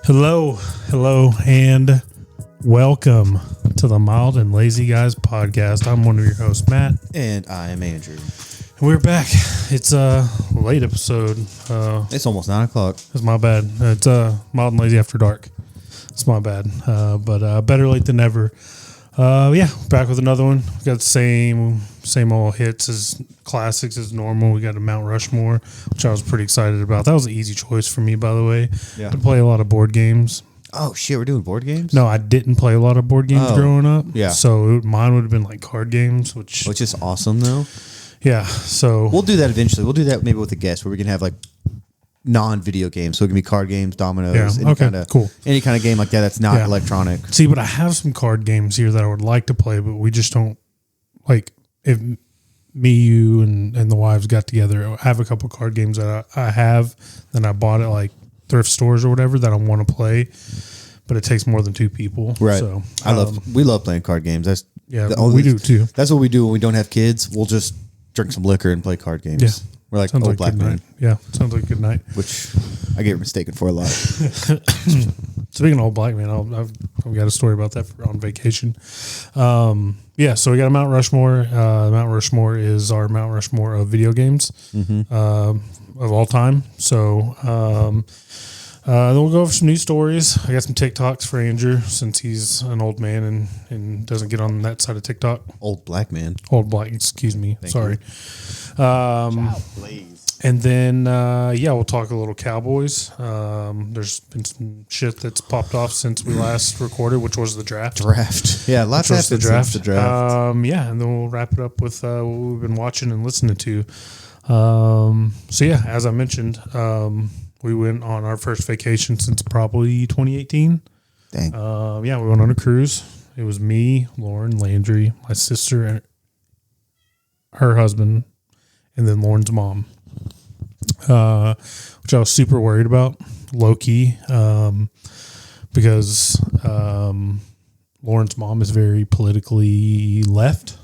Hello, and welcome to the Mild and Lazy Guys podcast. I'm one of your hosts, Matt. And I am Andrew. And we're back. It's a late episode. It's almost 9 o'clock. It's my bad. It's Mild and Lazy After Dark. It's my bad. But better late than never. Back with another one. We got the same old hits as classics as normal. We got a Mount Rushmore, which I was pretty excited about. That was an easy choice for me, by the way. Yeah. To play a lot of board games. Oh shit, we're doing board games? No, I didn't play a lot of board games growing up. Yeah. So mine would have been like card games, which is awesome though. Yeah. So we'll do that eventually. We'll do that maybe with a guest where we can have like non-video games. So it can be card games, dominoes, any kind of game like that that's not electronic. See, but I have some card games here that I would like to play, but we just don't like. If me, you, and the wives got together, I have a couple card games that I have, then I bought at like thrift stores or whatever that I want to play, but it takes more than two people. Right. So we love playing card games. We do too. That's what we do when we don't have kids. We'll just drink some liquor and play card games. Yeah. We're like old black men. Yeah, sounds like a good night. Which I get mistaken for a lot. Speaking of old black man, I've got a story about that on vacation. So we got a Mount Rushmore. Mount Rushmore is our Mount Rushmore of video games of all time. So then we'll go over some news stories. I got some TikToks for Andrew since he's an old man and doesn't get on that side of TikTok. Old black man. Old black, excuse me. Sorry. Please. And then, we'll talk a little Cowboys. There's been some shit that's popped off since we last recorded, which was the draft. Yeah, lots of the draft. And then we'll wrap it up with what we've been watching and listening to. As I mentioned, we went on our first vacation since probably 2018. Dang. We went on a cruise. It was me, Lauren, Landry, my sister, and her husband, and then Lauren's mom. Which I was super worried about, low key, because Lauren's mom is very politically left.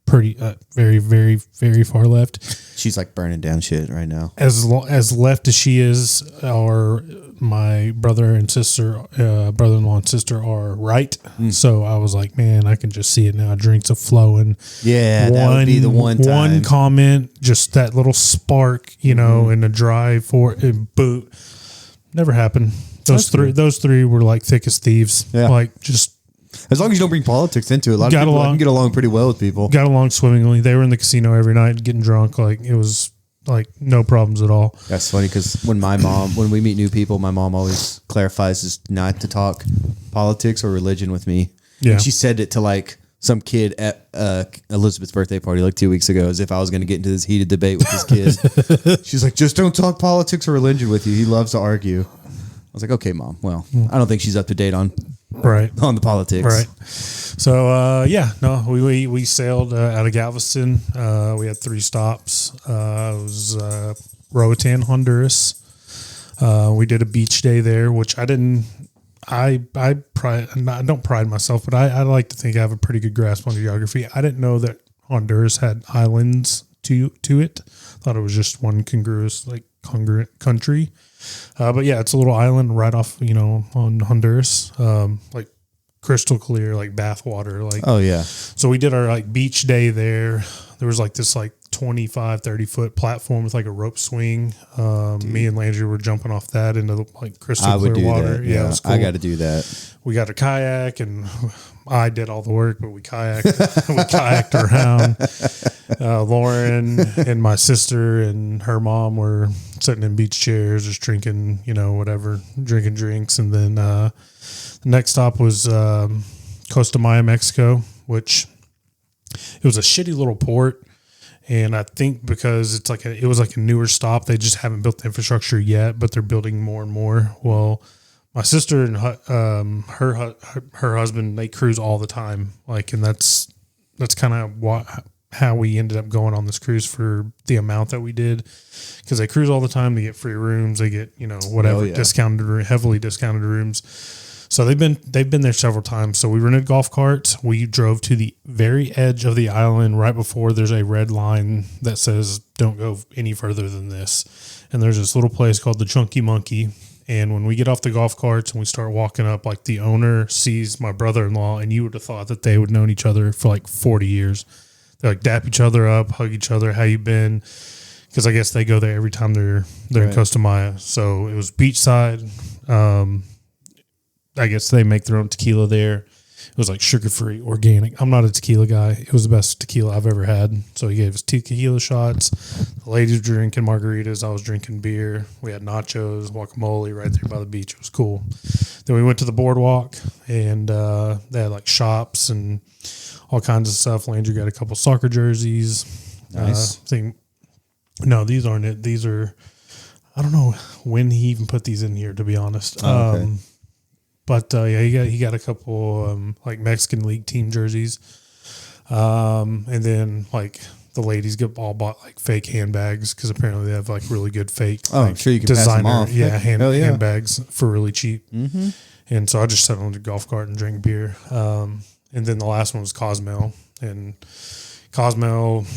Pretty very, very, very far left. She's like burning down shit right now. As left as she is, my brother-in-law and sister are right. So I was like, man, I can just see it now. Drinks are flowing. Yeah, that would be the one time. One comment, just that little spark, in a dry boot. Never happened. Those three were like thick as thieves. Yeah. Like just. As long as you don't bring politics into it, a lot of people can get along pretty well with people. Got along swimmingly. They were in the casino every night getting drunk. Like it was like no problems at all. That's funny because when we meet new people, my mom always clarifies just not to talk politics or religion with me. Yeah. And she said it to like some kid at Elizabeth's birthday party like 2 weeks ago as if I was going to get into this heated debate with this kid. She's like, just don't talk politics or religion with you. He loves to argue. I was like, okay, Mom. Well, I don't think she's up to date on the politics. Right. So, we sailed out of Galveston. We had 3 stops. It was Roatan, Honduras. We did a beach day there, which I didn't. I don't pride myself, but I like to think I have a pretty good grasp on geography. I didn't know that Honduras had islands to it. Thought it was just one congruent country. It's a little island right off, on Honduras, like crystal clear, like bath water. Like, oh yeah. So we did our like beach day there. There was like this like 25, 30 foot platform with like a rope swing. Me and Landry were jumping off that into the like crystal clear water. That. Yeah, it was cool. I got to do that. We got a kayak and I did all the work, but we kayaked around. Lauren and my sister and her mom were sitting in beach chairs, just drinking, drinking drinks. And then the next stop was Costa Maya, Mexico, which it was a shitty little port. And I think because it was like a newer stop, they just haven't built the infrastructure yet, but they're building more and more. Well, my sister and her husband, they cruise all the time. And that's kind of how we ended up going on this cruise for the amount that we did, because they cruise all the time. They get free rooms. They get heavily discounted rooms. So they've been there several times. So we rented golf carts. We drove to the very edge of the island right before there's a red line that says don't go any further than this. and there's this little place called the Chunky Monkey. And when we get off the golf carts and we start walking up, like the owner sees my brother-in-law, and you would have thought that they would known each other for like 40 years. They like dap each other up, hug each other. How you been? Because I guess they go there every time they're in Costa Maya. So it was beachside. I guess they make their own tequila there. It was like sugar-free, organic. I'm not a tequila guy. It was the best tequila I've ever had. So he gave us tequila shots. The ladies were drinking margaritas. I was drinking beer. We had nachos, guacamole right there by the beach. It was cool. Then we went to the boardwalk, and they had like shops and all kinds of stuff. Landry got a couple soccer jerseys. Nice. No, these aren't it. These are, I don't know when he even put these in here, to be honest. Oh, okay. But he got a couple like Mexican League team jerseys, and then like the ladies all bought like fake handbags because apparently they have like really good fake. Oh, like, I'm sure you can designer, pass them off. Handbags for really cheap. Mm-hmm. And so I just sat on the golf cart and drank beer. And then the last one was Cozumel, and Cozumel,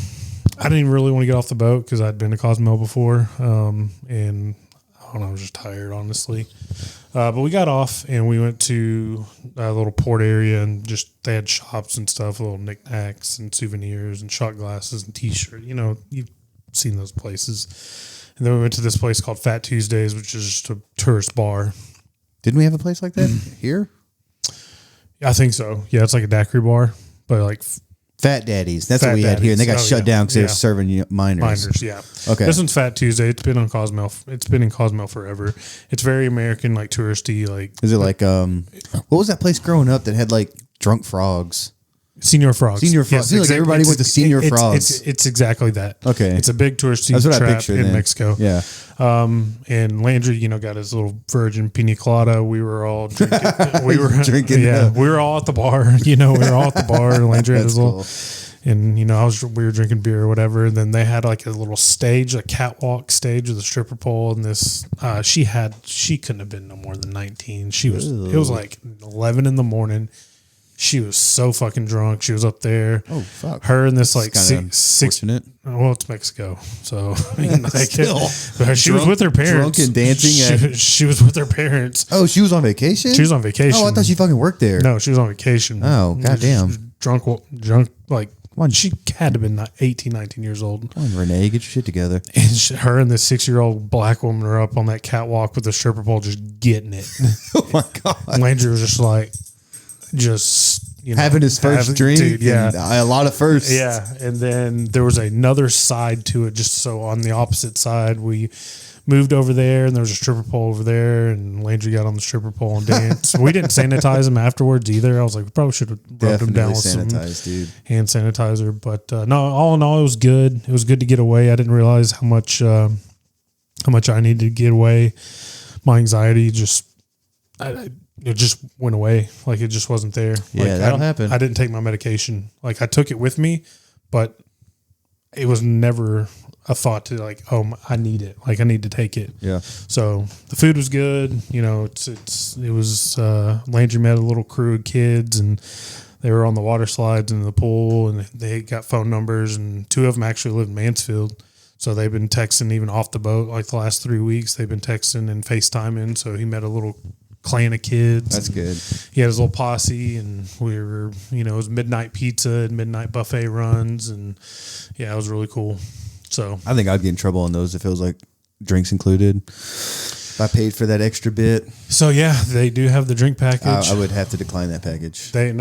I didn't even really want to get off the boat because I'd been to Cozumel before, and I don't know, I was just tired, honestly. But we got off and we went to a little port area, and just they had shops and stuff, little knickknacks and souvenirs and shot glasses and T-shirts. You know, you've seen those places. And then we went to this place called Fat Tuesdays, which is just a tourist bar. Didn't we have a place like that here? I think so. Yeah, it's like a daiquiri bar, but like Fat Daddies. That's what we had here, and they got shut down because they were serving minors. Minors, yeah. Okay. This one's Fat Tuesday. It's been on Cozumel. It's been in Cozumel forever. It's very American, like touristy. Like, is it like what was that place growing up that had like drunk frogs? Senior Frogs. Senior Frogs. Yes, like everybody went to Senior Frogs. It's exactly that. Okay. It's a big touristy trap in Mexico. Yeah. And Landry, got his little virgin pina colada. We were all drinking. We were drinking. Yeah. We were all at the bar. We were all at the bar. And Landry had his little. And we were drinking beer or whatever. And then they had like a little stage, a catwalk stage with a stripper pole. And this, she couldn't have been no more than 19. It was like 11 in the morning. She was so fucking drunk. She was up there. Oh, fuck. Her and this like six. Well, it's Mexico, so I mean, she was drunk, with her parents. Drunk and dancing. She was with her parents. Oh, she was on vacation? She was on vacation. Oh, I thought she fucking worked there. No, she was on vacation. Oh, goddamn. Drunk. Like, she had to have been 18, 19 years old. Come on, Renee, get your shit together. And her and this 6-year-old black woman are up on that catwalk with the stripper pole, just getting it. Oh my god. Landry was just like, having his first drink. Dude, yeah. A lot of firsts. Yeah. And then there was another side to it. Just so on the opposite side, we moved over there, and there was a stripper pole over there, and Landry got on the stripper pole and danced. We didn't sanitize him afterwards either. I was like, we probably should have rubbed him down with some hand sanitizer. But no, all in all, it was good. It was good to get away. I didn't realize how much I needed to get away. My anxiety it just went away. Like, it just wasn't there. Yeah, that'll happen. I didn't take my medication. Like, I took it with me, but it was never a thought to like, oh, I need it. Like, I need to take it. Yeah. So the food was good. It was Landry met a little crew of kids, and they were on the water slides and the pool, and they got phone numbers, and 2 of them actually live in Mansfield. So they've been texting even off the boat. Like, the last 3 weeks, they've been texting and FaceTiming. So he met a little clan of kids. That's good. He had his little posse, and we were, it was midnight pizza and midnight buffet runs, and yeah, it was really cool. So I think I'd get in trouble on those if it was like drinks included. If I paid for that extra bit. So yeah, they do have the drink package. I would have to decline that package. They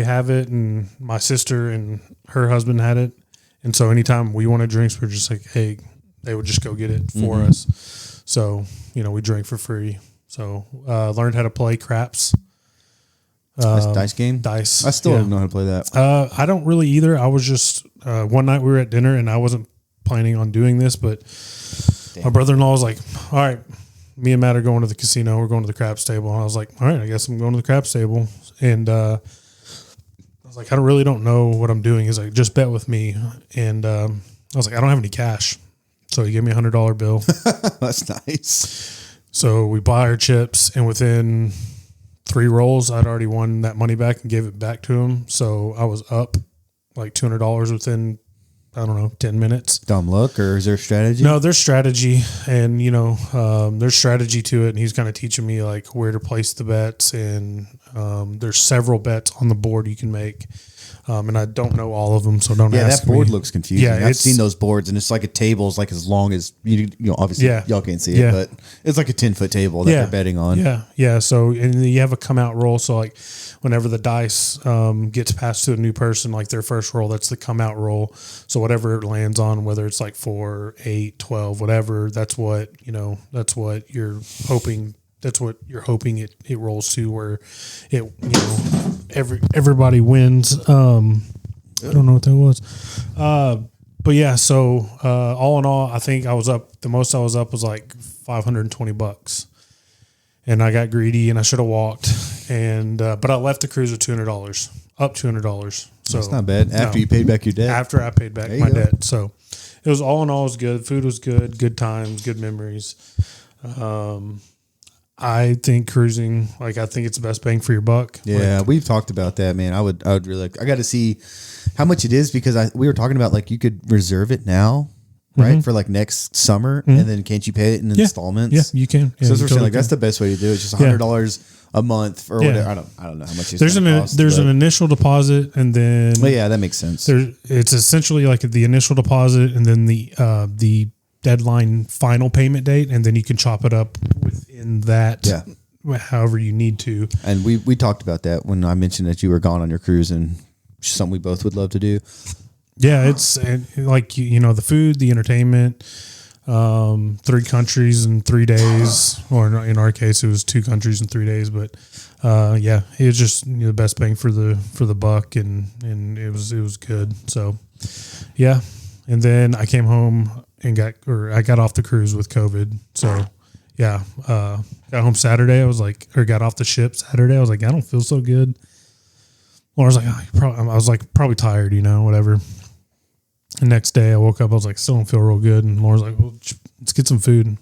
have it, and my sister and her husband had it, and so anytime we wanted drinks, we're just like, hey, they would just go get it for us. So we drank for free. So learned how to play craps. Dice game? Dice. I still don't know how to play that. I don't really either. I was just one night we were at dinner, and I wasn't planning on doing this, but my brother-in-law was like, all right, me and Matt are going to the casino. We're going to the craps table. And I was like, all right, I guess I'm going to the craps table. And I was like, I really don't know what I'm doing. He's like, just bet with me. And I was like, I don't have any cash. So he gave me $100 bill. That's nice. So we buy our chips, and within 3 rolls, I'd already won that money back and gave it back to him. So I was up like $200 within, I don't know, 10 minutes. Dumb luck, or is there strategy? No, there's strategy, and there's strategy to it. And he's kind of teaching me like where to place the bets, and there's several bets on the board you can make. And I don't know all of them, so don't ask me. Yeah, that board looks confusing. Yeah, I've seen those boards, and it's like a table. It's like as long as, obviously y'all can't see it, but it's like a 10-foot table that they're betting on. Yeah, yeah. So, and you have a come out roll. So, like, whenever the dice gets passed to a new person, like their first roll, that's the come out roll. So, whatever it lands on, whether it's like 4, 8, 12, whatever, that's what you're hoping. That's what you're hoping it rolls to, where it everybody wins. I don't know what that was, but yeah. So all in all, I think I was up. The most I was up was like $520, and I got greedy and I should have walked. And but I left the cruise with $200, up $200. So that's not bad. After you paid back your debt. After I paid back my debt, so it was all in all, it was good. Food was good. Good times. Good memories. I think cruising, I think it's the best bang for your buck. Yeah, we've talked about that, man. I would really I got to see how much it is, because we were talking about like you could reserve it now, right, for like next summer, and then can't you pay it in installments? Yeah, you can. Yeah, so that's what we're saying. Like that's the best way to do it. It's just $100 a month or whatever. I don't know how much. There's an initial deposit, and then that makes sense. It's essentially like the initial deposit, and then the deadline final payment date, and then you can chop it up within that. Yeah. However you need to. And we talked about that when I mentioned that you were gone on your cruise, and something we both would love to do. Yeah, it's like the food, the entertainment, 3 countries in 3 days, or in our case it was 2 countries in 3 days. But it was just the best bang for the buck, and it was good. So yeah, and then I came home and I got off the cruise with COVID. So yeah, got home Saturday. Got off the ship Saturday. I was like, I don't feel so good. Well, I was like, probably tired, whatever. The next day I woke up, I was like, still don't feel real good. And Laura's like, well, let's get some food.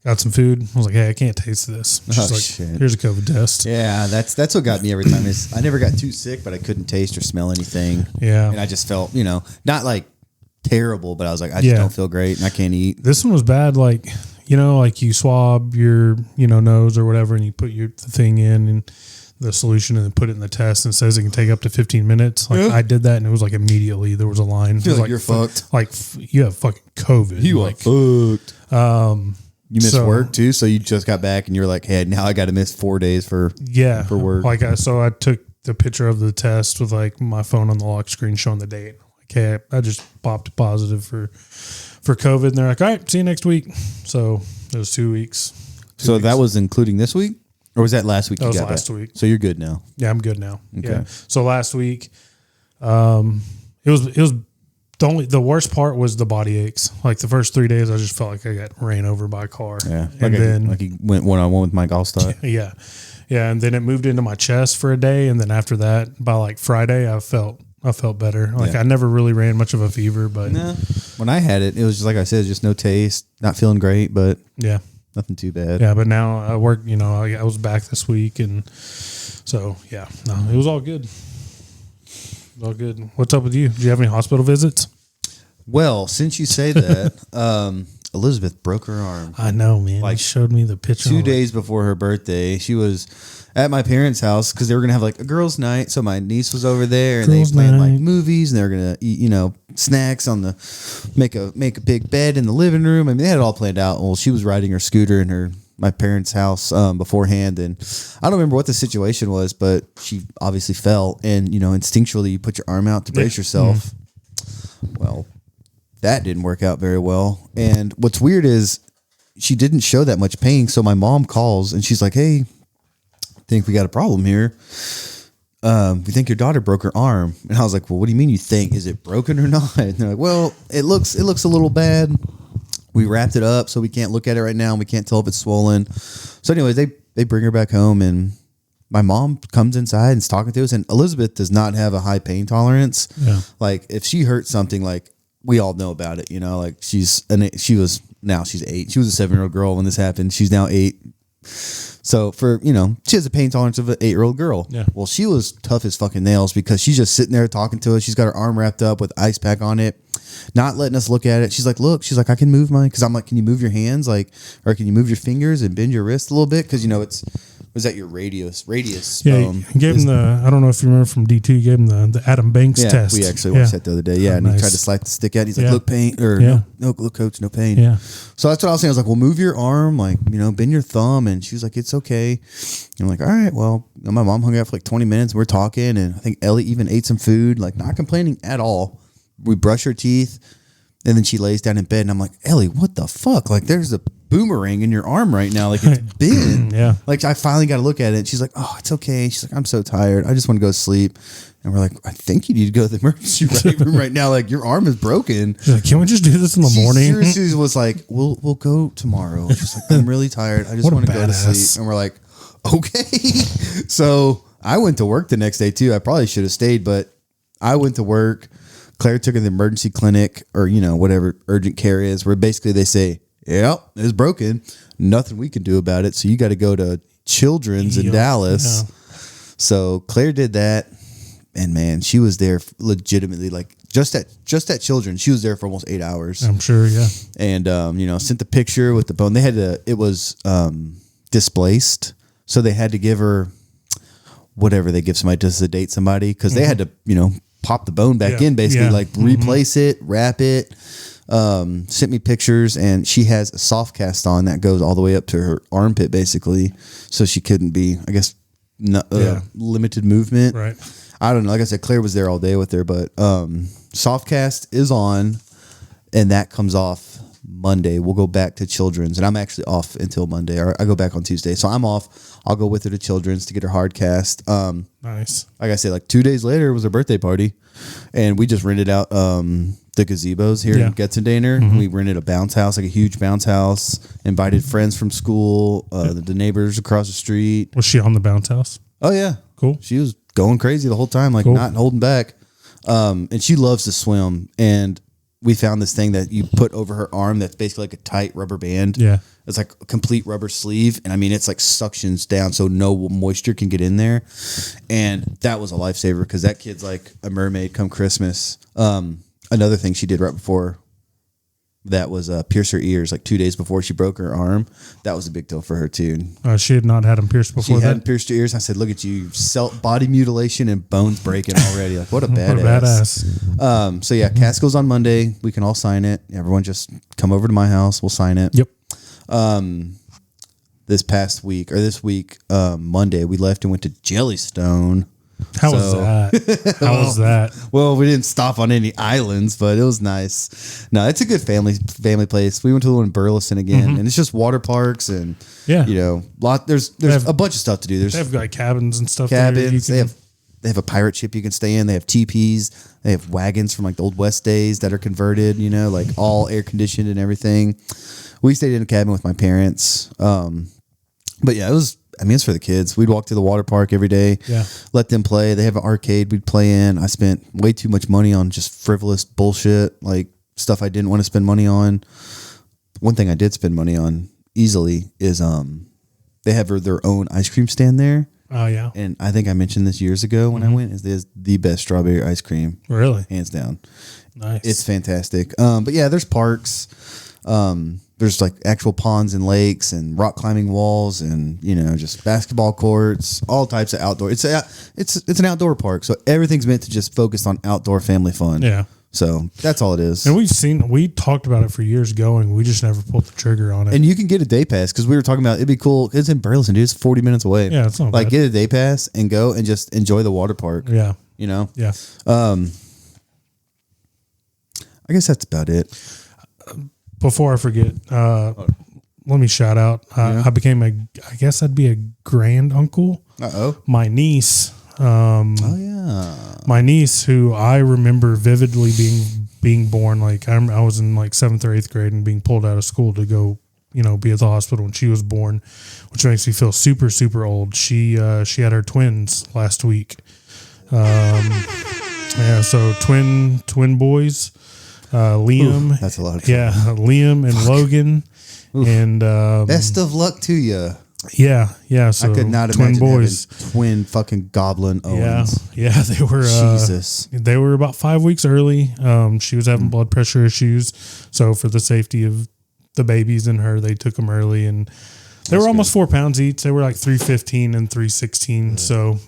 Got some food. I was like, hey, I can't taste this. She's like, shit. Here's a COVID test. Yeah, that's what got me every time. Is I never got too sick, but I couldn't taste or smell anything. Yeah. And I just felt, not like terrible, but I was like, I just don't feel great and I can't eat. This one was bad. Like you swab your, nose or whatever, and you put the thing in and the solution, and then put it in the test, and it says it can take up to 15 minutes. I did that, and it was like immediately there was a line. It was like, you're fucked. Like you have fucking COVID. You are fucked. You missed work too, so you just got back, and you're like, hey, now I got to miss 4 days for work. So I took the picture of the test with like my phone on the lock screen showing the date. Okay, I just popped positive for COVID, and they're like, all right, see you next week. So it was 2 weeks. That was including this week, or was that last week? That was last week. So you're good now. Yeah, I'm good now. Okay. Yeah. So last week, it was the worst part was the body aches. Like the first 3 days, I just felt like I got ran over by a car. Yeah, like he went one-on-one with Mike Allstott. Yeah, yeah, and then it moved into my chest for a day, and then after that, by like Friday, I felt better. I never really ran much of a fever, but when I had it, it was just like I said, just no taste, not feeling great, but yeah, nothing too bad. Yeah, but now I work. I was back this week, and so yeah, no, it was all good. It was all good. What's up with you? Do you have any hospital visits? Well, since you say that, Elizabeth broke her arm. I know, man. Like, showed me the picture. 2 days before her birthday, she was at my parents' house because they were gonna have like a girls' night. So my niece was over there, and they played like movies, and they were gonna eat, snacks on make a big bed in the living room. I mean, they had it all planned out. Well, she was riding her scooter in my parents' house beforehand, and I don't remember what the situation was, but she obviously fell, and instinctually you put your arm out to brace yourself. Well, that didn't work out very well. And what's weird is she didn't show that much pain. So my mom calls and she's like, hey, I think we got a problem here. We think your daughter broke her arm. And I was like, well, what do you mean you think? Is it broken or not? And they're like, well, it looks a little bad. We wrapped it up so we can't look at it right now, and we can't tell if it's swollen. So anyways, they bring her back home, and my mom comes inside and is talking to us. And Elizabeth does not have a high pain tolerance. Yeah. Like if she hurt something, like we all know about it, like now she's 8. She was a 7-year-old girl when this happened. She's now 8. So she has a pain tolerance of an 8-year-old girl. Yeah. Well, she was tough as fucking nails because she's just sitting there talking to us. She's got her arm wrapped up with ice pack on it. not letting us look at it. She's like, look, I can move mine. Cause I'm like, can you move your hands? Like, or can you move your fingers and bend your wrist a little bit? Cause was that your radius? Yeah, you gave him I don't know if you remember from D2, you gave him the Adam Banks test. We actually watched that the other day. Yeah. And he tried to slide the stick out. He's like, look, pain, or no, look, coach, no pain. Yeah. So that's what I was saying. I was like, well, move your arm, like, bend your thumb. And she was like, it's okay. And I'm like, all right, well, my mom hung out for like 20 minutes. We're talking. And I think Ellie even ate some food, like not complaining at all. We brush her teeth. And then she lays down in bed. And I'm like, Ellie, what the fuck? Like, there's a boomerang in your arm right now. Like, it's bent. Yeah. Like, I finally got to look at it. And she's like, oh, it's okay. She's like, I'm so tired. I just want to go to sleep. And we're like, I think you need to go to the emergency room right now. Like, your arm is broken. She's like, can we just do this in the morning? She seriously was like, we'll go tomorrow. She's like, I'm really tired. I just want to go to sleep. And we're like, okay. So I went to work the next day too. I probably should have stayed, but I went to work. Claire took her to the emergency clinic, or, whatever urgent care is, where basically they say, yep, it's broken. Nothing we can do about it. So you got to go to Children's in Dallas. Yeah. So Claire did that. And man, she was there legitimately, like just at Children's. She was there for almost 8 hours. I'm sure. Yeah. And, sent the picture with the bone. It was displaced. So they had to give her whatever they give somebody to sedate somebody. Cause they had to, pop the bone back in, basically, like replace it, wrap it. Sent me pictures, and she has a soft cast on that goes all the way up to her armpit, basically, so she couldn't be, I guess, limited movement. Right. I don't know. Like I said, Claire was there all day with her, but soft cast is on, and that comes off Monday. We'll go back to Children's, and I'm actually off until Monday. I go back on Tuesday, so I'm off. I'll go with her to Children's to get her hard cast. Nice. Like I said, like 2 days later was her birthday party, and we just rented out the gazebos here in Getzendaner. Mm-hmm. We rented a bounce house, like a huge bounce house. Invited friends from school, the neighbors across the street. Was she on the bounce house? Oh yeah, cool. She was going crazy the whole time, like not holding back. And she loves to swim, and we found this thing that you put over her arm that's basically like a tight rubber band. Yeah. It's like a complete rubber sleeve. And I mean, it's like suctions down so no moisture can get in there. And that was a lifesaver because that kid's like a mermaid come Christmas. Another thing she did right before that was pierce her ears, like 2 days before she broke her arm. That was a big deal for her too. She had not had them pierced before. She hadn't pierced her ears. I said, look at you, body mutilation and bones breaking already. Like, what a badass. So yeah, cast goes on Monday. We can all sign it. Everyone just come over to my house. We'll sign it. Yep. This week, Monday, we left and went to Jellystone. How was that? Well, we didn't stop on any islands, but it was nice. No, it's a good family place. We went to the one in Burleson again, and it's just water parks and there's a bunch of stuff to do. They have like cabins and stuff. Cabins. They have a pirate ship you can stay in. They have teepees. They have wagons from like the old West days that are converted. Like all air conditioned and everything. We stayed in a cabin with my parents. But yeah, it's for the kids. We'd walk to the water park every day, let them play. They have an arcade we'd play in. I spent way too much money on just frivolous bullshit, like stuff I didn't want to spend money on. One thing I did spend money on easily is they have their own ice cream stand there. Oh, yeah. And I think I mentioned this years ago when I went, is the best strawberry ice cream. Really? Hands down. Nice. It's fantastic. But yeah, there's parks. There's like actual ponds and lakes and rock climbing walls and, just basketball courts, all types of outdoor. It's an outdoor park. So everything's meant to just focus on outdoor family fun. Yeah. So that's all it is. And we talked about it for years going. We just never pulled the trigger on it. And you can get a day pass because we were talking about it'd be cool. It's in Burleson, dude. It's 40 minutes away. Yeah, it's not like bad. Get a day pass and go and just enjoy the water park. Yeah. Yeah. I guess that's about it. Before I forget, let me shout out. I became I guess I'd be a grand uncle. My niece. My niece, who I remember vividly being born, like I was in like 7th or 8th grade and being pulled out of school to go, be at the hospital when she was born, which makes me feel super, super old. She had her twins last week. So twin boys. Liam. Ooh, that's a lot of fun. Liam and Logan. Oof. And best of luck to you. Yeah. So I could not twin imagine boys, having twin fucking goblin Owens. Yeah. They were Jesus. They were about 5 weeks early. She was having blood pressure issues, so for the safety of the babies and her, they took them early, and they were almost 4 pounds each. They were like 315 and 316. Yeah. So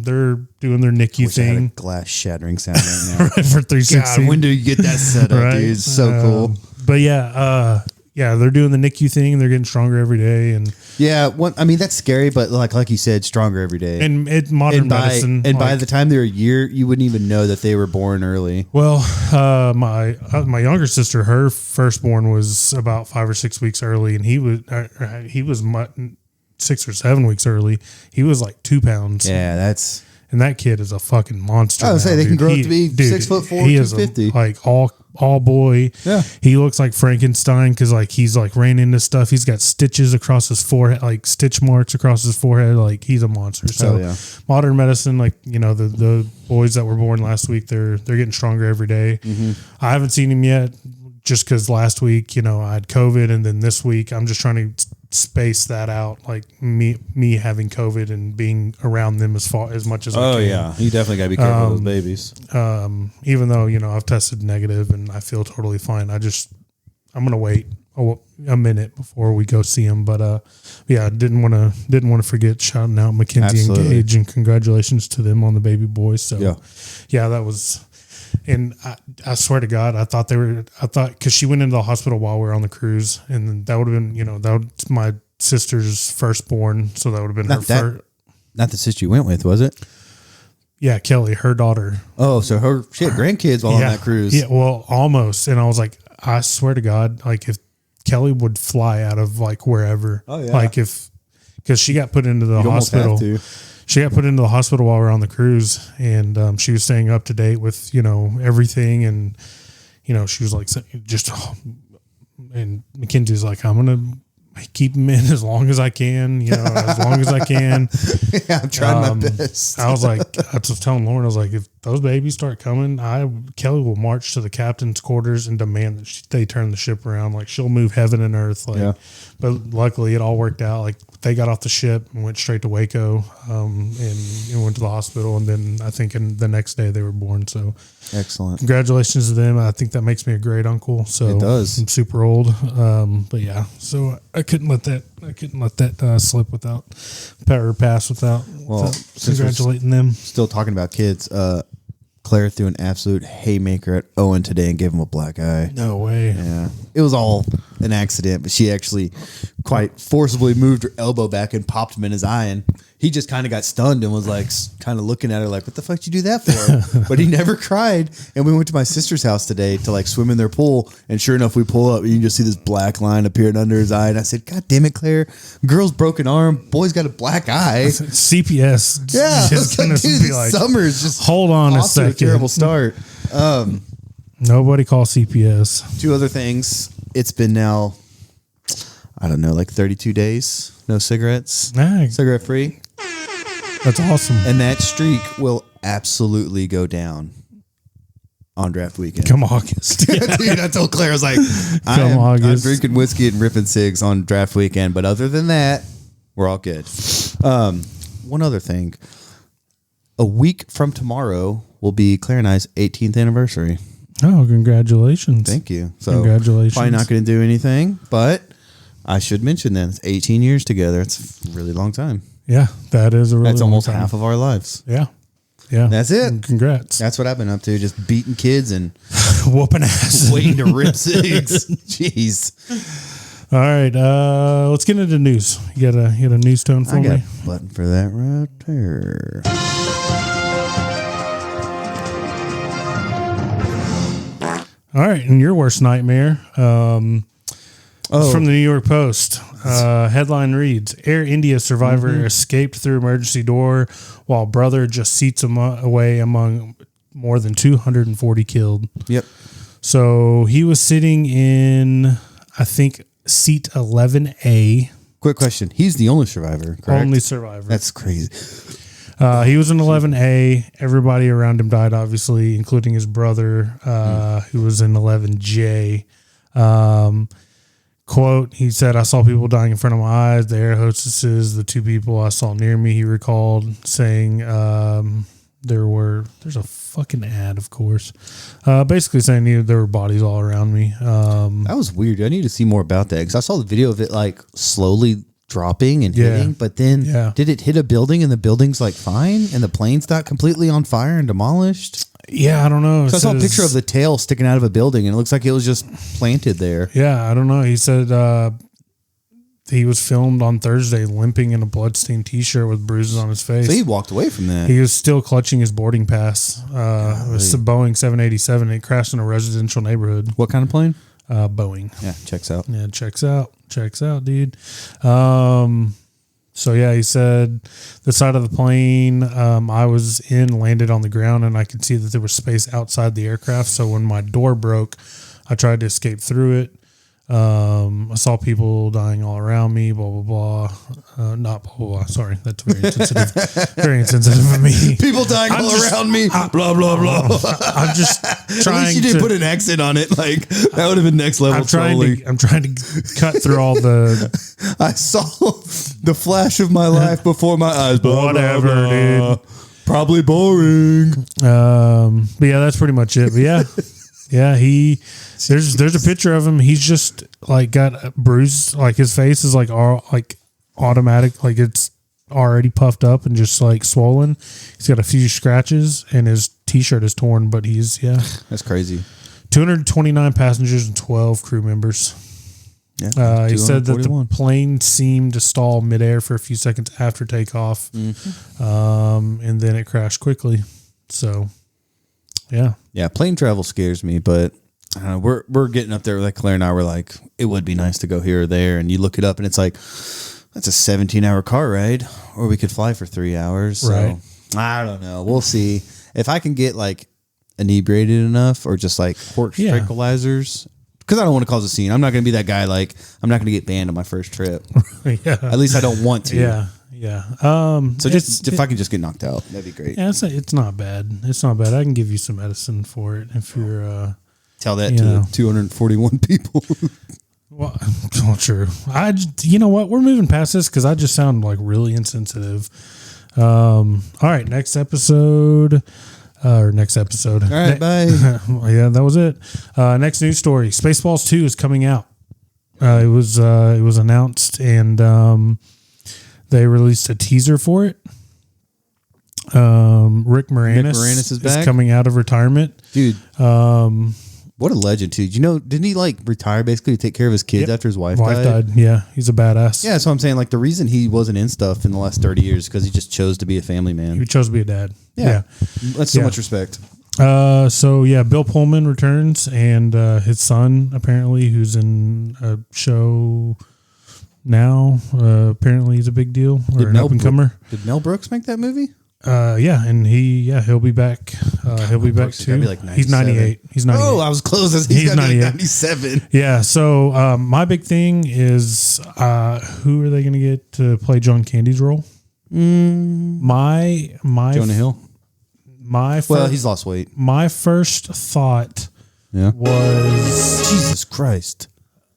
they're doing their NICU thing. I had a glass shattering sound right now. Right, for 316. God, when do you get that set up, dude? It's so cool. But yeah, they're doing the NICU thing, and they're getting stronger every day. And I mean, that's scary, but like you said, stronger every day. And modern medicine. And by the time they're a year, you wouldn't even know that they were born early. Well, my younger sister, her firstborn was about 5 or 6 weeks early, and he was 6 or 7 weeks early. He was like 2 pounds. Yeah, and that kid is a fucking monster. I would say they can grow up to be 6'4", 250. Like all boy. Yeah. He looks like Frankenstein because like he's like ran into stuff. He's got stitches across his forehead, like stitch marks across his forehead. Like he's a monster. So modern medicine, like, you know, the boys that were born last week, they're getting stronger every day. Mm-hmm. I haven't seen him yet just because last week, you know, I had COVID, and then this week I'm just trying to space that out, like me having COVID and being around them as much as I can. Oh yeah, you definitely gotta be careful of those babies. Even though, you know, I've tested negative and I feel totally fine, I'm gonna wait a minute before we go see him. But I didn't want to forget shouting out Mackenzie and Gage, and congratulations to them on the baby boys. So that was. And I swear to God, I thought because she went into the hospital while we were on the cruise, and that would have been, you know, that was my sister's firstborn, so that would have been her first. Not the sister you went with, was it? Yeah, Kelly, her daughter. Oh, so she had grandkids while on that cruise. Yeah, well, almost. And I was like, I swear to God, like if Kelly would fly out of like wherever, like because she got put into the hospital. She got put into the hospital while we were on the cruise, and she was staying up to date with, you know, everything. And, you know, she was like, and Mackenzie's like, I'm going to keep him in as long as I can, you know, as long as I can. Yeah, I'm trying my best. I was like, I was telling Lauren, I was like, if those babies start coming, Kelly will march to the captain's quarters and demand that they turn the ship around. Like, she'll move heaven and earth. Like, but luckily it all worked out. Like, they got off the ship and went straight to Waco, and went to the hospital. And then I think the next day they were born. So excellent. Congratulations to them. I think that makes me a great uncle. So it does. I'm super old. But yeah, so I couldn't let that slip without pass without congratulating them. Still talking about kids. Claire threw an absolute haymaker at Owen today and gave him a black eye. No way. Yeah. It was all an accident, but she actually quite forcibly moved her elbow back and popped him in his eye, and he just kind of got stunned and was like kind of looking at her like, what the fuck did you do that for? But he never cried. And we went to my sister's house today to like swim in their pool, and sure enough, we pull up and you can just see this black line appearing under his eye. And I said, God damn it, Claire, girl's broken arm, boy's got a black eye. CPS. Yeah. Just gonna be like, summer's just hold on a second. A terrible start. Nobody call CPS. 2 other things. It's been now, I don't know, like 32 days. No cigarettes. Cigarette free. That's awesome. And that streak will absolutely go down on draft weekend. Come August. Dude, I told Claire, I was like, I'm drinking whiskey and ripping cigs on draft weekend. But other than that, we're all good. One other thing. A week from tomorrow will be Claire and I's 18th anniversary. Oh, congratulations. Thank you. So congratulations. Probably not going to do anything, but I should mention that it's 18 years together. It's a really long time. Yeah, that is a really That's long almost time. half of our lives. Yeah. That's it. And congrats. That's what I've been up to, just beating kids and whooping ass. Waiting to rip cigs. Jeez. All right, let's get into news. You got a news tone for me? I got a button for that right there. All right, and your worst nightmare from the New York Post. Headline reads, Air India survivor escaped through emergency door while brother just seats him away among more than 240 killed. Yep. So he was sitting in, I think, seat 11A. Quick question. He's the only survivor, correct? Only survivor. That's crazy. He was in 11A. Everybody around him died, obviously, including his brother, who was in 11J. quote, he said, I saw people dying in front of my eyes, the air hostesses, the 2 people I saw near me, he recalled saying there's a fucking ad, of course, basically saying there were bodies all around me. That was weird. I need to see more about that because I saw the video of it like slowly dropping and hitting, but then did it hit a building and the building's like fine and the plane's not completely on fire and demolished? Yeah, I don't know. So I saw a picture of the tail sticking out of a building and it looks like it was just planted there. Yeah, I don't know. He said he was filmed on Thursday limping in a bloodstained t-shirt with bruises on his face. So he walked away from that. He was still clutching his boarding pass. It was a Boeing 787. It crashed in a residential neighborhood. What kind of plane? Boeing. Yeah, checks out. Yeah, checks out, dude. So yeah, he said the side of the plane I was in landed on the ground and I could see that there was space outside the aircraft. So when my door broke, I tried to escape through it. I saw people dying all around me, blah, blah, blah. Not blah, blah, blah. Sorry. That's very insensitive. Very insensitive of me. People dying around me, blah, blah, blah. I'm just trying. At least you didn't put an accent on it. Like, that would have been next level. I'm trying to cut through all the. I saw the flash of my life before my eyes. Blah, whatever, blah, blah. dude. Probably boring. But yeah, that's pretty much it. But yeah. Yeah, there's a picture of him. He's just like got a bruise, like his face is like automatic, like it's already puffed up and just like swollen. He's got a few scratches and his t-shirt is torn, but that's crazy. 229 passengers and 12 crew members. Yeah, he said that the plane seemed to stall midair for a few seconds after takeoff, and then it crashed quickly. So. Yeah, plane travel scares me, but I don't know, we're getting up there. Like Claire and I were like, it would be nice to go here or there, and you look it up, and it's like that's a 17-hour car ride, or we could fly for 3 hours. Right? So, I don't know. We'll see if I can get like inebriated enough, or just like horse tranquilizers, because I don't want to cause a scene. I'm not going to be that guy. Like I'm not going to get banned on my first trip. At least I don't want to. Yeah. So if I can just get knocked out, that'd be great. Yeah, it's not bad. It's not bad. I can give you some medicine for it if you're. Tell that to the 241 people. Well, true. You know what? We're moving past this because I just sound like really insensitive. All right, next episode. All right, bye. Yeah, that was it. Next news story: Spaceballs 2 is coming out. It was announced and. They released a teaser for it. Rick Moranis is back. Coming out of retirement. Dude. What a legend, too. Didn't he like retire basically to take care of his kids after his wife died? Yeah, he's a badass. Yeah, that's what I'm saying. Like the reason he wasn't in stuff in the last 30 years is because he just chose to be a family man. He chose to be a dad. Yeah. That's so much respect. Bill Pullman returns and his son, apparently, who's in a show... Now, apparently he's a big deal or an up-and-comer. Did Mel Brooks make that movie? And he'll be back. He'll be back too. Like he's 98. He's 98. Oh, I was close. He's 97. Yeah. So my big thing is who are they going to get to play John Candy's role? My Jonah Hill. He's lost weight. My first thought was Jesus Christ.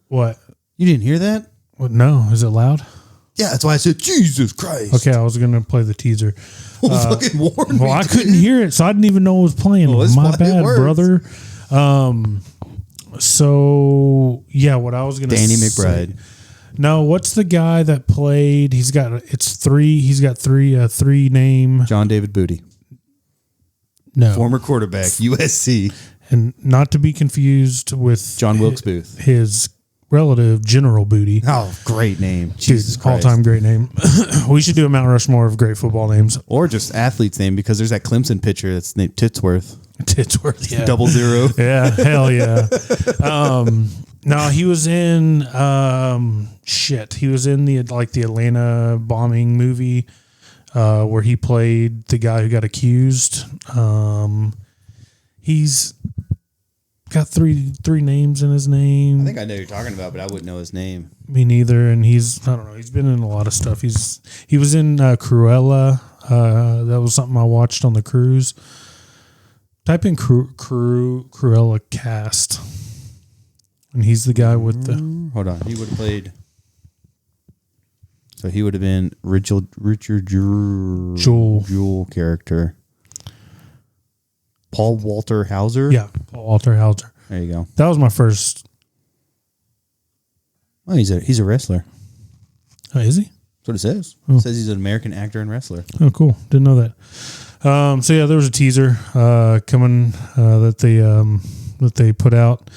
What? You didn't hear that? What? No, is it loud? Yeah, that's why I said Jesus Christ. Okay, I was going to play the teaser. Fucking warn me. Well, I couldn't hear it, so I didn't even know it was playing. My bad, brother. What I was going to say. Danny McBride. No, what's the guy that played? He's got three name. John David Booty. No. Former quarterback, USC. And not to be confused with John Wilkes Booth. His relative, General Booty. Oh, great name. Jesus Christ. All-time great name. We should do a Mount Rushmore of great football names. Or just athlete's name, because there's that Clemson pitcher that's named Titsworth. Yeah. 00. Yeah, hell yeah. No, he was in, he was in the Atlanta bombing movie where he played the guy who got accused. He's got three names in his name. I think I know who you're talking about, but I wouldn't know his name. Me neither. And I don't know. He's been in a lot of stuff. He was in Cruella. That was something I watched on the cruise. Type in Cruella cast. And he's the guy with the... Hold on. He would have played... So he would have been Richard Jewell character. Paul Walter Hauser? Yeah, Paul Walter Hauser. There you go. That was my first... Oh, he's a wrestler. Oh, is he? That's what it says. Oh. It says he's an American actor and wrestler. Oh, cool. Didn't know that. So yeah, there was a teaser coming that they put out.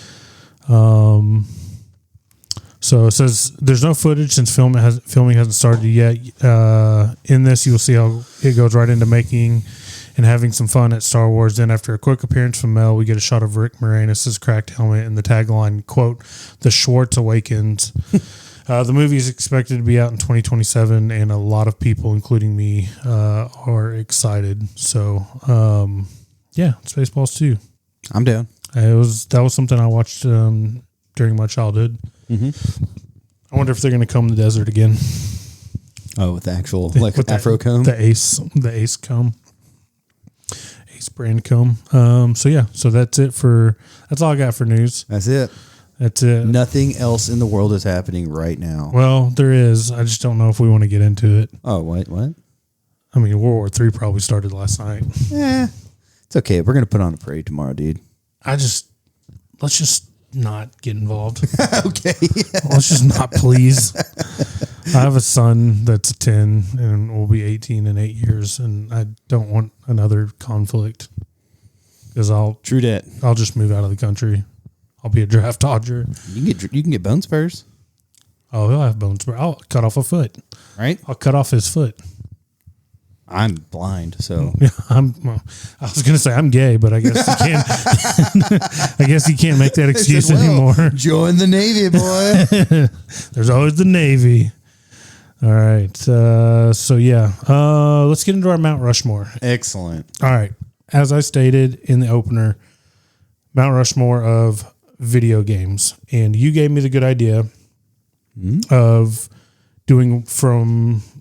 So it says there's no footage since filming hasn't started yet. In this, you will see how it goes right into making and having some fun at Star Wars. Then, after a quick appearance from Mel, we get a shot of Rick Moranis' cracked helmet and the tagline, quote, "The Schwartz awakens." The movie is expected to be out in 2027, and a lot of people, including me, are excited. So, yeah, Spaceballs 2. I'm down. That was something I watched during my childhood. Mm-hmm. I wonder if they're going to comb the desert again. Oh, with the actual with Afro comb, the Ace comb. Brand comb. So that's all I got for news. That's it. Nothing else in the world is happening right now. Well, there is. I just don't know if we want to get into it. Oh, what? I mean, World War III probably started last night. Yeah, it's okay. We're gonna put on a parade tomorrow, dude. Let's just not get involved. Okay. Let's just not, please. I have a son that's 10 and will be 18 in 8 years, and I don't want another conflict because True that. I'll just move out of the country. I'll be a draft dodger. You can get bone spurs. Oh, he'll have bone spurs. I'll cut off a foot. Right? I'll cut off his foot. I'm blind, so yeah. I was gonna say I'm gay, but I guess you can't. I guess you can't make that excuse anymore. Join the Navy, boy. There's always the Navy. All right. So yeah, let's get into our Mount Rushmore. Excellent. All right. As I stated in the opener, Mount Rushmore of video games, and you gave me the good idea of doing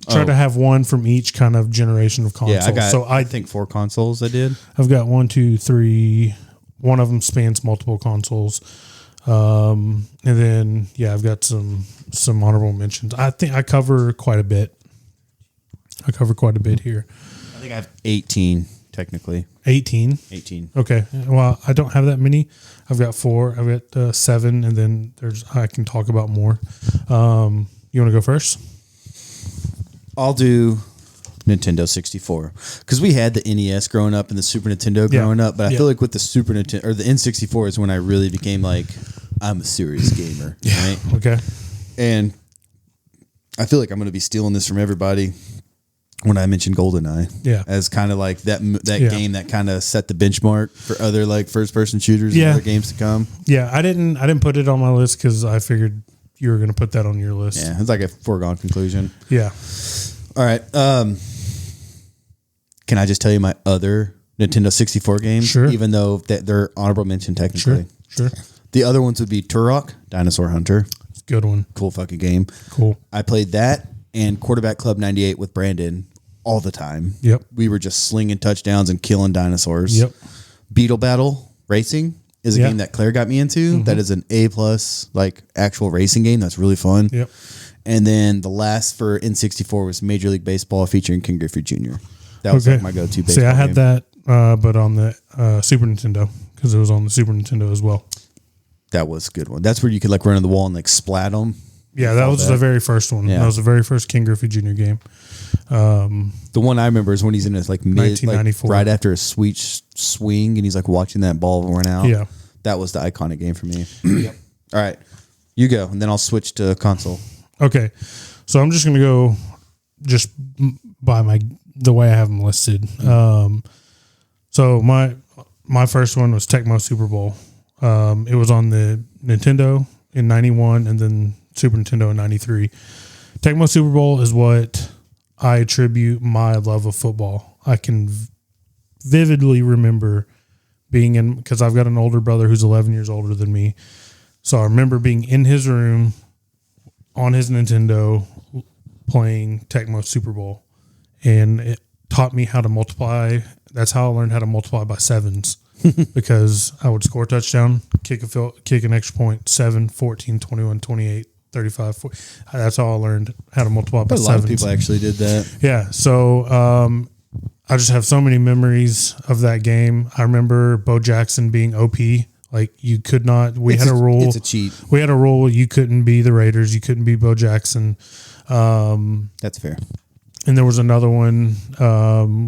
try to have one from each kind of generation of console. Yeah, I think 4 consoles I did. I've got 1, 2, 3. One of them spans multiple consoles. And then, yeah, I've got some honorable mentions. I think I cover quite a bit. Here. I think I have 18, technically. 18? 18. Okay. Well, I don't have that many. I've got 4. I've got 7, and then I can talk about more. You want to go first? I'll do Nintendo 64 because we had the NES growing up and the Super Nintendo growing up, but I feel like with the Super Nintendo or the N64 is when I really became like I'm a serious gamer. Right? Okay. And I feel like I'm going to be stealing this from everybody when I mentioned GoldenEye. Yeah. As kind of like that game that kind of set the benchmark for other like first person shooters and other games to come. Yeah, I didn't put it on my list because I figured you were going to put that on your list. Yeah, it's like a foregone conclusion. Yeah. All right. Can I just tell you my other Nintendo 64 games? Sure. Even though they're honorable mention technically. Sure. The other ones would be Turok, Dinosaur Hunter. It's a good one. Cool fucking game. Cool. I played that and Quarterback Club 98 with Brandon all the time. Yep. We were just slinging touchdowns and killing dinosaurs. Yep. Beetle Battle Racing is a game that Claire got me into. Mm-hmm. That is an A+ like actual racing game. That's really fun. Yep. And then the last for N64 was Major League Baseball featuring Ken Griffey Jr. That was like my go-to baseball game. See, I had that, but on the Super Nintendo because it was on the Super Nintendo as well. That was a good one. That's where you could like run on the wall and like splat them. Yeah, that was the very first one. Yeah. That was the very first Ken Griffey Jr. game. The one I remember is when he's in his like mid, 1994, like, right after a sweet swing, and he's like watching that ball run out. Yeah, that was the iconic game for me. Yep. All right, you go, and then I'll switch to console. Okay, so I'm just gonna go just by the way I have them listed. So my first one was Tecmo Super Bowl. It was on the Nintendo in 91 and then Super Nintendo in 93. Tecmo Super Bowl is what I attribute my love of football. I can vividly remember being in, because I've got an older brother who's 11 years older than me. So I remember being in his room on his Nintendo playing Tecmo Super Bowl. And it taught me how to multiply. That's how I learned how to multiply by sevens. because I would score a touchdown, kick an extra point, 7, 14, 21, 28, 35, 40. That's all I learned, how to multiply by 7. A lot of people actually did that. Yeah. So I just have so many memories of that game. I remember Bo Jackson being OP. Like, you could not. Had a rule. It's a cheat. We had a rule. You couldn't be the Raiders. You couldn't be Bo Jackson. That's fair. And there was another one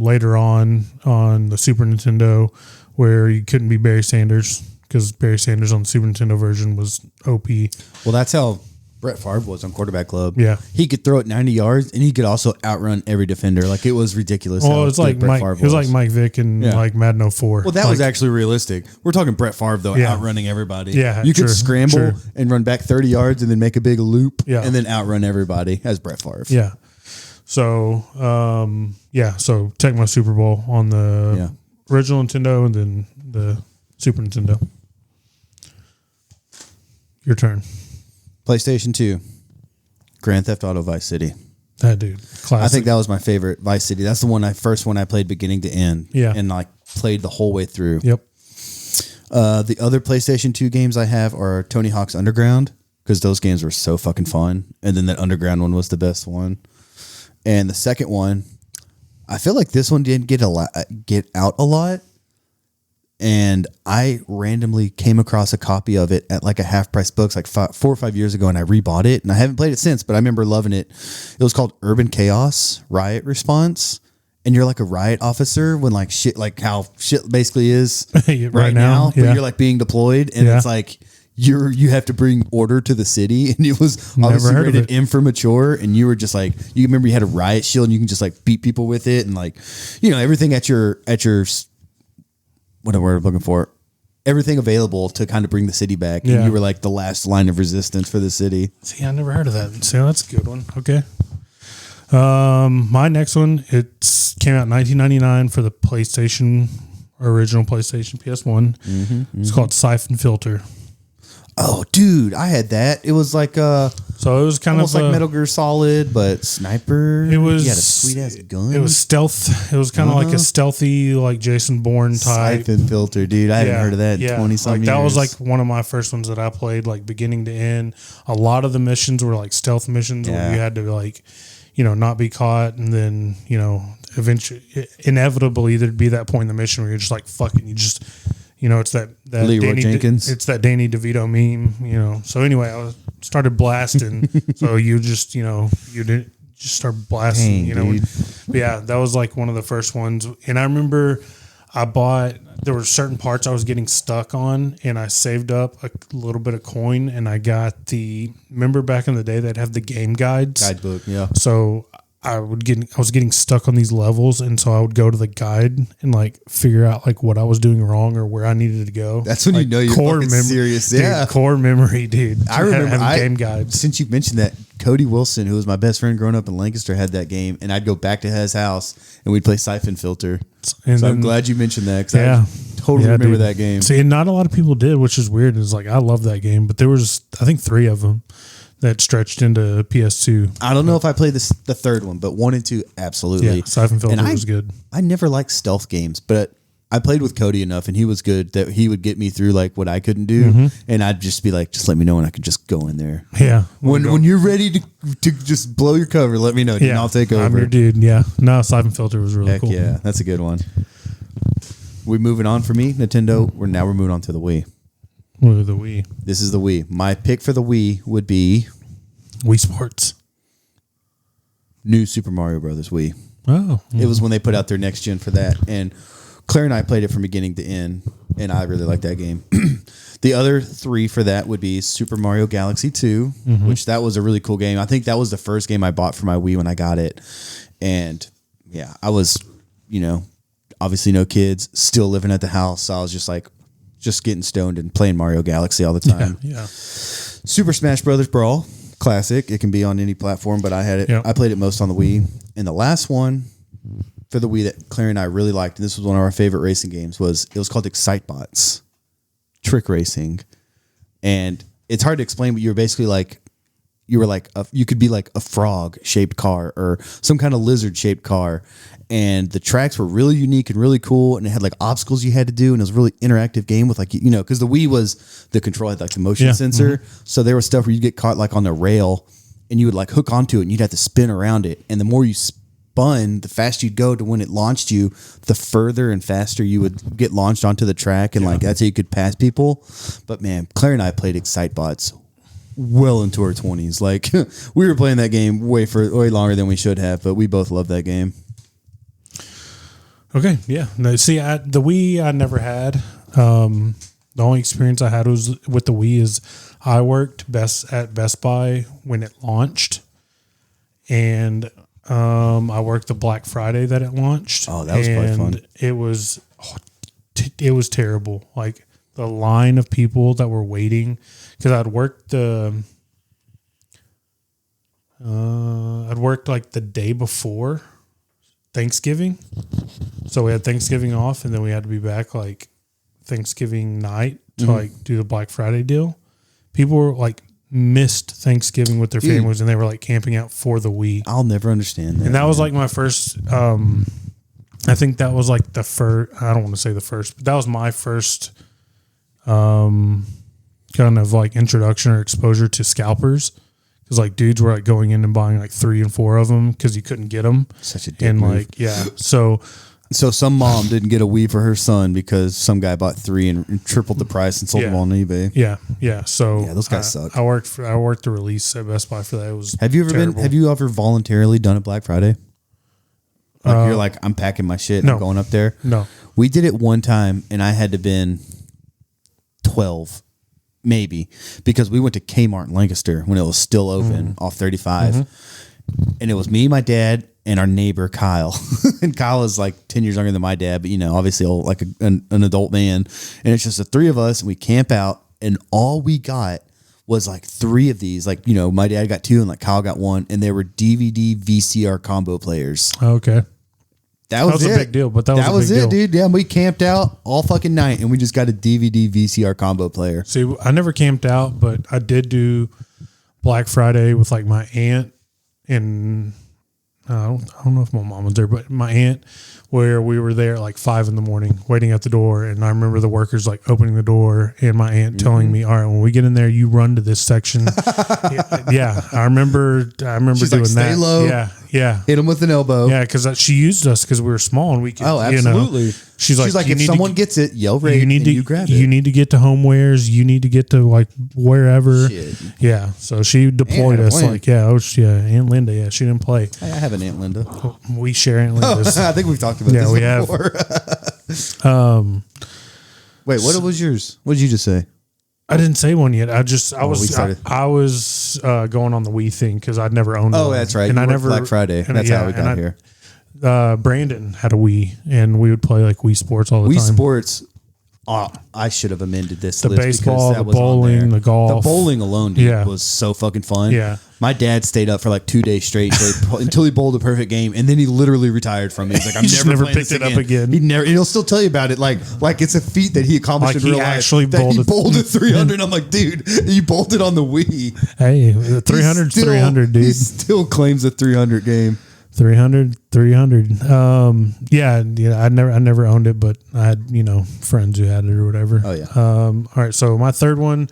later on the Super Nintendo where you couldn't be Barry Sanders because Barry Sanders on the Super Nintendo version was OP. Well, that's how Brett Favre was on Quarterback Club. Yeah. He could throw it 90 yards, and he could also outrun every defender. Like, it was ridiculous. Well, it was like Mike Vick and like Madden 04. Well, that was actually realistic. We're talking Brett Favre, though, outrunning everybody. Yeah, you could scramble and run back 30 yards and then make a big loop and then outrun everybody as Brett Favre. Yeah. So, so Tecmo Super Bowl on the original Nintendo and then the Super Nintendo. Your turn. PlayStation 2, Grand Theft Auto Vice City. That dude, classic. I think that was my favorite Vice City. That's the first one I played beginning to end. Yeah. And like played the whole way through. Yep. The other PlayStation 2 games I have are Tony Hawk's Underground, because those games were so fucking fun. And then that Underground one was the best one. And the second one, I feel like this one didn't get out a lot. And I randomly came across a copy of it at like a half price books like 4 or 5 years ago, and I rebought it, and I haven't played it since, but I remember loving it. It was called Urban Chaos Riot Response, and you're like a riot officer when like shit, like how shit basically is right now, but you're like being deployed, and it's like you have to bring order to the city, and it was obviously rated M for mature, and you were just like, you remember you had a riot shield, and you can just like beat people with it, and like, you know, everything at your what a word I'm looking for. Everything available to kind of bring the city back. And you were like the last line of resistance for the city. See, I never heard of that. See, that's a good one. Okay. My next one, it came out in 1999 for the original PlayStation PS1. It's called Siphon Filter. Oh, dude, I had that. It was like so it was kind almost of like Metal Gear Solid, but sniper. It was. You had a sweet ass gun. It was stealth. It was kind of like a stealthy, like Jason Bourne type. Siphon Filter, dude. I haven't heard of that in 20-some years. That was like one of my first ones that I played, like beginning to end. A lot of the missions were like stealth missions where you had to like, you know, not be caught, and then, you know, eventually, inevitably, there'd be that point in the mission where you're just like, fucking, you just. You know, it's that Leroy Jenkins. It's that Danny DeVito meme. You know, so anyway, I started blasting. So you just, you know, you didn't just start blasting. Dang, dude. But yeah, that was like one of the first ones. And I remember there were certain parts I was getting stuck on, and I saved up a little bit of coin, and I got remember back in the day they'd have the game guidebook. Yeah. So I was getting stuck on these levels, and so I would go to the guide and like figure out like what I was doing wrong or where I needed to go. That's when like, you know you're fucking serious. Dude, core memory, dude. I remember having game guides. Since you mentioned that, Cody Wilson, who was my best friend growing up in Lancaster, had that game, and I'd go back to his house and we'd play Siphon Filter. And so I'm glad you mentioned that, because I totally remember that game. See, and not a lot of people did, which is weird. It's like, I love that game, but there was, I think, 3 of them that stretched into PS2. I don't know if I played the third one, but 1 and 2, absolutely. Yeah, Siphon Filter was good. I never liked stealth games, but I played with Cody enough, and he was good that he would get me through like what I couldn't do, and I'd just be like, just let me know, and I could just go in there. Yeah. When you're ready to just blow your cover, let me know, and I'll take over. I'm your dude. Yeah. No, Siphon Filter was really cool. Yeah, that's a good one. We moving on for me, Nintendo. We're moving on to the Wii. With the Wii. This is the Wii. My pick for the Wii would be Wii Sports. New Super Mario Brothers Wii. Oh. It was when they put out their next gen for that. And Claire and I played it from beginning to end, and I really liked that game. The other 3 for that would be Super Mario Galaxy 2, which that was a really cool game. I think that was the first game I bought for my Wii when I got it. And yeah, I was, you know, obviously no kids, still living at the house. So I was just like, just getting stoned and playing Mario Galaxy all the time. Yeah. Super Smash Brothers Brawl, classic. It can be on any platform, but I had it. I played it most on the Wii. And the last one for the Wii that Claire and I really liked, and this was one of our favorite racing games, was called Excitebots, trick racing. And it's hard to explain, but you're basically like you were like you could be like a frog shaped car or some kind of lizard shaped car, and the tracks were really unique and really cool, and it had like obstacles you had to do, and it was a really interactive game with like because the Wii was the control had like the motion sensor, so there was stuff where you get caught like on the rail, and you would like hook onto it, and you'd have to spin around it, and the more you spun, the faster you'd go to when it launched you, the further and faster you would get launched onto the track, and like that's how you could pass people. But man, Claire and I played Excitebots well into our 20s. Like we were playing that game way longer than we should have, but we both loved that game. Okay, yeah. No, see, the Wii I never had. The only experience I had was with the Wii is I worked at Best Buy when it launched, and I worked the Black Friday that it launched. Oh, that was quite fun. It was terrible. Like the line of people that were waiting, because I'd worked like the day before Thanksgiving, so we had Thanksgiving off, and then we had to be back like Thanksgiving night to like do the Black Friday deal. People were like missed Thanksgiving with their families, and they were like camping out for the Wii. I'll never understand that. And that was like my first. I think that was like the first. I don't want to say the first, but that was my first kind of like introduction or exposure to scalpers. Because like dudes were like going in and buying like 3 and 4 of them because you couldn't get them. Such a dick and move. Like so some mom didn't get a Wii for her son because some guy bought 3 and tripled the price and sold them on eBay. Yeah. So those guys suck. I worked the release at Best Buy for that. It was Have you ever voluntarily done a Black Friday? Like you're like, I'm packing my shit and I'm going up there. No, we did it one time and I had to been 12. Maybe because we went to Kmart in Lancaster when it was still open off 35, and it was me, my dad, and our neighbor Kyle. And Kyle is like 10 years younger than my dad, but obviously like an adult man. And it's just the 3 of us, and we camp out, and all we got was like 3 of these. Like my dad got 2, and like Kyle got 1, and they were DVD VCR combo players. Okay. That was a big deal, but that was a big deal. Dude. Yeah, we camped out all fucking night, and we just got a DVD VCR combo player. See, I never camped out, but I did do Black Friday with like my aunt, and I don't know if my mom was there, but my aunt, where we were there at like 5 a.m. waiting at the door, and I remember the workers like opening the door, and my aunt telling me, "All right, when we get in there, you run to this section." Yeah, I remember She's doing like, Stay that. low. Yeah. Hit him with an elbow. Yeah, because she used us because we were small and we could. Oh, absolutely. She's like, if someone gets it, yell raid, you grab it. You need to get to Homewares. You need to get to like wherever. Shit. Yeah. So she deployed us. Like, Aunt Linda. Yeah, she didn't play. I have an Aunt Linda. We share Aunt Linda's. I think we've talked about this before. Wait, what was yours? What did you just say? I didn't say one yet. I was going on the Wii thing because I'd never owned one. Oh, that's right. And I never Black Friday. That's how we got here. Brandon had a Wii, and we would play like Wii Sports all the time. Wii Sports. I should have amended this. The baseball, the bowling, the golf. The bowling alone, dude, was so fucking fun. Yeah. My dad stayed up for like 2 days straight until he bowled a perfect game, and then he literally retired from it. He's like, I'm never picked it up again. He'll still tell you about it, like it's a feat that he accomplished in real life. Actually he bowled a 300. I'm like, dude, you bowled it on the Wii. Hey, the 300's 300, dude. He still claims a 300 game. 300. I never owned it, but I had, friends who had it or whatever. Oh yeah. All right. So my third one,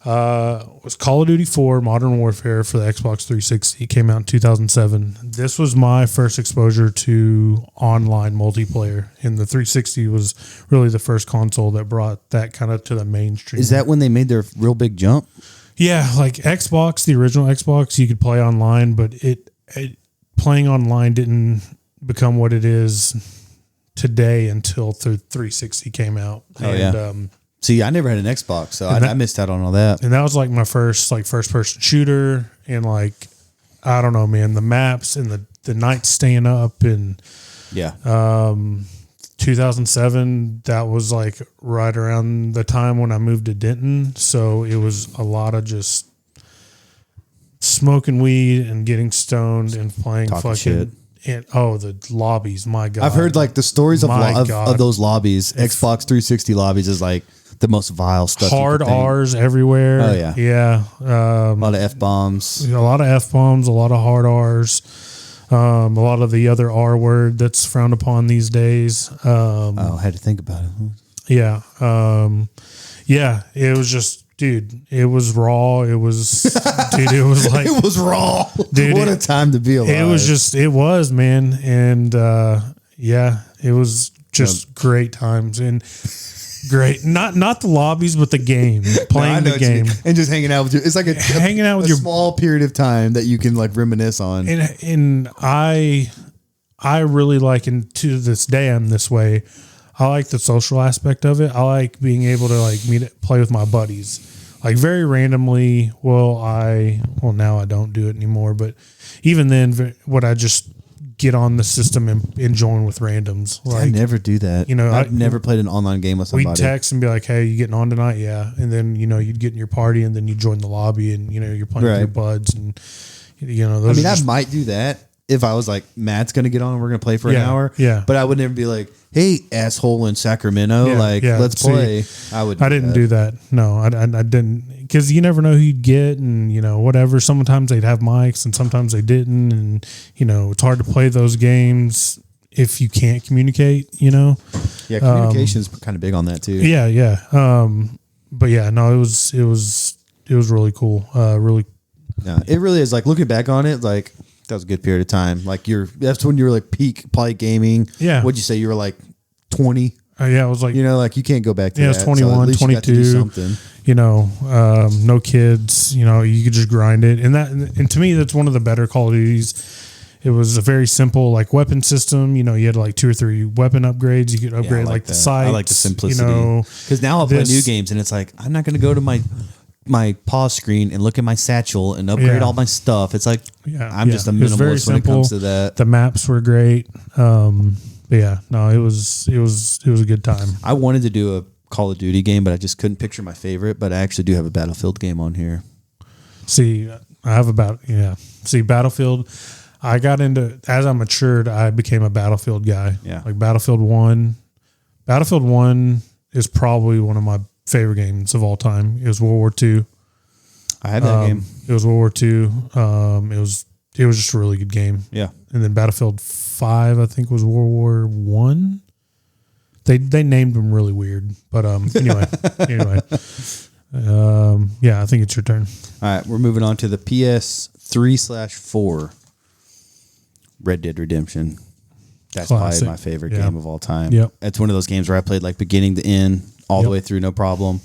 was Call of Duty 4 Modern Warfare for the Xbox 360. It came out in 2007. This was my first exposure to online multiplayer, and the 360 was really the first console that brought that kind of to the mainstream. Is that when they made their real big jump? Yeah, like Xbox, the original Xbox, you could play online, but it playing online didn't become what it is today until the 360 came out. Oh, yeah. See, I never had an Xbox, so I missed out on all that. And that was like my first person shooter, and like, I don't know, man, the maps and the night staying up, and 2007, that was like right around the time when I moved to Denton. So it was a lot of just smoking weed and getting stoned and playing fucking shit. And the lobbies, my God. I've heard like the stories of those lobbies. Xbox 360 lobbies is like the most vile stuff. Hard R's everywhere. Oh yeah, yeah. A lot of F-bombs. A lot of F-bombs. A lot of hard R's. A lot of the other R word that's frowned upon these days. I had to think about it. Yeah. Yeah. It was just, dude. It was raw. It was, dude. It was like it was raw. Dude, what a time to be alive. It was just. It was, man. And yeah, it was just great times and. Great, not the lobbies, but the game, playing the game, and just hanging out with you. It's like hanging out with your small period of time that you can like reminisce on. And I really like, and to this day I'm this way. I like the social aspect of it. I like being able to like play with my buddies, like very randomly. Well, now I don't do it anymore, but even then, would I just get on the system and join with randoms? Like, I never do that. You know, I've never played an online game with somebody. We'd text and be like, "Hey, you getting on tonight?" Yeah, and then you'd get in your party and then you join the lobby and you're playing with your buds and those I might do that if I was like, Matt's going to get on and we're going to play for an hour. Yeah, but I would never be like, "Hey, asshole in Sacramento, let's play." I didn't do that. No, I didn't, because you never know who you'd get, and whatever. Sometimes they'd have mics, and sometimes they didn't, and it's hard to play those games if you can't communicate. Yeah, communication's kind of big on that too. Yeah. But yeah, no, it was really cool. Really. No, it really is. Like looking back on it, like that was a good period of time. Like that's when you were like peak probably gaming. Yeah. What'd you say? You were like 20. Yeah, I was like, like you can't go back to that. I was 21, 22, something. No kids, you could just grind it. And to me, that's one of the better Call of Duties. It was a very simple like weapon system. You had like 2 or 3 weapon upgrades. You could upgrade like the sights. I like the simplicity. Because now I'll play new games and it's like, I'm not going to go to my pause screen and look at my satchel and upgrade all my stuff. It's like, I'm just a minimalist when it comes to that. The maps were great. But yeah, no, it was a good time. I wanted to do a Call of Duty game, but I just couldn't picture my favorite. But I actually do have a Battlefield game on here. See, I have Battlefield. I got into, as I matured, I became a Battlefield guy. Yeah. Like Battlefield 1. Battlefield 1 is probably one of my favorite games of all time. It was World War II. I had that game. It was World War II. It was just a really good game. Yeah. And then Battlefield 5, I think, was World War I. They named them really weird. But anyway. Yeah, I think it's your turn. All right, we're moving on to the PS3/4. Red Dead Redemption. That's Classic. Probably my favorite game of all time. Yep. It's one of those games where I played like beginning to end, all the way through, no problem.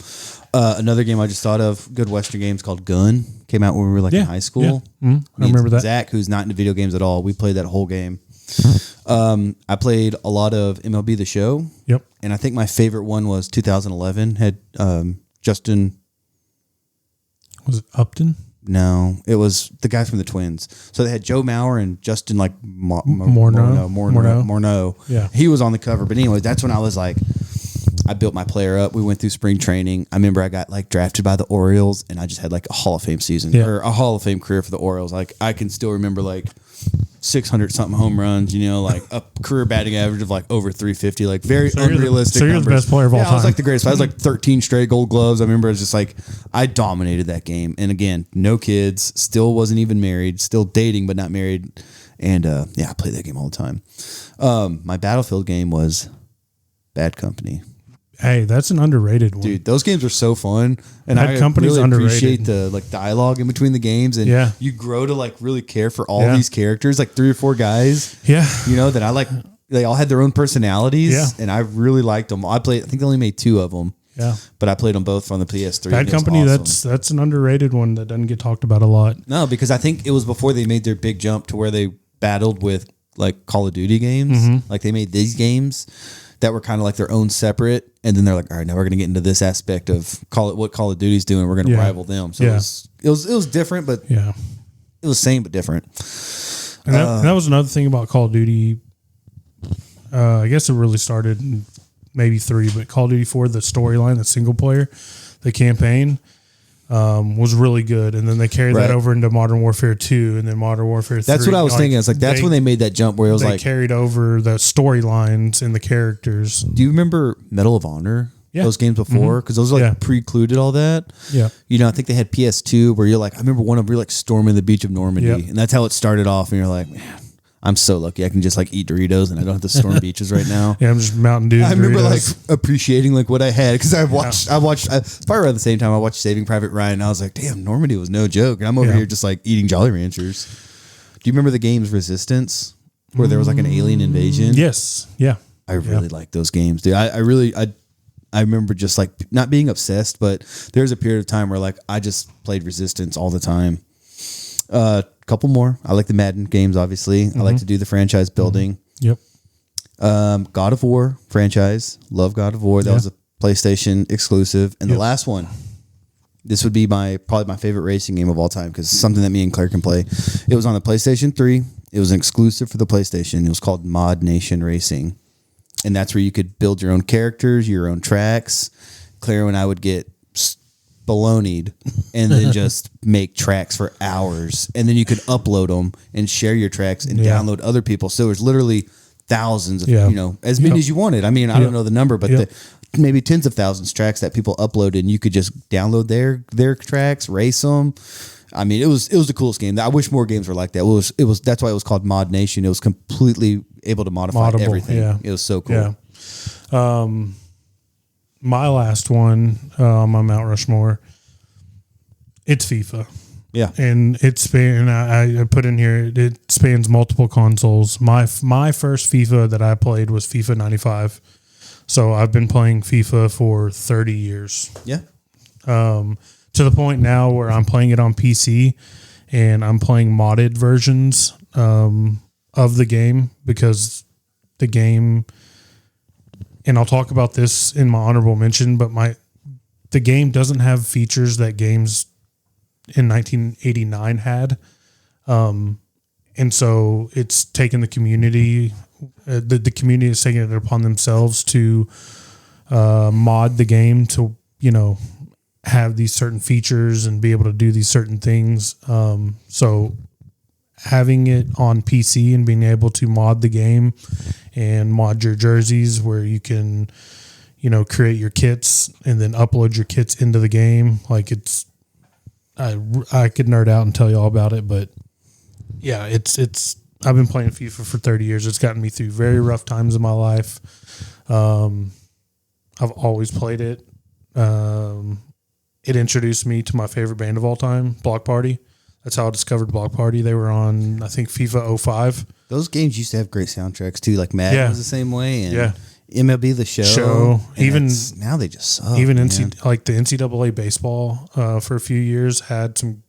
Another game I just thought of, good Western games called Gun. Came out when we were like in high school. Yeah. Mm-hmm. I remember that. Zach, who's not into video games at all, we played that whole game. I played a lot of MLB The Show. Yep. And I think my favorite one was 2011. Had Justin. Was it Upton? No, it was the guy from the Twins. So they had Joe Mauer and Justin like Morneau. Yeah. He was on the cover. But anyway, that's when I was like, I built my player up. We went through spring training. I remember I got like drafted by the Orioles and I just had like a Hall of Fame season or a Hall of Fame career for the Orioles. Like I can still remember like 600 something home runs, like a career batting average of like over 350, like very unrealistic. You're the best player of all time. I was like the greatest. I was like 13 straight Gold Gloves. I remember I was just like, I dominated that game. And again, no kids, still wasn't even married, still dating, but not married. And I played that game all the time. My Battlefield game was Bad Company. Hey, that's an underrated one. Dude, those games are so fun. And Bad Company's really underrated. Appreciate the like dialogue in between the games. And you grow to like really care for all these characters, like 3 or 4 guys. Yeah. That I like, they all had their own personalities. Yeah. And I really liked them. I think they only made 2 of them. Yeah. But I played them both on the PS3. Bad Company, awesome. that's an underrated one that doesn't get talked about a lot. No, because I think it was before they made their big jump to where they battled with like Call of Duty games. Mm-hmm. Like they made these games that were kind of like their own separate, and then they're like, all right, now we're going to get into this aspect of what Call of Duty's doing. We're going to rival them. So it was different, but it was same but different. And that was another thing about Call of Duty. I guess it really started in maybe 3, but Call of Duty 4, the storyline, the single player, the campaign was really good. And then they carried that over into Modern Warfare 2 and then Modern Warfare 3. That's what I was thinking. It's like, that's when they made that jump where it was they like. They carried over the storylines and the characters. Do you remember Medal of Honor? those games before, because those like precluded all that. Yeah. You know, I think they had PS2 where you're like, I remember one of them, you're like storming the beach of Normandy, and that's how it started off. And you're like, man, I'm so lucky. I can just like eat Doritos and I don't have to storm beaches right now. Yeah, I'm just Mountain Dew. I remember like appreciating like what I had, because I watched probably around the same time I watched Saving Private Ryan, and I was like, damn, Normandy was no joke. And I'm over here just like eating Jolly Ranchers. Do you remember the games Resistance, where there was like an alien invasion? Yes. Yeah. I really like those games, dude. I remember just like not being obsessed, but there was a period of time where like I just played Resistance all the time. Couple more. I like the Madden games, obviously. I like to do the franchise building. Yep. God of War franchise. Love God of War. That was a PlayStation exclusive. And the last one, this would be probably my favorite racing game of all time, because it's something that me and Claire can play. It was on the PlayStation 3. It was an exclusive for the PlayStation. It was called Mod Nation Racing. And that's where you could build your own characters, your own tracks. Claire and I would get baloneyed and then just make tracks for hours. And then you could upload them and share your tracks and download other people. So there's literally thousands of, you know, as many as you wanted. I mean, I don't know the number, but maybe tens of thousands of tracks that people uploaded, and you could just download their tracks, race them. I mean, it was the coolest game. I wish more games were like that. It was that's why it was called Mod Nation. It was completely able to modify everything. Yeah. It was so cool. Yeah. My last one on my Mount Rushmore, it's FIFA. Yeah. And I put in here, it spans multiple consoles. My first FIFA that I played was FIFA 95. So I've been playing FIFA for 30 years. Yeah. To the point now where I'm playing it on PC, and I'm playing modded versions of the game, because the game, and I'll talk about this in my honorable mention, but the game doesn't have features that games in 1989 had. And so it's taken the community, the community is taking it upon themselves to mod the game to, you know, have these certain features and be able to do these certain things. So having it on PC and being able to mod the game and mod your jerseys, where you can, you know, create your kits and then upload your kits into the game. Like I could nerd out and tell you all about it, but yeah, I've been playing FIFA for 30 years. It's gotten me through very rough times in my life. I've always played it. It introduced me to my favorite band of all time, Block Party. That's how I discovered Block Party. They were on, I think, FIFA 05. Those games used to have great soundtracks too. Like Madden was the same way, and MLB The Show. Even now they just suck. Even like the NCAA baseball for a few years had some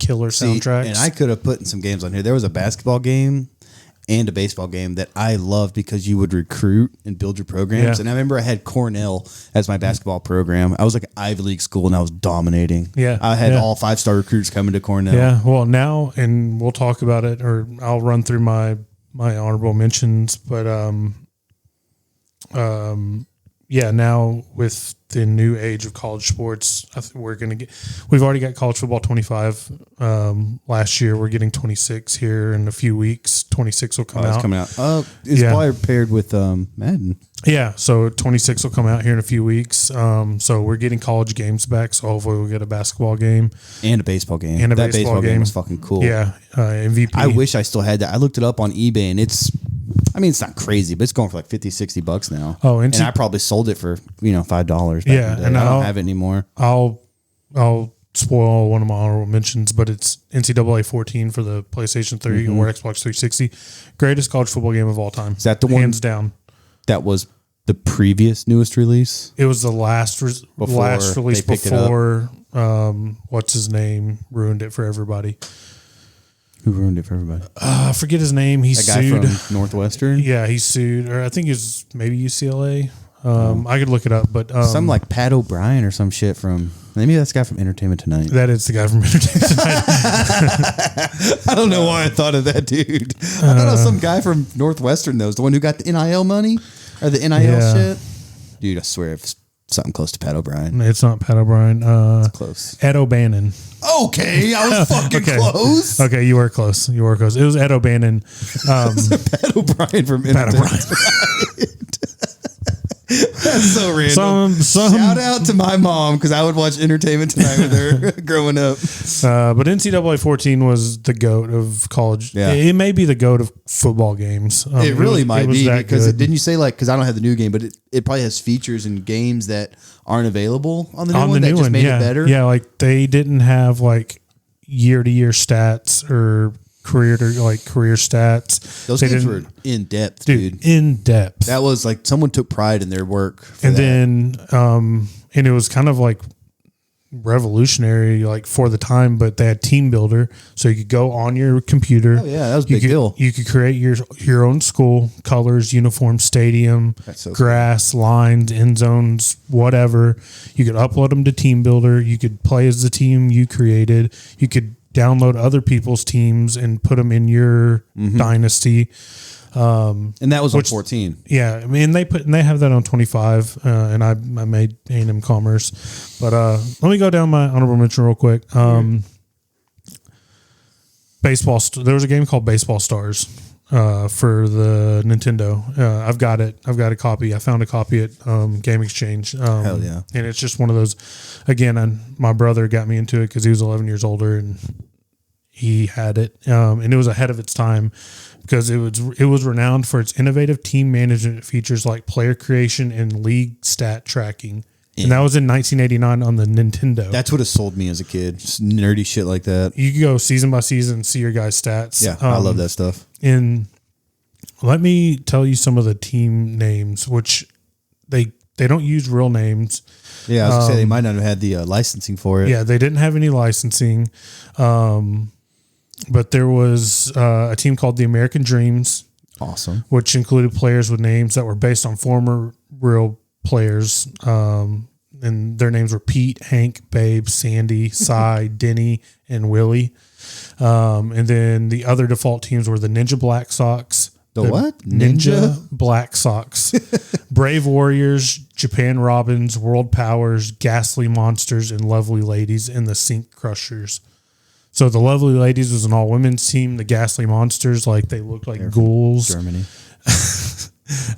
killer soundtracks. And I could have put in some games on here. There was a basketball game and a baseball game that I loved, because you would recruit and build your programs. And I remember I had Cornell as my basketball program. I was like an Ivy League school, and I was dominating. Yeah. I had all 5-star recruits coming to Cornell. Yeah. Well, now, and we'll talk about it, or I'll run through my honorable mentions, but now with the new age of college sports, I think we've already got college football 25 last year. We're getting 26 here in a few weeks. 26 will come out. It's coming out. It's probably paired with Madden. Yeah, so 26 will come out here in a few weeks. So we're getting college games back, so hopefully we'll get a basketball game. And a baseball game. And that baseball game was fucking cool. Yeah, MVP. I wish I still had that. I looked it up on eBay, and it's not crazy, but it's going for like $50-$60 now. Oh, and I probably sold it for $5. Yeah, and I don't have it anymore. I'll spoil one of my honorable mentions, but it's NCAA 14 for the PlayStation 3 or Xbox 360. Greatest college football game of all time. Is that the one? Hands down. That was the previous newest release? It was the last release before what's his name ruined it for everybody. Who ruined it for everybody? I forget his name. He sued. Guy from Northwestern? Yeah, he sued. Or I think it's maybe UCLA. I could look it up, but some like Pat O'Brien or some shit from, maybe that's the guy from Entertainment Tonight. That is the guy from Entertainment Tonight. I don't know why I thought of that dude. I thought it was some guy from Northwestern though, the one who got the NIL money or the NIL shit. Dude, I swear it's something close to Pat O'Brien. It's not Pat O'Brien. It's close. Ed O'Bannon. Okay, I was fucking close. Okay, you were close. It was Ed O'Bannon. Pat O'Brien from Entertainment Tonight. That's so random. Shout out to my mom because I would watch Entertainment Tonight with her growing up. But NCAA 14 was the GOAT of college. Yeah. It may be the GOAT of football games. It really might be because didn't you say because I don't have the new game, but it probably has features and games that aren't available on the new one that just made it better. Yeah, like they didn't have like year-to-year stats or career stats. Those games were in depth, dude. In depth. That was like someone took pride in their work. Then and it was kind of like revolutionary like for the time, but they had Team Builder, so you could go on your computer. Oh yeah, that was a big deal. You could create your own school, colors, uniform, stadium, grass, lines, end zones, whatever. You could upload them to Team Builder. You could play as the team you created. You could download other people's teams and put them in your dynasty. And that was on 14. Yeah, I mean they have that on 25, and I made A&M Commerce. But let me go down my honorable mention real quick. Baseball. There was a game called Baseball Stars for the Nintendo. I've got it. I've got a copy. I found a copy at Game Exchange. Hell yeah! And it's just one of those. Again, my brother got me into it because he was 11 years older and he had it, and it was ahead of its time. Because it was renowned for its innovative team management features like player creation and league stat tracking. And that was in 1989 on the Nintendo. That's what it sold me as a kid. Just nerdy shit like that. You could go season by season, see your guys' stats. Yeah, I love that stuff. And let me tell you some of the team names, which they don't use real names. Yeah, I was going to say they might not have had the licensing for it. Yeah, they didn't have any licensing. But there was a team called the American Dreams. Awesome. Which included players with names that were based on former real players. And their names were Pete, Hank, Babe, Sandy, Cy, Denny, and Willie. And then the other default teams were the Ninja Black Sox. The what? Ninja Black Sox. Brave Warriors, Japan Robins, World Powers, Ghastly Monsters, and Lovely Ladies, and the Sink Crushers. So the Lovely Ladies was an all-women's team. The Ghastly Monsters, like they looked like ghouls. Germany.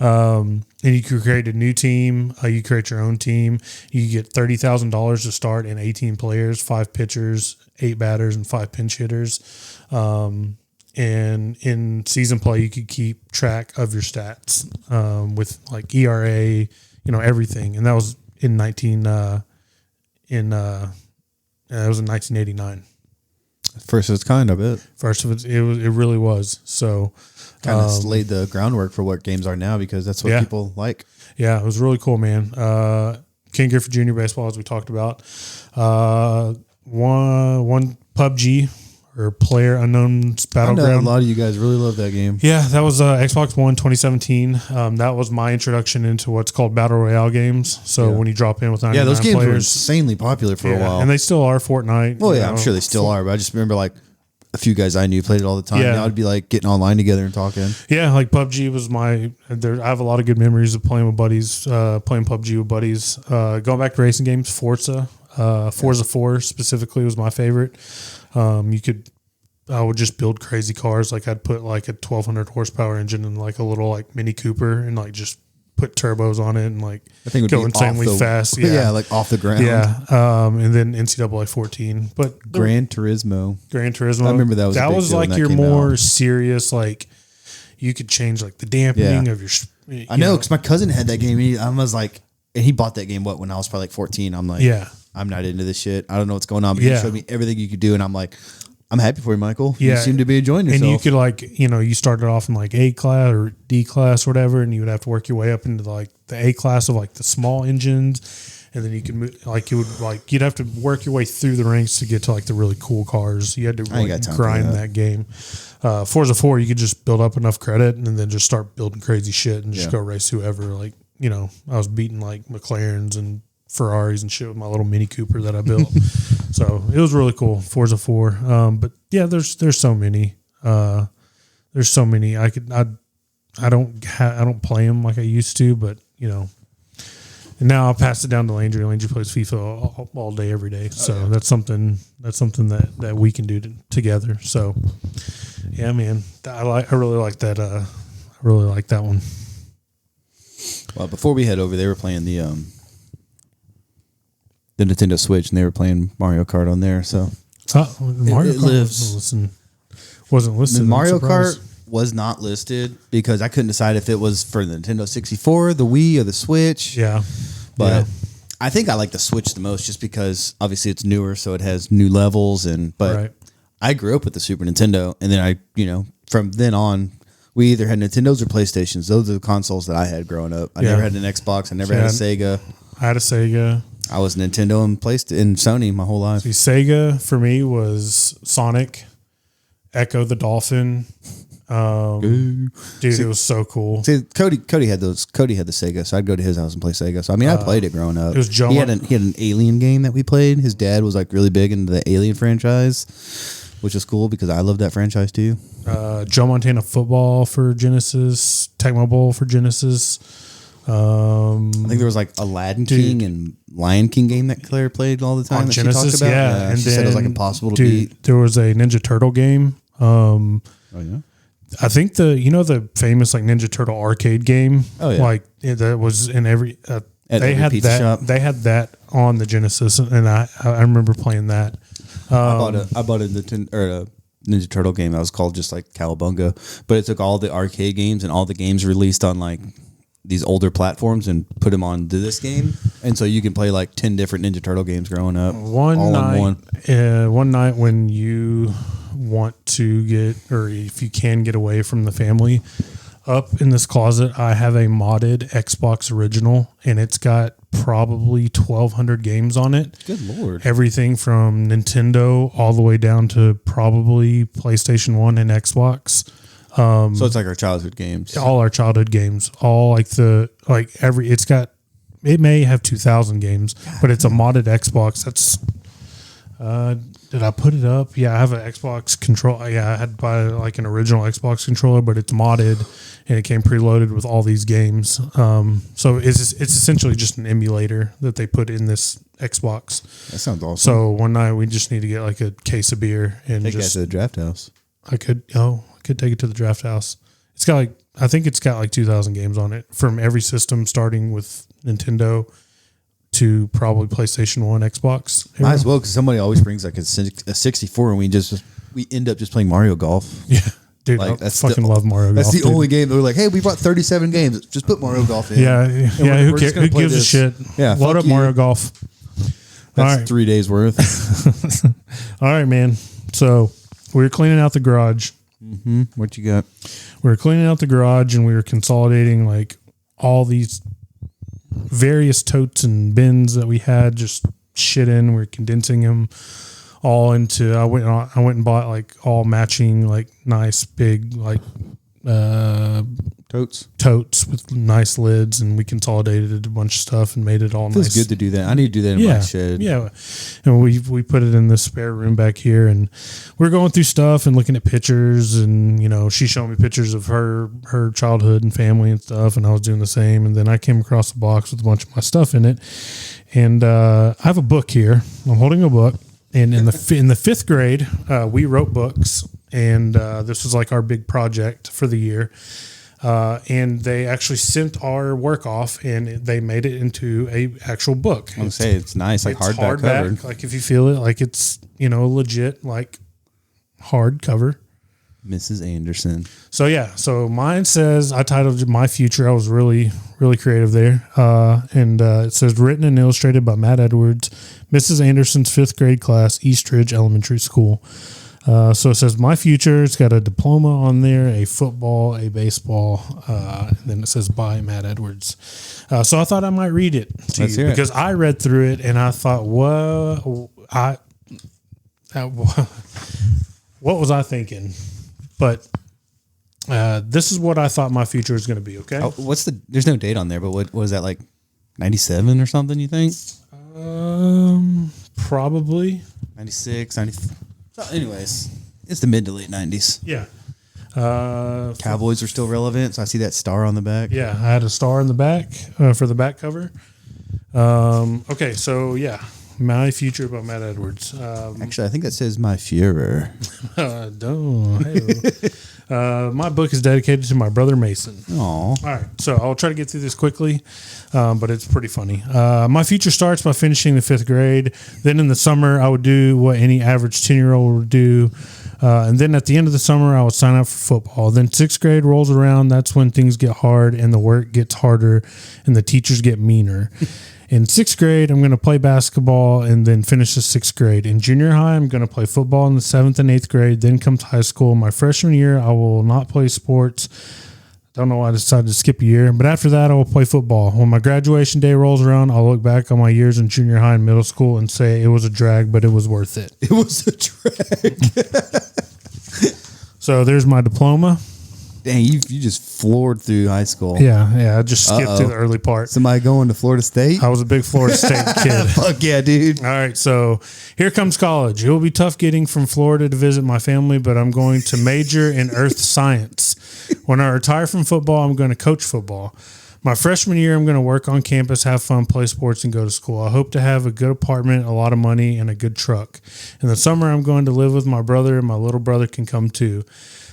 And you could create a new team. You create your own team. You get $30,000 to start and 18 players, 5 pitchers, 8 batters, and 5 pinch hitters. And in season play, you could keep track of your stats with like ERA, everything. And that was in 1989. First of its kind, I bet. First of it really was. So kind of laid the groundwork for what games are now because that's what people like. Yeah, it was really cool, man. King Griffith Junior Baseball, as we talked about. One PUBG or Player Unknown's Battleground. I know a lot of you guys really love that game. Yeah, that was Xbox One 2017. That was my introduction into what's called Battle Royale games. So when you drop in with 99 those games players, were insanely popular for a while. And they still are. Fortnite. Well, I'm sure they still are. But I just remember like a few guys I knew played it all the time. Yeah. I'd be like getting online together and talking. Yeah, like PUBG was I have a lot of good memories of playing with buddies, playing PUBG with buddies. Going back to racing games, Forza 4 specifically was my favorite. I would just build crazy cars. Like I'd put like a 1200 horsepower engine in like a little like Mini Cooper and like just put turbos on it and like go insanely fast. Yeah, like off the ground. Yeah. And then NCAA 14. But Gran Turismo. I remember that was that was like your more serious, like you could change like the dampening of your. I know because my cousin had that game. I was like, and he bought that game when I was probably like 14. I'm like, I'm not into this shit. I don't know what's going on, but he showed me everything you could do, and I'm like, I'm happy for you, Michael. You seem to be enjoying yourself. And you could like, you started off in like A class or D class or whatever, and you would have to work your way up into like the A class of like the small engines. And then you could move, like you'd have to work your way through the ranks to get to like the really cool cars. You had to grind that game. Forza 4, you could just build up enough credit and then just start building crazy shit and just go race whoever. Like, I was beating like McLarens and Ferraris and shit with my little Mini Cooper that I built. So it was really cool. Forza 4. But yeah, there's so many. There's so many. I don't play them like I used to, but and now I'll pass it down to Landry. Landry plays FIFA all day, every day. So that's something that we can do together. So yeah, man, I really like that. I really like that one. Well, before we head over, they were playing the Nintendo Switch, and they were playing Mario Kart on there. So Mario Kart lives. Wasn't listed. Mario Kart was not listed because I couldn't decide if it was for the Nintendo 64, the Wii, or the Switch. Yeah, but I think I like the Switch the most, just because obviously it's newer, so it has new levels. But I grew up with the Super Nintendo, and then from then on, we either had Nintendos or PlayStations. Those are the consoles that I had growing up. I never had an Xbox. I never had a Sega. I had a Sega. I was Nintendo and Sony my whole life. See, Sega for me was Sonic, Echo the Dolphin. Dude, it was so cool. See, Cody had those. Cody had the Sega, so I'd go to his house and play Sega. So I mean, I played it growing up. It was Joe. He had an Alien game that we played. His dad was like really big into the Alien franchise, which is cool because I love that franchise too. Joe Montana Football for Genesis, Tecmo Bowl for Genesis. I think there was like Aladdin King and Lion King game that Claire played all the time. On Genesis, she talked about. yeah. And she said it was like impossible to beat. There was a Ninja Turtle game. Oh yeah. I think the famous like Ninja Turtle arcade game. Oh yeah. Like that was in every. They had that. Shop. They had that on the Genesis, and I remember playing that. I bought a Ninja Turtle game that was called just like Cowabunga, but it took all the arcade games and all the games released on like these older platforms and put them onto this game, and so you can play like 10 different Ninja Turtle games growing up. One night when you want to get, or if you can get away from the family, up in this closet I have a modded Xbox original, and it's got probably 1,200 games on it. Good Lord. Everything from Nintendo all the way down to probably PlayStation 1 and Xbox. So it's like our childhood games. All our childhood games. All like it may have 2,000 games, but it's a modded Xbox. That's did I put it up? Yeah, I have an Xbox control. Yeah, I had to buy like an original Xbox controller, but it's modded and it came preloaded with all these games. So it's essentially just an emulator that they put in this Xbox. That sounds awesome. So one night we just need to get like a case of beer and take it to the draft house. I could take it to the draft house. I think it's got like 2,000 games on it from every system, starting with Nintendo to probably PlayStation 1, Xbox. Might as well, because somebody always brings like a 64, and we end up just playing Mario Golf. Yeah, dude, like, I fucking love Mario Golf. That's the only game that we're like, hey, we brought 37 games. Just put Mario Golf in. Yeah. Who cares? Who gives a shit? Yeah, load up Mario Golf. That's 3 days worth. All right, man. So we were cleaning out the garage. Mm-hmm. What you got? We were cleaning out the garage, and we were consolidating like all these various totes and bins that we had just shit in. We're condensing them all into. I went and bought like all matching like nice big like totes with nice lids, and we consolidated a bunch of stuff and made it all Feels nice. Good to do that. I need to do that in my shed. Yeah, and we put it in the spare room back here, and we're going through stuff and looking at pictures, and she's showing me pictures of her childhood and family and stuff, and I was doing the same, and then I came across a box with a bunch of my stuff in it, and I have a book here. I'm holding a book, and in the 5th grade, we wrote books, and this was like our big project for the year. And they actually sent our work off, and they made it into a actual book. I would say it's nice, like hardback cover. Like if you feel it, like it's legit, like hard cover. Mrs. Anderson. So yeah, so mine says, I titled it My Future. I was really, really creative there. And it says, written and illustrated by Matt Edwards, Mrs. Anderson's 5th grade class, Eastridge Elementary School. So it says My Future. It's got a diploma on there, a football, a baseball. And then it says by Matt Edwards. So I thought I might read it to you because I read through it and I thought, what was I thinking? But this is what I thought my future is going to be. Okay. Oh, there's no date on there, but what was that, like 97 or something? You think? Probably 96, 90. So anyways, it's the mid to late 90s. Yeah. Cowboys are still relevant, so I see that star on the back. Yeah, I had a star in the back for the back cover. Okay, so yeah, My Future by Matt Edwards. Actually, I think that says My Führer. My book is dedicated to my brother Mason. Aw. All right, so I'll try to get through this quickly, but it's pretty funny. My future starts by finishing the 5th grade. Then in the summer, I would do what any average 10-year-old would do. And then at the end of the summer, I would sign up for football. Then 6th grade rolls around. That's when things get hard and the work gets harder and the teachers get meaner. In 6th grade, I'm going to play basketball and then finish the 6th grade. In junior high, I'm going to play football in the 7th and 8th grade. Then comes high school. My freshman year, I will not play sports. Don't know why I decided to skip a year. But after that, I will play football. When my graduation day rolls around, I'll look back on my years in junior high and middle school and say it was a drag, but it was worth it. It was a drag. So there's my diploma. Dang, you just floored through high school. Yeah. I just skipped through the early part. Somebody going to Florida State? I was a big Florida State kid. Fuck yeah, dude. All right, so here comes college. It will be tough getting from Florida to visit my family, but I'm going to major in earth science. When I retire from football, I'm going to coach football. My freshman year, I'm going to work on campus, have fun, play sports, and go to school. I hope to have a good apartment, a lot of money, and a good truck. In the summer, I'm going to live with my brother, and my little brother can come too.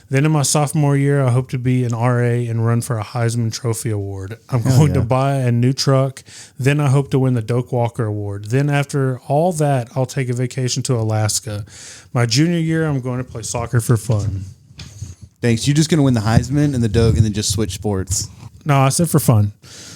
Then in my sophomore year, I hope to be an RA and run for a Heisman Trophy Award. I'm going to buy a new truck. Then I hope to win the Doak Walker Award. Then after all that, I'll take a vacation to Alaska. My junior year, I'm going to play soccer for fun. Thanks. You're just going to win the Heisman and the Doak and then just switch sports. No, I said for fun.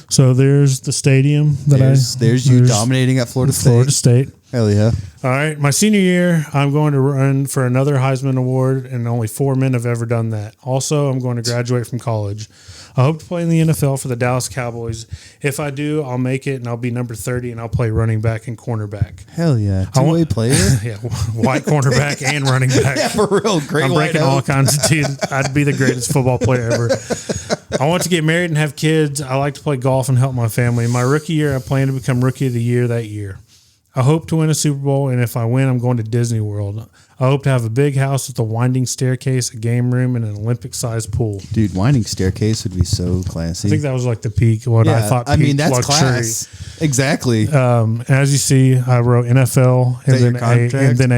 So there's the stadium that there's you dominating at Florida State. Florida State. Hell yeah. All right. My senior year, I'm going to run for another Heisman Award, and only 4 men have ever done that. Also, I'm going to graduate from college. I hope to play in the NFL for the Dallas Cowboys. If I do, I'll make it, and I'll be number 30, and I'll play running back and cornerback. Hell yeah. Two-way player? Yeah, white cornerback and running back. Yeah, for real. Great. I'm breaking all kinds of teeth. I'd be the greatest football player ever. I want to get married and have kids. I like to play golf and help my family. My rookie year, I plan to become Rookie of the Year that year. I hope to win a Super Bowl, and if I win, I'm going to Disney World. I hope to have a big house with a winding staircase, a game room, and an Olympic-sized pool. Dude, winding staircase would be so classy. I think that was like the peak. I thought. I mean, that's luxury. Class. Exactly. As you see, I wrote NFL and then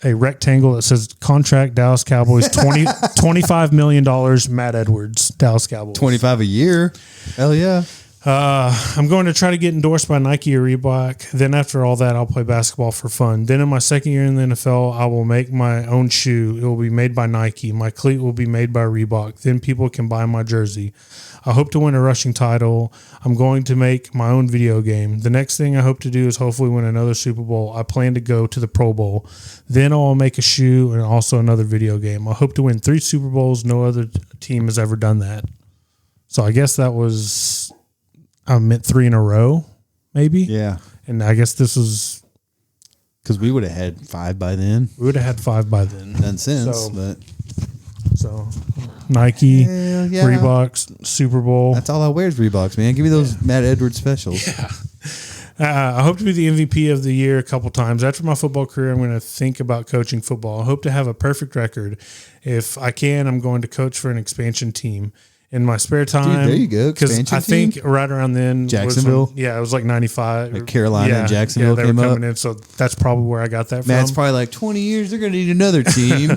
a rectangle that says contract Dallas Cowboys $25 million. Matt Edwards, Dallas Cowboys. 25 a year. Hell yeah. I'm going to try to get endorsed by Nike or Reebok. Then after all that, I'll play basketball for fun. Then in my second year in the NFL, I will make my own shoe. It will be made by Nike. My cleat will be made by Reebok. Then people can buy my jersey. I hope to win a rushing title. I'm going to make my own video game. The next thing I hope to do is hopefully win another Super Bowl. I plan to go to the Pro Bowl. Then I'll make a shoe and also another video game. I hope to win 3 Super Bowls. No other team has ever done that. So I guess that was... I meant 3 in a row, maybe. Yeah. And I guess this was... Because we would have had 5 by then. We would have had 5 by then. Done since, So, Nike, Reebok, Super Bowl. That's all I wear is Reeboks, man. Give me those Matt Edwards specials. Yeah. I hope to be the MVP of the year a couple times. After my football career, I'm going to think about coaching football. I hope to have a perfect record. If I can, I'm going to coach for an expansion team. In my spare time. Dude, there you go. Because I think right around then. Jacksonville? It was like 95. Like Carolina and Jacksonville they came were up. coming in, so that's probably where I got that from. Matt's probably like 20 years, they're going to need another team.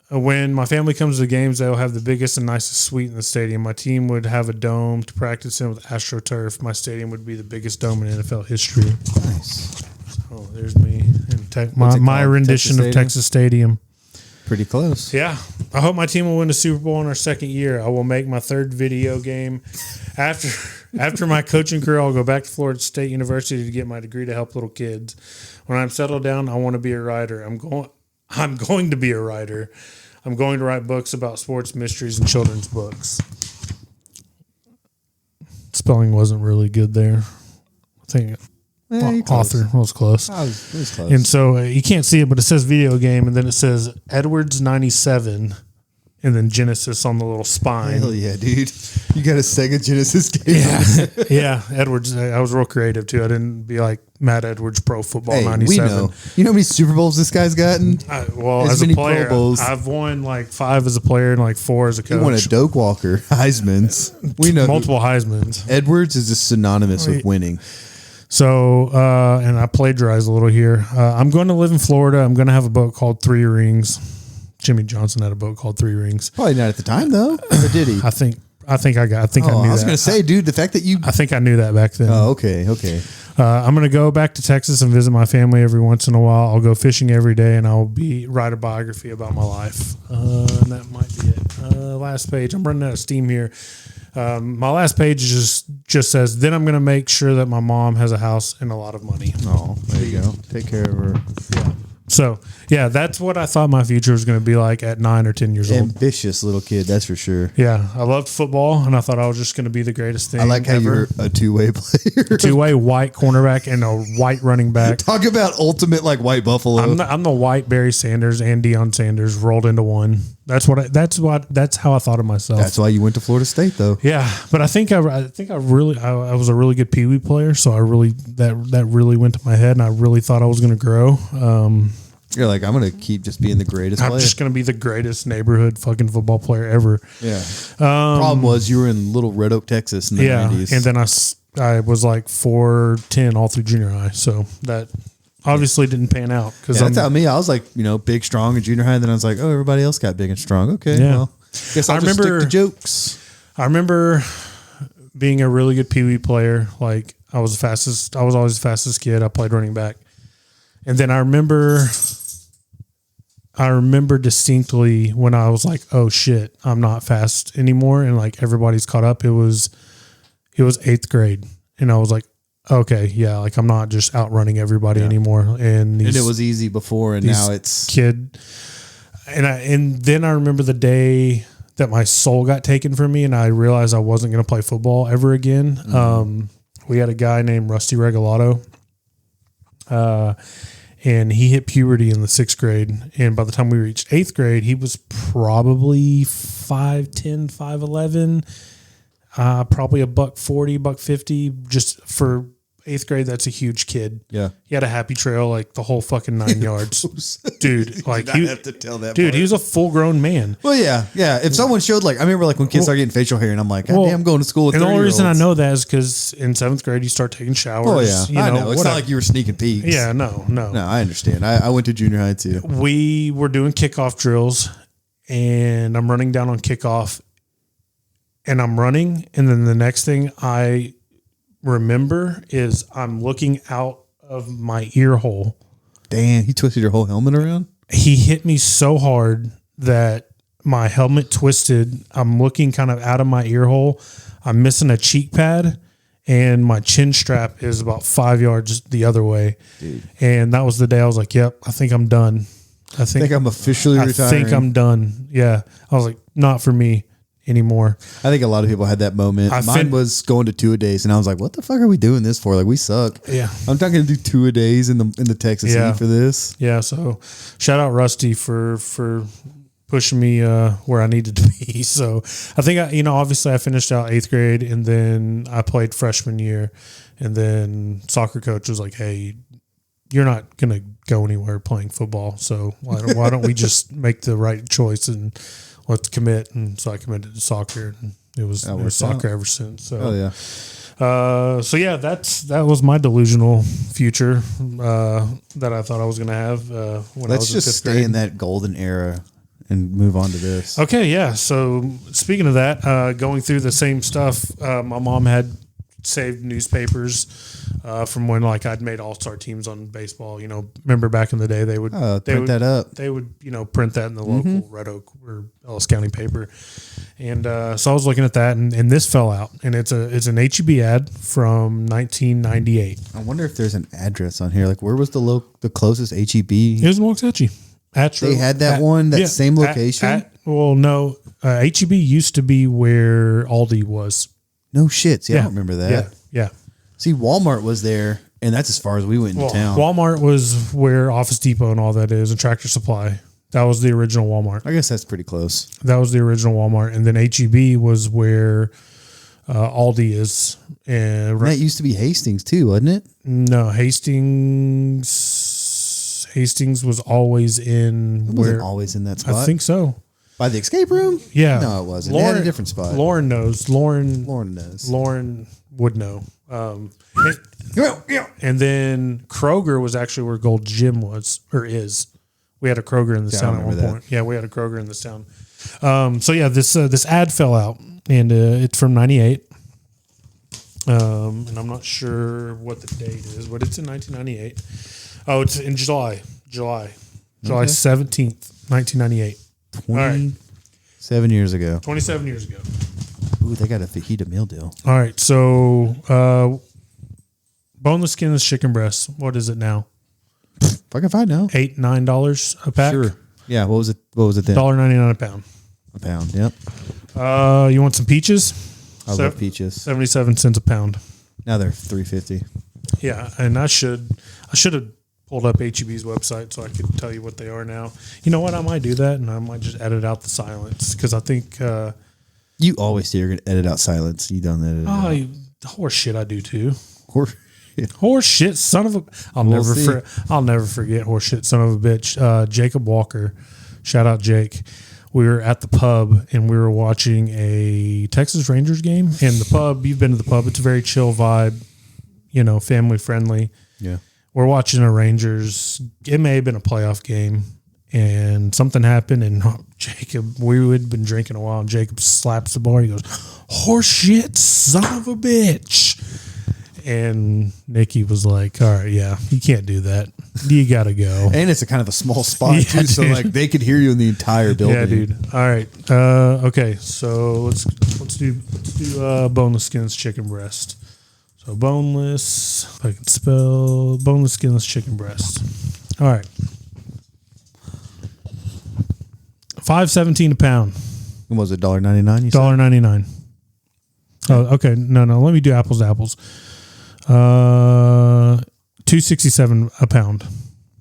When my family comes to the games, they'll have the biggest and nicest suite in the stadium. My team would have a dome to practice in with AstroTurf. My stadium would be the biggest dome in NFL history. Nice. So there's me in my rendition of Texas Stadium. Pretty close. Yeah. I hope my team will win the Super Bowl in our second year. I will make my 3rd video game. After my coaching career, I'll go back to Florida State University to get my degree to help little kids. When I'm settled down, I want to be a writer. I'm going to be a writer. I'm going to write books about sports, mysteries, and children's books. Spelling wasn't really good there. I think author was close. It was close. And so you can't see it, but it says video game, and then it says Edwards 97, and then Genesis on the little spine. Hell yeah, dude. You got a Sega Genesis game. Yeah, Edwards. I was real creative, too. I didn't be like Matt Edwards Pro Football 97. We know. You know how many Super Bowls this guy's gotten? As a player, I've won like 5 as a player and like 4 as a coach. He won a Doak Walker, Heisman's. We know multiple Heisman's. Edwards is just synonymous with winning. So, and I plagiarized a little here. I'm going to live in Florida. I'm going to have a boat called 3 Rings. Jimmy Johnson had a boat called Three Rings. Probably not at the time though. Or did he? I think I knew that. I was going to say, dude, the fact that you. I think I knew that back then. Oh, okay. I'm going to go back to Texas and visit my family every once in a while. I'll go fishing every day, and I'll write a biography about my life. And that might be it. Last page. I'm running out of steam here. My last page just says, then I'm going to make sure that my mom has a house and a lot of money. Oh, there you go. Take care of her. Yeah. So, yeah, that's what I thought my future was going to be like at 9 or 10 years old. Ambitious little kid, that's for sure. Yeah, I loved football, and I thought I was just going to be the greatest thing. I like how you're a two-way player. Two-way white cornerback and a white running back. Talk about ultimate like white buffalo. I'm the white Barry Sanders and Deion Sanders rolled into one. That's how I thought of myself. That's why you went to Florida State, though. Yeah, but I was a really good Pee Wee player, so that really went to my head, and I really thought I was going to grow. You're like, I'm going to keep just being the greatest player. I'm just going to be the greatest neighborhood fucking football player ever. Yeah. Problem was you were in Little Red Oak, Texas in the 90s. And then I was like 4'10" all through junior high, so that obviously didn't pan out. That's how me. I was like, big, strong in junior high, and then I was like, oh, everybody else got big and strong. Okay, well, guess I'll just stick to jokes. I remember being a really good Pee Wee player. Like I was always the fastest kid. I played running back. And then I remember distinctly when I was like, oh shit, I'm not fast anymore. And like everybody's caught up. It was 8th grade. And I was like, okay, yeah, like I'm not just outrunning everybody anymore. And it was easy before, and now it's kid. And then I remember the day that my soul got taken from me and I realized I wasn't going to play football ever again. Mm-hmm. We had a guy named Rusty Regalado. And he hit puberty in the 6th grade. And by the time we reached 8th grade, he was probably 5'10", 5'11", probably a $140, $150. Just for 8th grade, that's a huge kid. Yeah. He had a happy trail, like the whole fucking 9 yards. Dude, like you have to tell that. Dude, part. He was a full grown man. Well, yeah. If someone showed I remember when kids start getting facial hair, and I'm like, God damn, I'm going to school with. And the only reason I know that is because in 7th grade you start taking showers. Oh yeah, I know. It's not like you were sneaking peeks. Yeah, no. I understand. I went to junior high too. We were doing kickoff drills, and I'm running down on kickoff, and I'm running, and then the next thing I remember is I'm looking out of my ear hole. Damn, he twisted your whole helmet around? He hit me so hard that my helmet twisted. I'm looking kind of out of my ear hole. I'm missing a cheek pad, and my chin strap is about 5 yards the other way. Dude. And that was the day I was like, yep, I think I'm done. I think I'm officially retiring. I think I'm done. Yeah. I was like, not for me anymore. I think a lot of people had that moment. Mine was going to 2-a-days, and I was like, what the fuck are we doing this for? Like, we suck. Yeah. I'm not going to do 2-a-days in the Texas heat for this. Yeah. So shout out Rusty for pushing me where I needed to be. So I think obviously I finished out 8th grade, and then I played freshman year, and then soccer coach was like, hey, you're not going to go anywhere playing football. So why don't we just make the right choice and let's commit. And so I committed to soccer, and it was soccer ever since. So, so yeah, that was my delusional future that I thought I was going to have when I was in 5th grade. Let's just stay in that golden era and move on to this. Okay, yeah. So speaking of that, going through the same stuff, my mom had saved newspapers from when I'd made all-star teams on baseball. Remember back in the day they would print that up. They would print that in the local Red Oak or Ellis County paper. And so I was looking at that, and this fell out, and it's an HEB ad from 1998. I wonder if there's an address on here. Where was the closest HEB? It was in Waxahachie. They had that same location. No, HEB used to be where Aldi was. No shit. See, I don't remember that. Yeah. See, Walmart was there, and that's as far as we went into town. Walmart was where Office Depot and all that is, and Tractor Supply. That was the original Walmart. I guess that's pretty close. That was the original Walmart. And then HEB was where Aldi is. And that used to be Hastings too, wasn't it? No, Hastings was always in it wasn't always in that spot. I think so. By the escape room? Yeah. No, it wasn't. It had a different spot. Lauren knows. Lauren knows. Lauren would know. And then Kroger was actually where Gold Gym was, or is, We had a Kroger in this town at one point. Yeah, we had a Kroger in this town. So yeah, this ad fell out, and it's from '98. And I'm not sure what the date is, but it's in 1998. Oh, it's in July 17th, 1998. 27 years ago. 27 years ago. Ooh, they got a fajita meal deal. All right, so boneless skinless chicken breast. What is it now? Fuck if I know. $8-9 a pack. Sure. Yeah. What was it? What was it then? $1.99 a pound. A pound. Yep. You want some peaches? I love peaches. 77 cents a pound. Now they're $3.50. Yeah, and I should have pulled up HEB's website so I could tell you what they are now. You know what? I might do that, and I might just edit out the silence because I think you always say you're going to edit out silence. You don't edit it out. Horse shit, I do too. Horse shit, son of a. I'll never forget horse shit, son of a bitch. Jacob Walker, shout out Jake. We were at the pub and we were watching a Texas Rangers game. And the pub, you've been to the pub, it's a very chill vibe, family friendly. Yeah. We're watching a Rangers. It may have been a playoff game, and something happened. And Jacob, we had been drinking a while, and Jacob slaps the bar. He goes, "Horse shit, son of a bitch!" And Nikki was like, "All right, yeah, you can't do that. You got to go." And it's a kind of a small spot too, so like they could hear you in the entire building. Yeah, dude. All right. Okay, so let's do boneless skinless chicken breast. So boneless, if I can spell boneless skinless chicken breast. All right. $5.17 a pound. And was it $1.99? $1.99. Oh, okay. No. Let me do apples to apples. $2.67 a pound.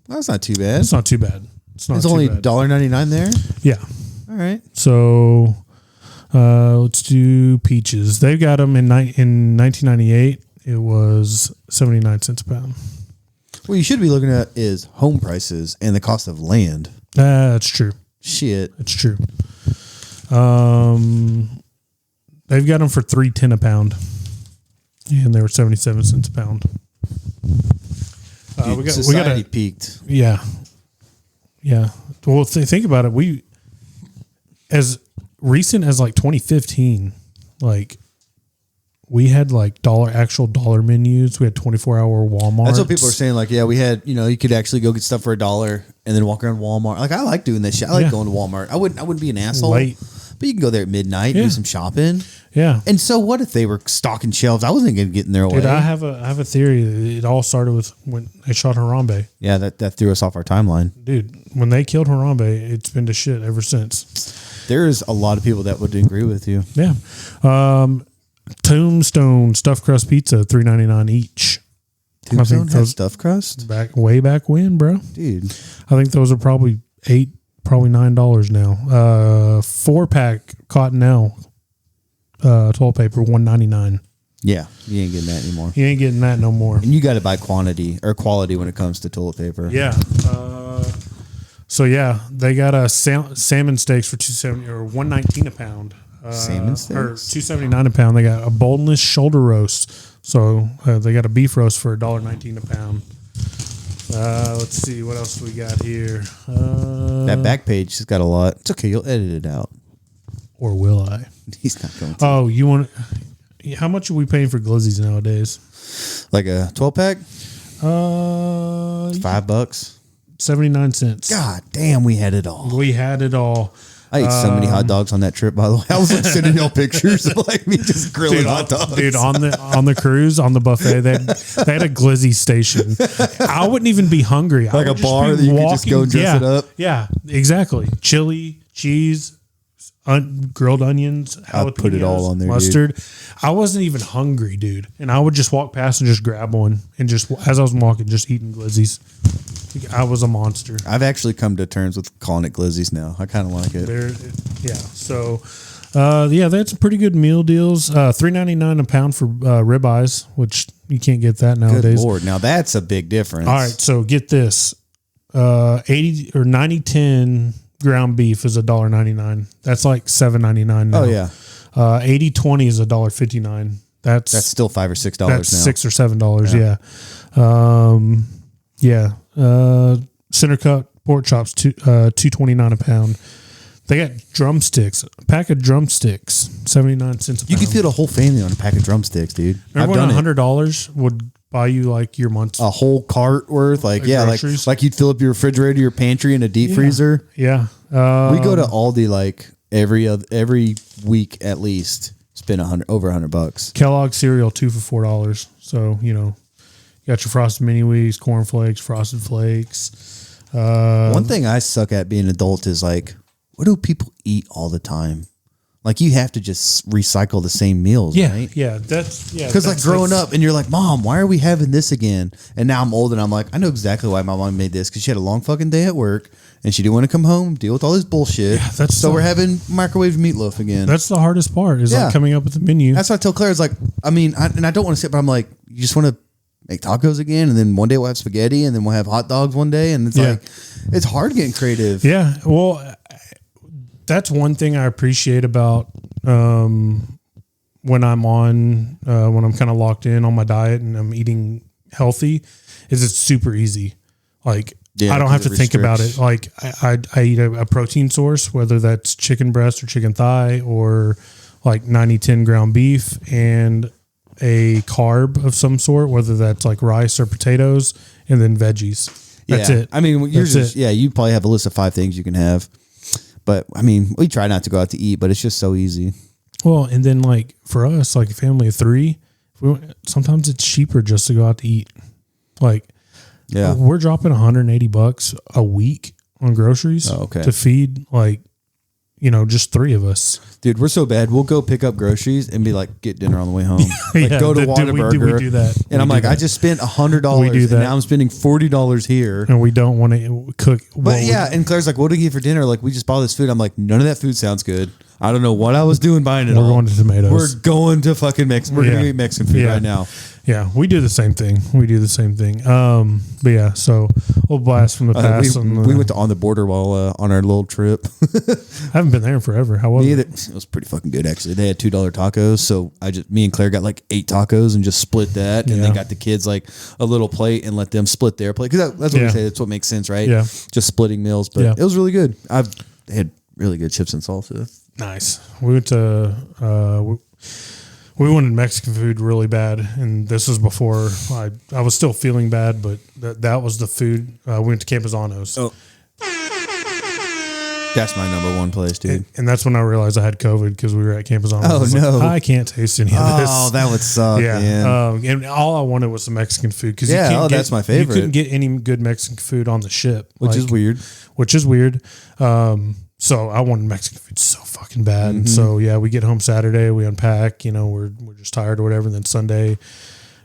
That's not too bad. It's not too bad. It's only $1.99 there. Yeah. All right. So let's do peaches. They've got them in 1998. It was 79 cents a pound. What you should be looking at is home prices and the cost of land. That's true. Shit. It's true. They've got them for $3.10 a pound, and they were 77 cents a pound. Dude, society peaked. Yeah. Well, think about it. We, as recent as like 2015, like we had like actual dollar menus. We had 24-hour Walmart. That's what people are saying. Like, yeah, we had, you could actually go get stuff for $1 and then walk around Walmart. Like, I like doing this shit. I like going to Walmart. I wouldn't be an asshole. Late. But you can go there at midnight, do some shopping. Yeah. And so what if they were stocking shelves? I wasn't going to get in their way. Dude, I have a theory. It all started with when they shot Harambe. Yeah, that threw us off our timeline. Dude, when they killed Harambe, it's been to shit ever since. There's a lot of people that would agree with you. Yeah. Tombstone stuffed crust pizza, $3.99 each. Tombstone had stuffed crust? Way back when, bro. Dude. I think those are probably $9 now. 4-pack Cottonelle toilet paper, $1.99. Yeah, you ain't getting that anymore. You ain't getting that no more. And you got to buy quantity or quality when it comes to toilet paper. Yeah. So yeah, they got a salmon steaks for $2.70 or $1.19 a pound. Salmon steaks or $2.79 a pound. They got a boneless shoulder roast. So they got a beef roast for $1.19 a pound. Let's see what else we got here. That back page has got a lot. It's okay, you'll edit it out. Or will I? He's not going to. Oh, you want? How much are we paying for glizzies nowadays? Like a 12-pack? $5. 79 cents. God damn, we had it all. We had it all. I ate so many hot dogs on that trip, by the way. I was like sending y'all pictures of like me just grilling hot dogs. Dude, on the cruise, on the buffet, they had a glizzy station. I wouldn't even be hungry. Like a bar that you could just go and dress it up? Yeah, exactly. Chili, cheese, grilled onions, jalapenos, I'd put it all on there, mustard. Dude. I wasn't even hungry, dude. And I would just walk past and just grab one. And just as I was walking, just eating glizzies. I was a monster. I've actually come to terms with calling it glizzies now. I kind of like it. Yeah. So, they had some pretty good meal deals. $3.99 a pound for ribeyes, which you can't get that nowadays. Good Lord. Now that's a big difference. All right. So get this. 80 or 90-10 ground beef is $1.99. That's like $7.99 now. Oh yeah. 80-20 is $1.59. That's still $5 or $6 that's now. $6 or $7. Yeah. Center cut pork chops, $2.29 a pound. They got drumsticks, a pack of drumsticks, 79 cents a pound. You can feed a whole family on a pack of drumsticks, dude. Remember when $100 would buy you like your month's a whole cart worth? Like groceries? like you'd fill up your refrigerator, your pantry, and a deep freezer. Yeah. We go to Aldi like every week at least. Spend over $100. Kellogg cereal 2 for $4. So you got your Frosted Mini Wheats, Corn Flakes, Frosted Flakes. One thing I suck at being an adult is like, what do people eat all the time? Like you have to just recycle the same meals, right? Yeah, because like growing up and you're like, Mom, why are we having this again? And now I'm old and I'm like, I know exactly why my mom made this because she had a long fucking day at work and she didn't want to come home, deal with all this bullshit. Yeah, so we're having microwave meatloaf again. That's the hardest part is like coming up with the menu. That's what I tell Claire. It's like, I mean, I don't want to sit, but I'm like, you just want to make tacos again, and then one day we'll have spaghetti, and then we'll have hot dogs one day, and it's like, it's hard getting creative. Yeah, well, that's one thing I appreciate about when I'm when I'm kind of locked in on my diet and I'm eating healthy, is it's super easy. Like I don't have to think about it. Like I eat a protein source, whether that's chicken breast or chicken thigh or like 90-10 ground beef and a carb of some sort, whether that's like rice or potatoes, and then veggies. That's it. I mean, you probably have a list of 5 things you can have. But I mean, we try not to go out to eat, but it's just so easy. Well, and then like for us, like a family of 3, sometimes it's cheaper just to go out to eat. Like, we're dropping $180 a week on groceries to feed like, just 3 of us. Dude, we're so bad. We'll go pick up groceries and be like, get dinner on the way home. Like go to Whataburger. We do that. And I'm like, I just spent $100. We do that. And now I'm spending $40 here. And we don't want to cook. But and Claire's like, what do we get for dinner? Like, we just bought this food. I'm like, none of that food sounds good. I don't know what I was doing buying it all. We're going to tomatoes. We're going to fucking Mexican. We're going to eat Mexican food right now. Yeah, we do the same thing. But yeah, so we'll blast from the past. We went to On the Border while on our little trip. I haven't been there in forever. How was it? It was pretty fucking good, actually. They had $2 tacos, so me and Claire got like 8 tacos and just split that, and then got the kids like a little plate and let them split their plate because that's what we say. That's what makes sense, right? Yeah, just splitting meals, but it was really good. They had really good chips and salsa. Nice. We went to we wanted Mexican food really bad, and this was before I was still feeling bad, but that was the food. We went to Campesano's. Oh. That's my number 1 place, dude. And that's when I realized I had COVID because we were at Campesano's. Oh, no. Like, I can't taste any of this. Oh, that would suck, man. And all I wanted was some Mexican food. Cause that's my favorite. You couldn't get any good Mexican food on the ship. Which is weird. So I wanted Mexican food so fucking bad. Mm-hmm. So we get home Saturday, we unpack, we're just tired or whatever. And then Sunday,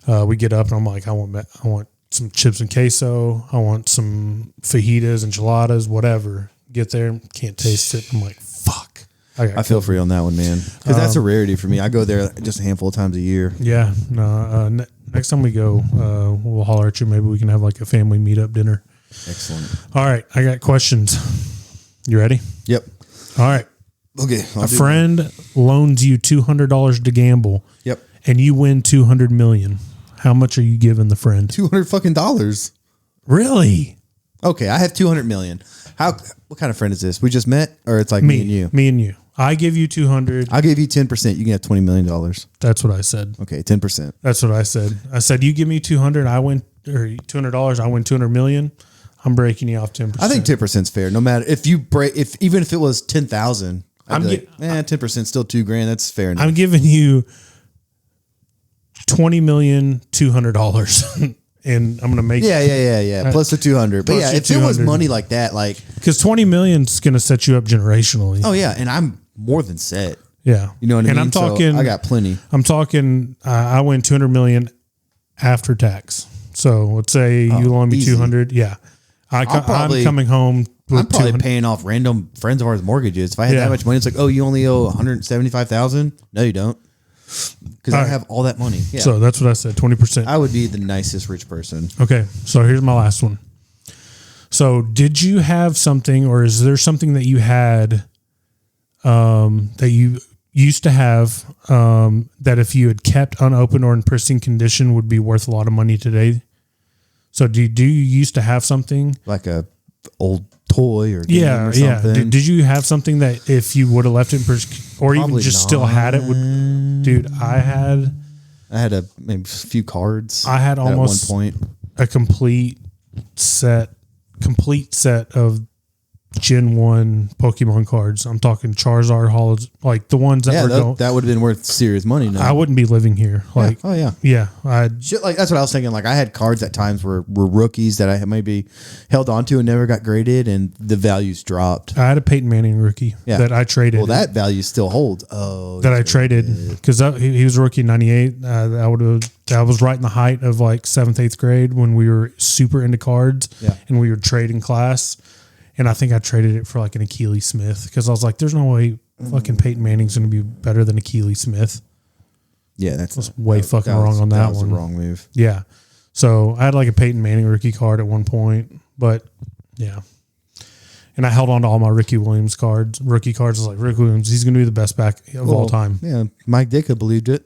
we get up and I'm like, I want some chips and queso. I want some fajitas, enchiladas, whatever. Get there, can't taste it. I'm like, fuck. I feel for you on that one, man. Because that's a rarity for me. I go there just a handful of times a year. Yeah. No. Next time we go, we'll holler at you. Maybe we can have like a family meetup dinner. Excellent. All right. I got questions. You ready? Yep. All right. Okay. A friend loans you $200 to gamble. Yep. And you win $200 million. How much are you giving the friend? $200 fucking dollars. Really? Okay. I have $200 million. What kind of friend is this? We just met, or it's like me and you? Me and you. I give you 200. I'll give you 10%. You can have $20 million. That's what I said. Okay, 10%. That's what I said. I said you give me 200. I win, or $200. I win 200 million. I'm breaking you off 10%. I think 10% is fair. No matter if you even if it was 10,000, I'd be like, 10% still $2,000. That's fair enough. I'm giving you $20,200,000. And I'm going to make plus the 200. But yeah, if it was money like that, like because 20 million is going to set you up generationally. Oh yeah, and I'm more than set. Yeah, you know what I mean. And I'm talking, so I got plenty. I'm talking. I win 200 million after tax. So let's say you loan me 200. Yeah, I'm coming home. I'm probably paying off random friends of ours' mortgages. If I had that much money, it's like, oh, you only owe 175,000. No, you don't. Because I have all that money. Yeah. So that's what I said, 20%. I would be the nicest rich person. Okay, so here's my last one. So did you have something, or is there something that you had that you used to have that if you had kept unopened or in pristine condition would be worth a lot of money today? So do you used to have something? Like a old toy or game or something. Did you have something that if you would have left it or Probably even just not. still had it would, dude, I had maybe a few cards. I had almost at one point a complete set of Gen 1 Pokemon cards. I'm talking Charizard holos, like the ones that were that would have been worth serious money now. I wouldn't be living here. Like, Shit, like that's what I was thinking. Like I had cards at times were rookies that I had maybe held onto and never got graded, and the values dropped. I had a Peyton Manning rookie that I traded. Well, that value still holds. Oh, that I traded because he was a rookie in '98. I was right in the height of like 7th, 8th grade when we were super into cards, and we were trading class. And I think I traded it for like an Achilles Smith because I was like, "There's no way fucking Peyton Manning's going to be better than Achilles Smith." Yeah, that's way fucking wrong on that one. That was the wrong move. Yeah, so I had like a Peyton Manning rookie card at one point, but yeah, and I held on to all my Ricky Williams rookie cards. I was like, Rick Williams, he's going to be the best back of all time. Yeah, Mike Ditka believed it.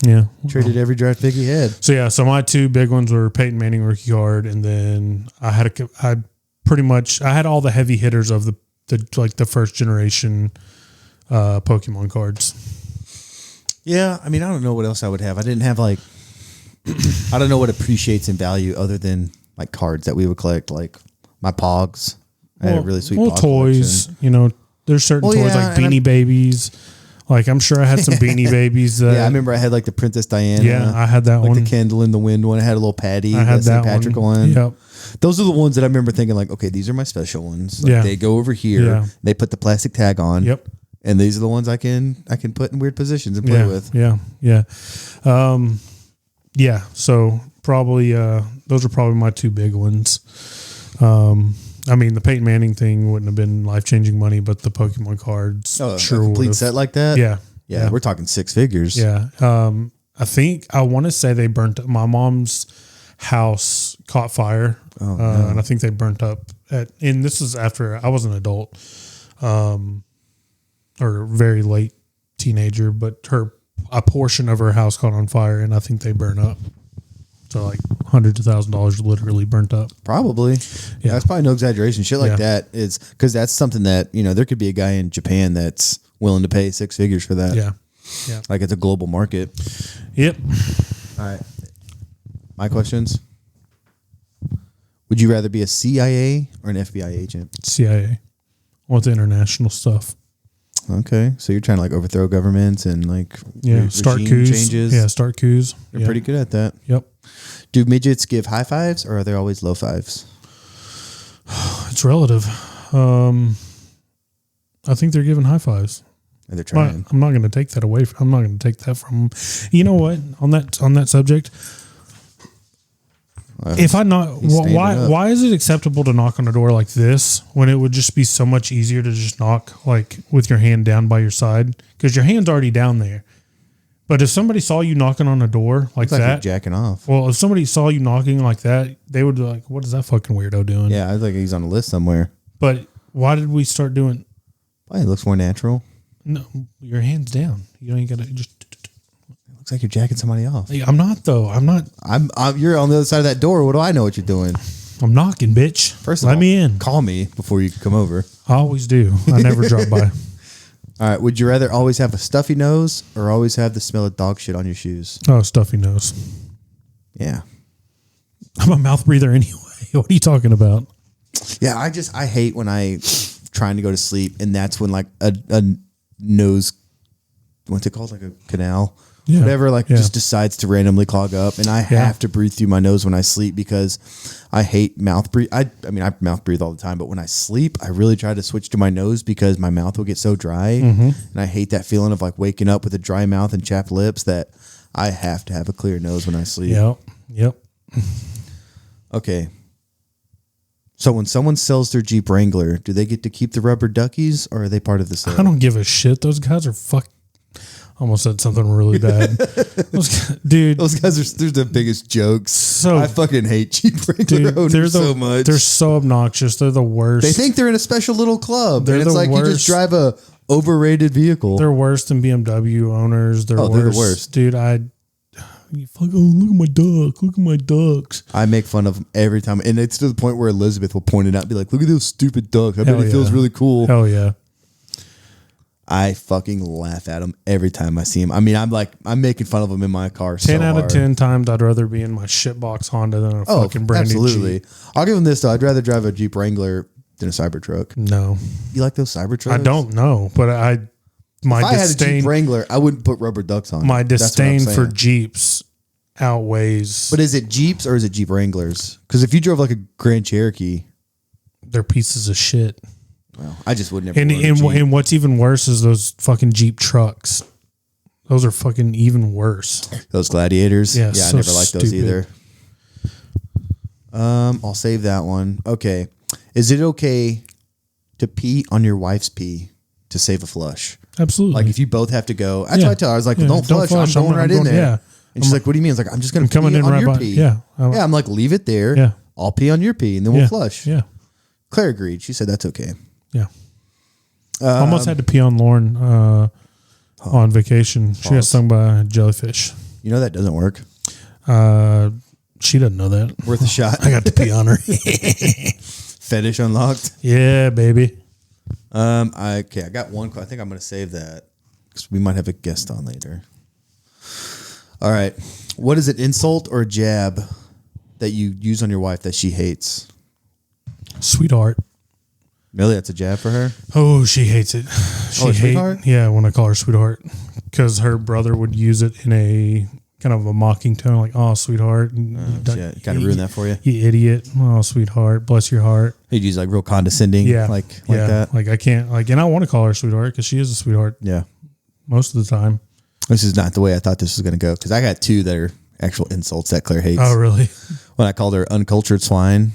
Yeah, traded every draft pick he had. So my two big ones were Peyton Manning rookie card, and then I had all the heavy hitters of the first generation Pokemon cards. Yeah, I mean, I don't know what else I would have. I didn't have like, I don't know what appreciates in value other than like cards that we would collect, like my Pogs. I had a really sweet Pog toys. collection. There's certain toys like Beanie Babies. Like I'm sure I had some Beanie Babies. I remember I had like the Princess Diana. Yeah, I had that like one. Like the Candle in the Wind one. I had a little Patty. I had that St. Patrick one. Yep. Those are the ones that I remember thinking like, okay, these are my special ones. Like they go over here. Yeah. They put the plastic tag on. Yep. And these are the ones I can put in weird positions and play with. Yeah. So probably those are probably my two big ones. I mean, the Peyton Manning thing wouldn't have been life-changing money, but the Pokemon cards sure a complete set like that? Yeah, we're talking six figures. Yeah. I want to say they burnt up. My mom's house caught fire, and I think they burnt up. And this is after I was an adult, or very late teenager, but a portion of her house caught on fire, and I think they burned up. So like hundreds of $1,000s literally burnt up. Probably. Yeah, that's probably no exaggeration. Shit like that is because that's something that, there could be a guy in Japan that's willing to pay six figures for that. Yeah. Like it's a global market. Yep. All right. My questions. Would you rather be a CIA or an FBI agent? CIA. I want the international stuff. Okay. So you're trying to like overthrow governments and like start coups. Changes. Yeah, start coups. You're pretty good at that. Yep. Do midgets give high fives or are they always low fives? It's relative. I think they're giving high fives. They're trying. I'm not going to take that away. I'm not going to take that from. You know what? On that subject, if I knock, why is it acceptable to knock on a door like this when it would just be so much easier to just knock like with your hand down by your side because your hand's already down there. But if somebody saw you knocking on a door like that, you're jacking off. Well, if somebody saw you knocking like that, they would be like, "What is that fucking weirdo doing?" Yeah, I was like, he's on a list somewhere. But why did we start doing? Why it looks more natural. No, your hand's down. You ain't gotta just. It looks like you're jacking somebody off. I'm not though. I'm not. I'm. You're on the other side of that door. What do I know what you're doing? I'm knocking, bitch. First of all, let me in. Call me before you come over. I always do. I never drop by. All right. Would you rather always have a stuffy nose or always have the smell of dog shit on your shoes? Oh, stuffy nose. Yeah. I'm a mouth breather anyway. What are you talking about? Yeah, I hate when I trying to go to sleep and that's when like a nose, what's it called? Like a canal? Yeah. Whatever, just decides to randomly clog up and I have to breathe through my nose when I sleep because I hate mouth breathe. I mean, I mouth breathe all the time, but when I sleep, I really try to switch to my nose because my mouth will get so dry. And I hate that feeling of like waking up with a dry mouth and chapped lips that I have to have a clear nose when I sleep. Yep. Okay. So when someone sells their Jeep Wrangler, do they get to keep the rubber duckies or are they part of the sale? I don't give a shit. Those guys are almost said something really bad. Dude. Those guys they're the biggest jokes. So I fucking hate Jeep Wrangler owners so much. They're so obnoxious. They're the worst. They think they're in a special little club. They're and it's the like worst. You just drive a overrated vehicle. They're worse than BMW owners. They're the worst. Dude, You fucking look at my duck. Look at my ducks. I make fun of them every time. And it's to the point where Elizabeth will point it out and be like, look at those stupid ducks. I bet it feels really cool. Hell yeah. I fucking laugh at them every time I see them. I mean, I'm making fun of them in my car 10 out of 10 times I'd rather be in my shitbox Honda than a fucking brand new Jeep. I'll give them this, though. I'd rather drive a Jeep Wrangler than a Cybertruck. No. You like those Cybertrucks? I don't know, but if I had a Jeep Wrangler, I wouldn't put rubber ducks on. My disdain for Jeeps outweighs. But is it Jeeps or is it Jeep Wranglers? Because if you drove like a Grand Cherokee, they're pieces of shit. Well, I just would never. And what's even worse is those fucking Jeep trucks. Those are fucking even worse. Those Gladiators. Yeah, I never liked those either. I'll save that one. Okay, is it okay to pee on your wife's pee to save a flush? Absolutely. Like if you both have to go. That's what I tell her. I was like, don't flush. I'm going right in there. Yeah. And she's like, what do you mean? I was like, I'm just going to pee on your pee. Yeah. I'm like, leave it there. Yeah. I'll pee on your pee and then we'll flush. Yeah. Claire agreed. She said that's okay. Yeah. Almost had to pee on Lauren on vacation. She got stung by a jellyfish. You know that doesn't work. She doesn't know that. Worth a shot. I got to pee on her. Fetish unlocked. Yeah, baby. I got one. I think I'm going to save that because we might have a guest on later. All right. What is an insult or a jab that you use on your wife that she hates? Sweetheart. Really? That's a jab for her? Oh, she hates it. Sweetheart? Yeah, when I call her sweetheart. Because her brother would use it in a kind of a mocking tone, like, oh, sweetheart. Shit. Kind of ruined that for you? You idiot. Oh, sweetheart. Bless your heart. He'd use like real condescending. Yeah. Like that. Like I can't, and I want to call her sweetheart because she is a sweetheart. Yeah. Most of the time. This is not the way I thought this was going to go because I got two that are actual insults that Claire hates. Oh, really? When I called her uncultured swine.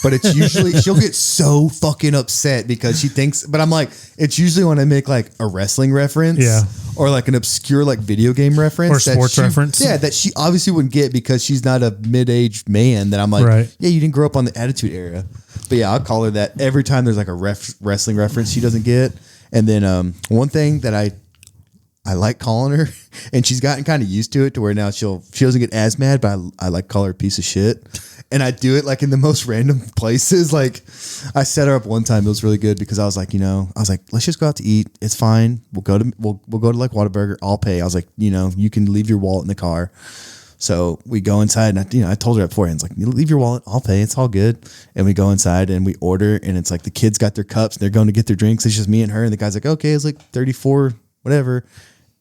But it's usually, she'll get so fucking upset because she thinks, but I'm like, it's usually when I make like a wrestling reference. Yeah. Or like an obscure like video game reference. Or sports reference. Yeah, that she obviously wouldn't get because she's not a mid-aged man that I'm like, yeah, you didn't grow up on the Attitude Era. But yeah, I'll call her that every time there's like a wrestling reference she doesn't get. And then one thing that I like calling her, and she's gotten kind of used to it to where now she doesn't get as mad, but I like call her a piece of shit. And I do it like in the most random places. Like I set her up one time. It was really good because I was like, let's just go out to eat. It's fine. We'll go to like Whataburger. I'll pay. I was like, you can leave your wallet in the car. So we go inside and I told her beforehand, it's like, leave your wallet. I'll pay. It's all good. And we go inside and we order and it's like the kids got their cups. They're going to get their drinks. It's just me and her. And the guy's like, okay, it's like 34, whatever.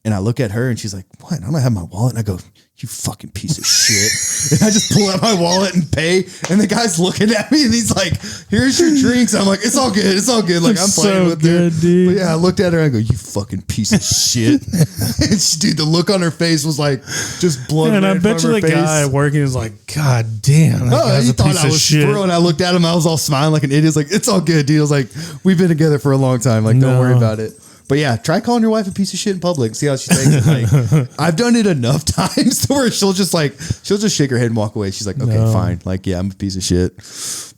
And I look at her and she's like, what? I don't have my wallet. And I go, you fucking piece of shit. And I just pull out my wallet and pay. And the guy's looking at me and he's like, here's your drinks. I'm like, it's all good. It's all good. Like I'm playing with her. Dude. But yeah, I looked at her and I go, you fucking piece of shit. And dude, the look on her face was like just blood. And I bet you the guy working is like, God damn. Oh, he thought I was bro. And I looked at him. I was all smiling like an idiot. I was like, it's all good, dude. I was like, we've been together for a long time. Like, don't worry about it. But yeah, try calling your wife a piece of shit in public. See how she takes it. Like, I've done it enough times to where she'll just shake her head and walk away. She's like, okay, fine. Like, yeah, I'm a piece of shit.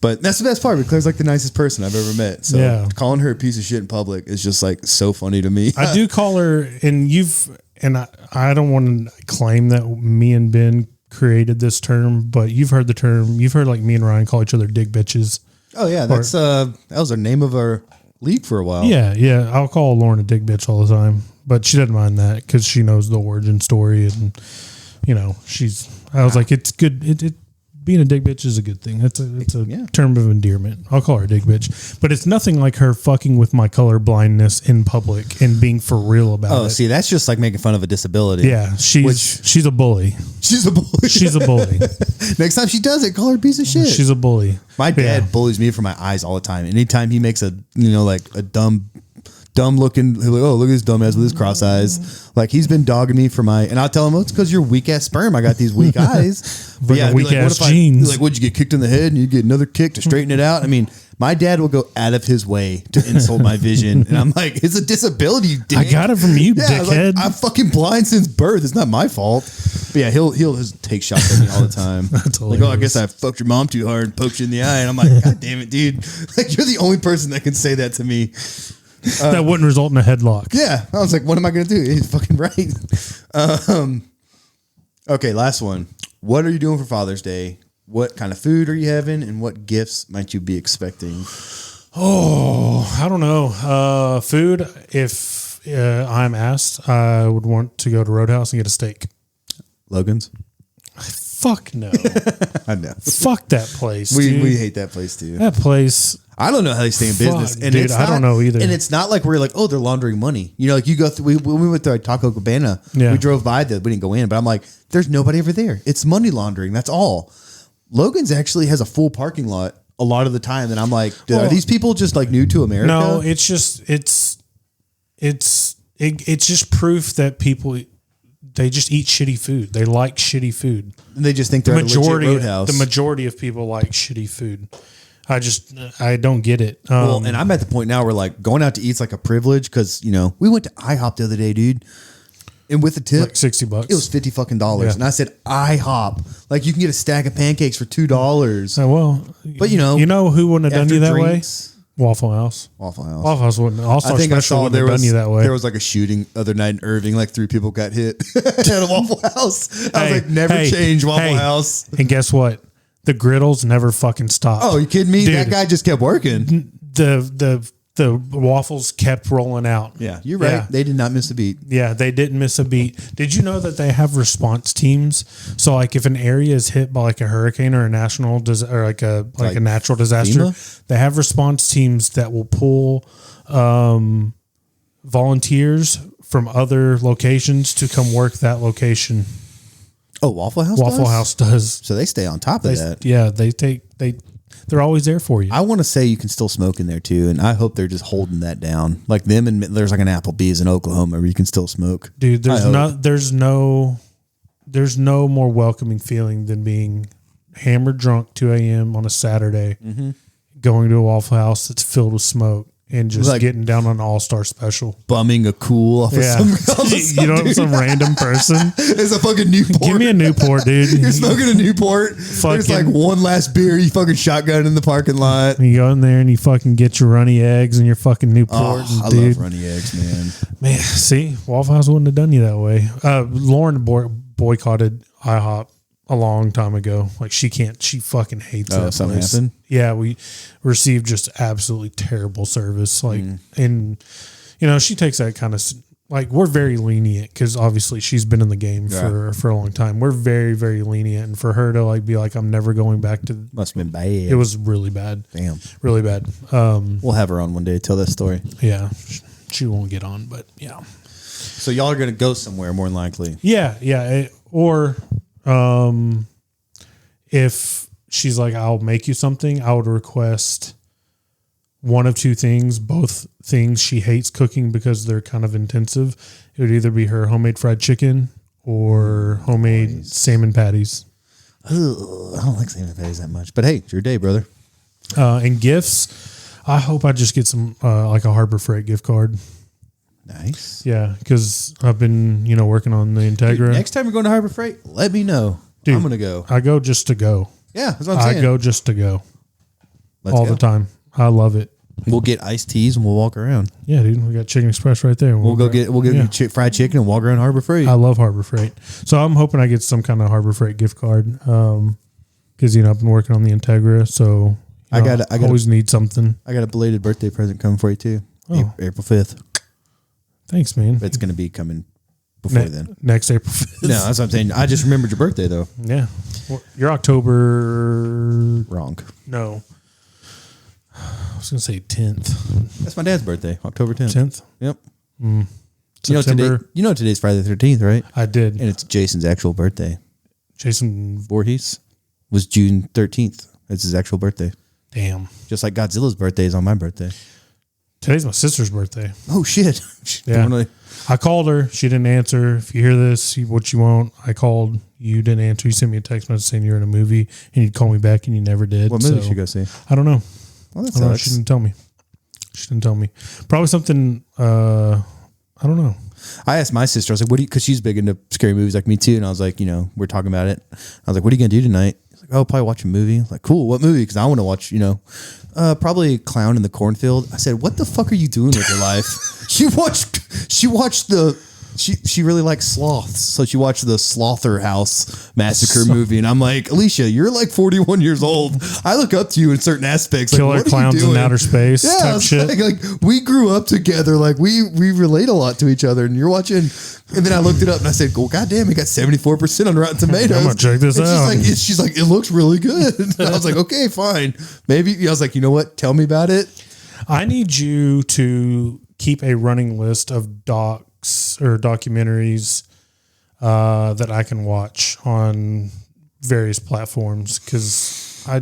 But that's the best part. Claire's like the nicest person I've ever met. So calling her a piece of shit in public is just like so funny to me. I do call her, and I don't want to claim that me and Ben created this term, but you've heard the term. You've heard like me and Ryan call each other dick bitches. Oh yeah, that was the name of our league for a while. Yeah. I'll call Lauren a dick bitch all the time, but she doesn't mind that because she knows the origin story, and I was like, it's good. Being a dick bitch is a good thing. It's a term of endearment. I'll call her a dick bitch, but it's nothing like her fucking with my color blindness in public and being for real about it. Oh, see, that's just like making fun of a disability. Yeah, she's a bully. She's a bully. She's a bully. Next time she does it, call her a piece of shit. She's a bully. My dad bullies me for my eyes all the time. Anytime he makes a dumb looking, like, oh, look at this dumbass with his cross eyes. Like he's been dogging me for and I'll tell him, it's because you're weak ass sperm. I got these weak eyes. But yeah, weak ass genes. Like, would you get kicked in the head and you get another kick to straighten it out? I mean, my dad will go out of his way to insult my vision. And I'm like, it's a disability, you dick. I got it from you, dickhead. I'm fucking blind since birth. It's not my fault. But yeah, he'll just take shots at me all the time. That's like, I guess I fucked your mom too hard and poked you in the eye. And I'm like, God damn it, dude. Like, you're the only person that can say that to me. That wouldn't result in a headlock. Yeah. I was like, what am I going to do? He's fucking right. Okay, last one. What are you doing for Father's Day? What kind of food are you having, and what gifts might you be expecting? Oh, I don't know. Food. If I'm asked, I would want to go to Roadhouse and get a steak. Logan's? Fuck no. I know. Fuck that place. We hate that place too. That place. I don't know how they stay in business. And dude, I don't know either. And it's not like we're like, oh, they're laundering money. You know, like you go through, when we went to Taco Cabana, we drove by we didn't go in, but I'm like, there's nobody over there. It's money laundering. That's all. Logan's actually has a full parking lot a lot of the time. And I'm like, are these people just like new to America? No, it's just proof that people, they just eat shitty food. They like shitty food. And they just think they're at a legit Roadhouse. The majority of people like shitty food. I don't get it. Well, and I'm at the point now where like going out to eat's like a privilege because, you know, we went to IHOP the other day, dude. And with the tip, like $60, it was $50 fucking dollars. Yeah. And I said, IHOP, like you can get a stack of pancakes for $2. Well, but you know who wouldn't have done you that way? Waffle House. Waffle House. Waffle House wouldn't. All-Star I think I saw there was, done you that way. There was like a shooting other night in Irving. Like 3 people got hit at a Waffle House. I was like, never change Waffle House. And guess what? The griddles never fucking stopped. Oh, you kidding me? Dude, that guy just kept working. The waffles kept rolling out. Yeah, you're right. Yeah. They did not miss a beat. Yeah, they didn't miss a beat. Did you know that they have response teams? So, like, if an area is hit by like a hurricane or a national or like a natural disaster, FEMA? They have response teams that will pull volunteers from other locations to come work that location. Oh, Waffle House. Waffle House does. So they stay on top of that. Yeah, they're always there for you. I want to say you can still smoke in there too, and I hope they're just holding that down. Like them, and there's like an Applebee's in Oklahoma where you can still smoke. Dude, there's no more welcoming feeling than being hammered drunk 2 a.m. on a Saturday, going to a Waffle House that's filled with smoke. And just like getting down on an all-star special. Bumming a cool off of some some random person. It's a fucking Newport. Give me a Newport, dude. You're smoking a Newport. There's like one last beer. You fucking shotgun in the parking lot. You go in there and you fucking get your runny eggs and your fucking Newport. Oh, I love runny eggs, man. Man, see, Waffle House wouldn't have done you that way. Lauren boycotted IHOP a long time ago. Like she fucking hates that something place. Happened? Yeah, we received just absolutely terrible service. Like, and you know, she takes that kind of like, we're very lenient because obviously she's been in the game for a long time. We're very, very lenient, and for her to like be like, I'm never going back to. Must have been bad. It was really bad. Damn, really bad. We'll have her on one day to tell that story. Yeah, she won't get on, but yeah. So y'all are gonna go somewhere more than likely. Yeah, or. If she's like, I'll make you something, I would request one of two things, both things she hates cooking because they're kind of intensive. It would either be her homemade fried chicken or homemade salmon patties. Ugh, I don't like salmon patties that much, but hey, it's your day, brother. And gifts, I hope I just get some, like a Harbor Freight gift card. Nice. Yeah, because I've been, working on the Integra. Dude, next time you're going to Harbor Freight, let me know. Dude, I'm going to go. I go just to go. Yeah, that's what I'm saying. I go just to go. All the time. I love it. We'll get iced teas and we'll walk around. Yeah, dude. We got Chicken Express right there. We'll get fried chicken and walk around Harbor Freight. I love Harbor Freight. So I'm hoping I get some kind of Harbor Freight gift card. Because, I've been working on the Integra. So I always need something. I got a belated birthday present coming for you too. Oh. April 5th. Thanks, man. It's going to be coming before then. Next April 5th. No, that's what I'm saying. I just remembered your birthday, though. Yeah. Well, you're October... Wrong. No. I was going to say 10th. That's my dad's birthday, October 10th. 10th? Yep. September. Today's Friday the 13th, right? I did. And it's Jason's actual birthday. Jason Voorhees was June 13th. It's his actual birthday. Damn. Just like Godzilla's birthday is on my birthday. Today's my sister's birthday. Oh, shit. Yeah. I called her. She didn't answer. If you hear this, what you want, I called. You didn't answer. You sent me a text message saying you're in a movie and you'd call me back and you never did. What movie did you go see? I don't know. Well, that sucks. She didn't tell me. Probably something, I don't know. I asked my sister, I was like, because she's big into scary movies like me too. And I was like, we're talking about it. I was like, what are you going to do tonight? She's like, probably watch a movie. I was like, cool. What movie? Because I want to watch, probably Clown in the Cornfield. I said, what the fuck are you doing with your life? She watched the she really likes sloths, so she watched the Slaughterhouse Massacre movie, and I'm like, Alicia, you're like 41 years old. I look up to you in certain aspects. Killer like, clowns in outer space type shit. Like we grew up together. Like we relate a lot to each other, and you're watching. And then I looked it up and I said, "Well, goddamn, it got 74% on Rotten Tomatoes." I'm gonna check this out. She's like, it looks really good. And I was like, okay, fine. Maybe. I was like, you know what? Tell me about it. I need you to keep a running list of docs or documentaries that I can watch on various platforms, because I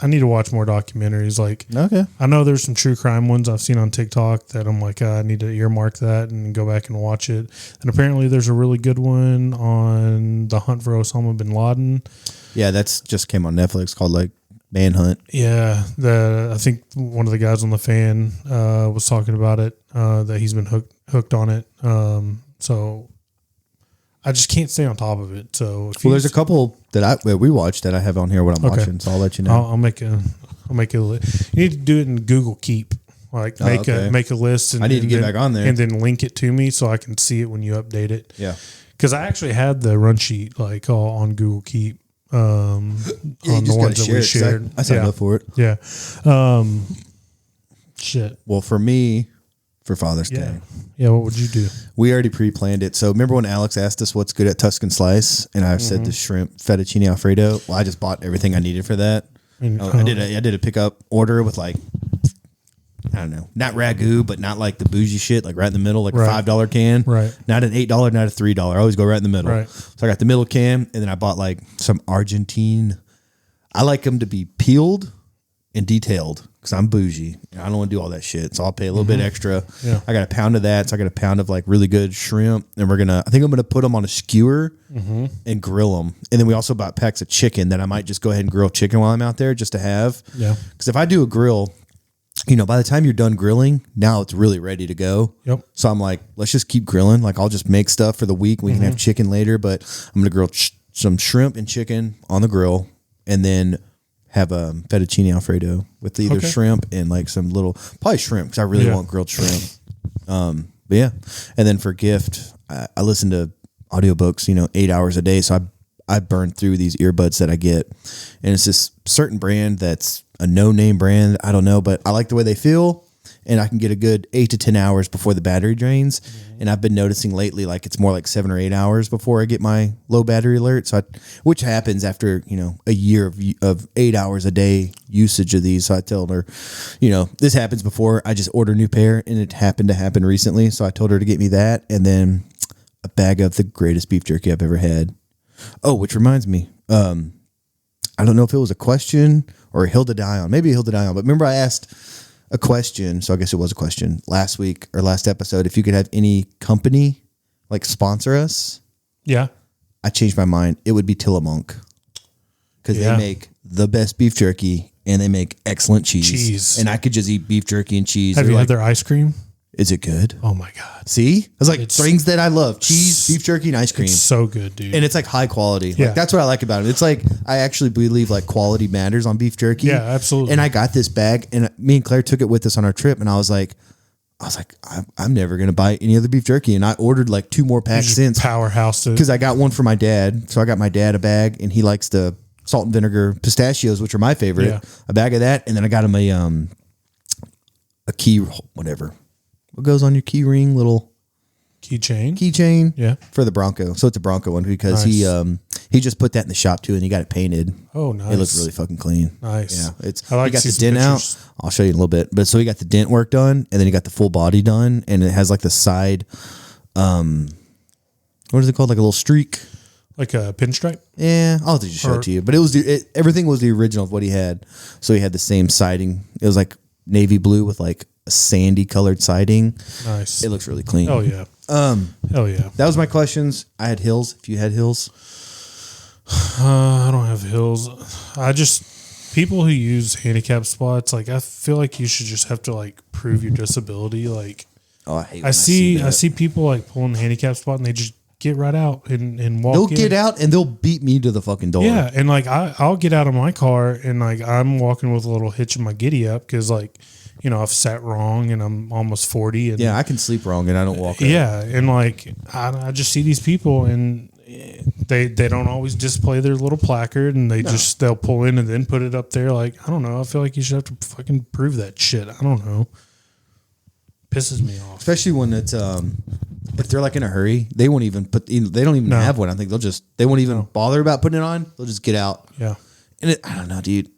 need to watch more documentaries. Like, okay, I know there's some true crime ones I've seen on TikTok that I'm like, I need to earmark that and go back and watch it. And apparently there's a really good one on the hunt for Osama bin Laden. Yeah, that's just came on Netflix called like Manhunt. Yeah, I think one of the guys on the fan was talking about it, that he's been hooked on it. So I just can't stay on top of it. So there's a couple that we watched that I have on here when I'm watching, so I'll let you know. I'll make a list. You need to do it in Google Keep. Like make a list. And, I need to get back on there and then link it to me so I can see it when you update it. Yeah, because I actually had the run sheet like all on Google Keep. On the ones that we shared. I signed up for it. Yeah. Shit. Well, for me, for Father's Day. Yeah, what would you do? We already pre-planned it. So remember when Alex asked us what's good at Tuscan Slice, and I said the shrimp fettuccine Alfredo? Well, I just bought everything I needed for that. And, I did a pickup order with like, I don't know, not ragu, but not like the bougie shit, like right in the middle, like a $5 can. Right. Not an $8, not a $3. I always go right in the middle. Right. So I got the middle can, and then I bought like some Argentine. I like them to be peeled and detailed because I'm bougie. And I don't want to do all that shit. So I'll pay a little bit extra. Yeah. I got a pound of that. So I got a pound of like really good shrimp. And I think I'm going to put them on a skewer and grill them. And then we also bought packs of chicken that I might just go ahead and grill chicken while I'm out there just to have. Yeah. Because if I do a grill, by the time you're done grilling, now it's really ready to go. Yep. So I'm like, let's just keep grilling. Like I'll just make stuff for the week. We can have chicken later, but I'm going to grill some shrimp and chicken on the grill, and then have a fettuccine Alfredo with either shrimp and like some probably shrimp, because I really want grilled shrimp. But yeah. And then for gift, I listen to audiobooks, 8 hours a day. So I burn through these earbuds that I get, and it's this certain brand that's a no-name brand. I don't know, but I like the way they feel, and I can get a good 8 to 10 hours before the battery drains. And I've been noticing lately, like it's more like 7 or 8 hours before I get my low battery alert. So which happens after, a year of 8 hours a day usage of these. So I told her, this happens before I just order a new pair, and it happened to happen recently. So I told her to get me that, and then a bag of the greatest beef jerky I've ever had. Oh, which reminds me, I don't know if it was a question or Hilda Dion. Maybe Hilda Dion. But remember I asked a question, so I guess it was a question last week or last episode, if you could have any company like sponsor us. Yeah. I changed my mind. It would be Tillamook, because they make the best beef jerky and they make excellent cheese. And I could just eat beef jerky and cheese. Have you had their ice cream? Is it good? Oh my God. See? I was like, things that I love: cheese, beef jerky, and ice cream. It's so good, dude. And it's like high quality. Yeah. Like, that's what I like about it. It's like, I actually believe like quality matters on beef jerky. Yeah, absolutely. And I got this bag, and me and Claire took it with us on our trip, and I was like, I'm never going to buy any other beef jerky. And I ordered like 2 more packs since. Powerhouse. Because I got one for my dad. So I got my dad a bag, and he likes the salt and vinegar pistachios, which are my favorite. Yeah. A bag of that. And then I got him a key, whatever. What goes on your key ring? Little keychain. Yeah. For the Bronco. So it's a Bronco one, because he just put that in the shop too, and he got it painted. Oh, nice. It looks really fucking clean. Nice. Yeah. I like he got to the see dent pictures. out. I'll show you in a little bit. But so he got the dent work done, and then he got the full body done, and it has like the side, what is it called? Like a little streak. Like a pinstripe? Yeah, I'll just show it to you. But everything was the original of what he had. So he had the same siding. It was like navy blue with like a sandy colored siding. Nice. It looks really clean. Oh yeah. Hell yeah. That was my questions. I had hills. If you had hills, I don't have hills. People who use handicap spots, like I feel like you should just have to like prove your disability. Like, I hate. I see people like pulling the handicap spot and they just get right out and walk. They'll get out and they'll beat me to the fucking door. Yeah, and like I'll get out of my car and like I'm walking with a little hitch in my giddy up because like I've sat wrong and I'm almost 40. And I can sleep wrong and I don't walk. Yeah. And like, I just see these people and they don't always display their little placard and they'll pull in and then put it up there. Like, I don't know. I feel like you should have to fucking prove that shit. I don't know. Pisses me off. Especially when it's, if they're like in a hurry, they won't even they don't even have one. I think they won't even bother about putting it on. They'll just get out. Yeah. And I don't know, dude.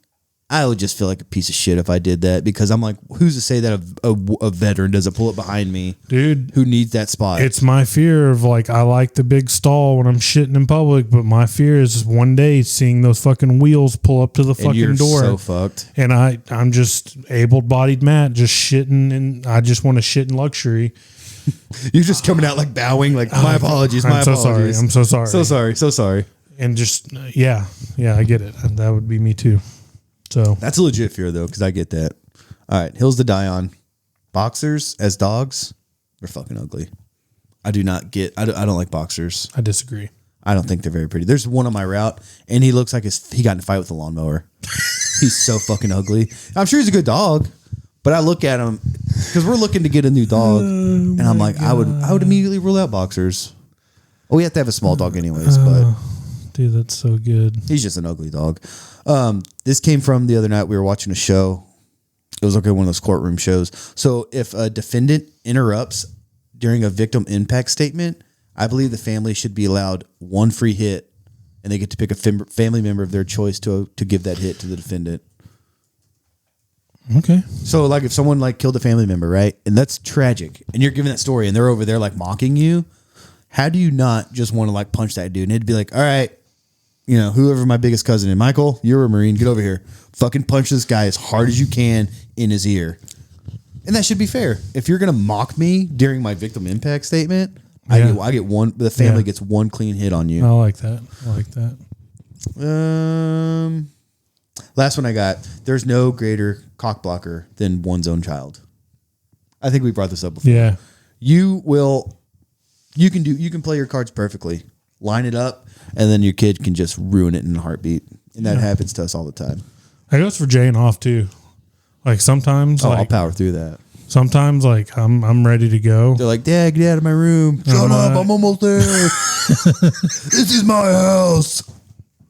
I would just feel like a piece of shit if I did that because I'm like, who's to say that a veteran doesn't pull it behind me? Dude. Who needs that spot? It's my fear of like, I like the big stall when I'm shitting in public, but my fear is one day seeing those fucking wheels pull up to the fucking door. So fucked. And I'm just able-bodied Matt, just shitting and I just want to shit in luxury. You're just coming out like bowing, like my apologies, my apologies. I'm so sorry. So sorry. And just, yeah, I get it. That would be me too. So that's a legit fear though, because I get that. All right, hills to die on. Boxers as dogs, they're fucking ugly. I don't like boxers. I disagree. I don't think they're very pretty. There's one on my route, and he looks like he got in a fight with a lawnmower. He's so fucking ugly. I'm sure he's a good dog, but I look at him because we're looking to get a new dog, and I'm like, God. I would immediately rule out boxers. Oh, we have to have a small dog anyways, but dude, that's so good. He's just an ugly dog. This came from the other night. We were watching a show. It was like one of those courtroom shows. So if a defendant interrupts during a victim impact statement, I believe the family should be allowed one free hit, and they get to pick a family member of their choice to give that hit to the defendant. Okay. So like if someone like killed a family member, right? And that's tragic. And you're giving that story and they're over there like mocking you. How do you not just want to like punch that dude? And it'd be like, all right, whoever my biggest cousin is, Michael, you're a Marine, get over here. Fucking punch this guy as hard as you can in his ear. And that should be fair. If you're going to mock me during my victim impact statement, I get one, the family gets one clean hit on you. I like that. Last one I got, there's no greater cock blocker than one's own child. I think we brought this up before. Yeah. You can play your cards perfectly, line it up, and then your kid can just ruin it in a heartbeat. And that happens to us all the time. That goes for Jay and off too. Like sometimes, I'll power through that. Sometimes, like I'm ready to go. They're like, "Dad, get out of my room! Shut up! I'm almost there. This is my house."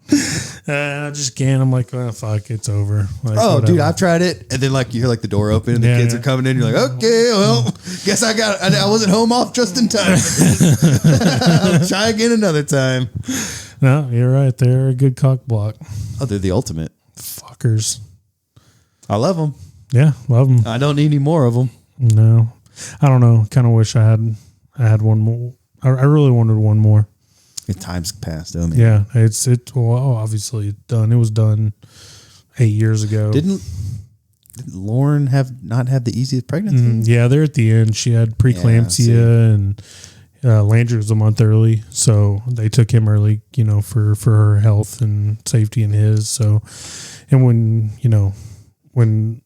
I just can't. I'm like, oh, fuck, it's over. Like, whatever. Dude, I've tried it, and then like you hear like the door open, and the kids are coming in. You're like, okay, well, guess I wasn't home off just in time. I'll try again another time. No, you're right. They're a good cock block. Oh, they're the ultimate fuckers. I love them. Yeah, love them. I don't need any more of them. No, I don't know. Kind of wish I had one more. I really wanted one more. Time's passed, though, man. Yeah, well, obviously it's done. It was done 8 years ago. Didn't Lauren not have the easiest pregnancy? Yeah, they're at the end. She had preeclampsia, and Landry was a month early, so they took him early, for her health and safety and his. So, and when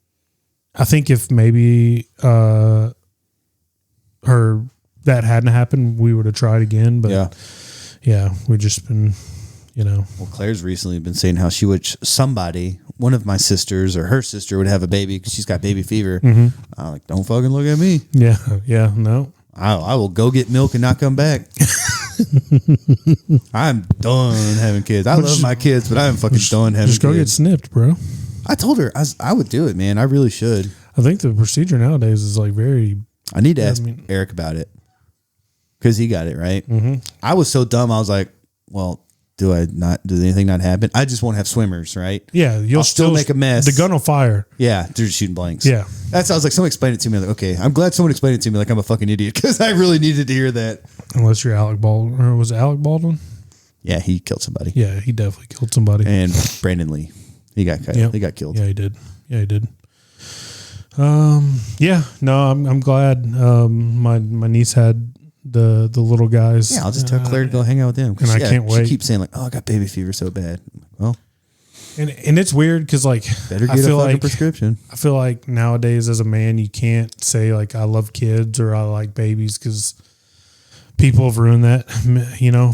I think if maybe that hadn't happened, we would have tried again. But yeah, we've just been, Well, Claire's recently been saying how she wish one of my sisters or her sister would have a baby because she's got baby fever. Mm-hmm. I'm like, don't fucking look at me. Yeah, no. I will go get milk and not come back. I'm done having kids. I love my kids, but I'm fucking done having kids. Just go get snipped, bro. I told her I would do it, man. I really should. I think the procedure nowadays is like very... I need to ask Eric about it because he got it, right? Mm-hmm. I was so dumb. I was like, well, does anything not happen? I just won't have swimmers, right? Yeah. You'll still make a mess. The gun will fire. Yeah. They're just shooting blanks. Yeah. I was like, someone explained it to me. I'm like, okay, I'm glad someone explained it to me like I'm a fucking idiot because I really needed to hear that. Unless you're Alec Baldwin. Or was it Alec Baldwin? Yeah, he killed somebody. Yeah, he definitely killed somebody. And Brandon Lee. He got killed. Yeah, he did. Yeah, no, I'm glad. My niece had the little guys. Yeah, I'll just tell Claire to go hang out with them. And I can't wait. She keeps saying like, "Oh, I got baby fever so bad." Well, and it's weird because like better get a fucking prescription. I feel like nowadays as a man you can't say like I love kids or I like babies because people have ruined that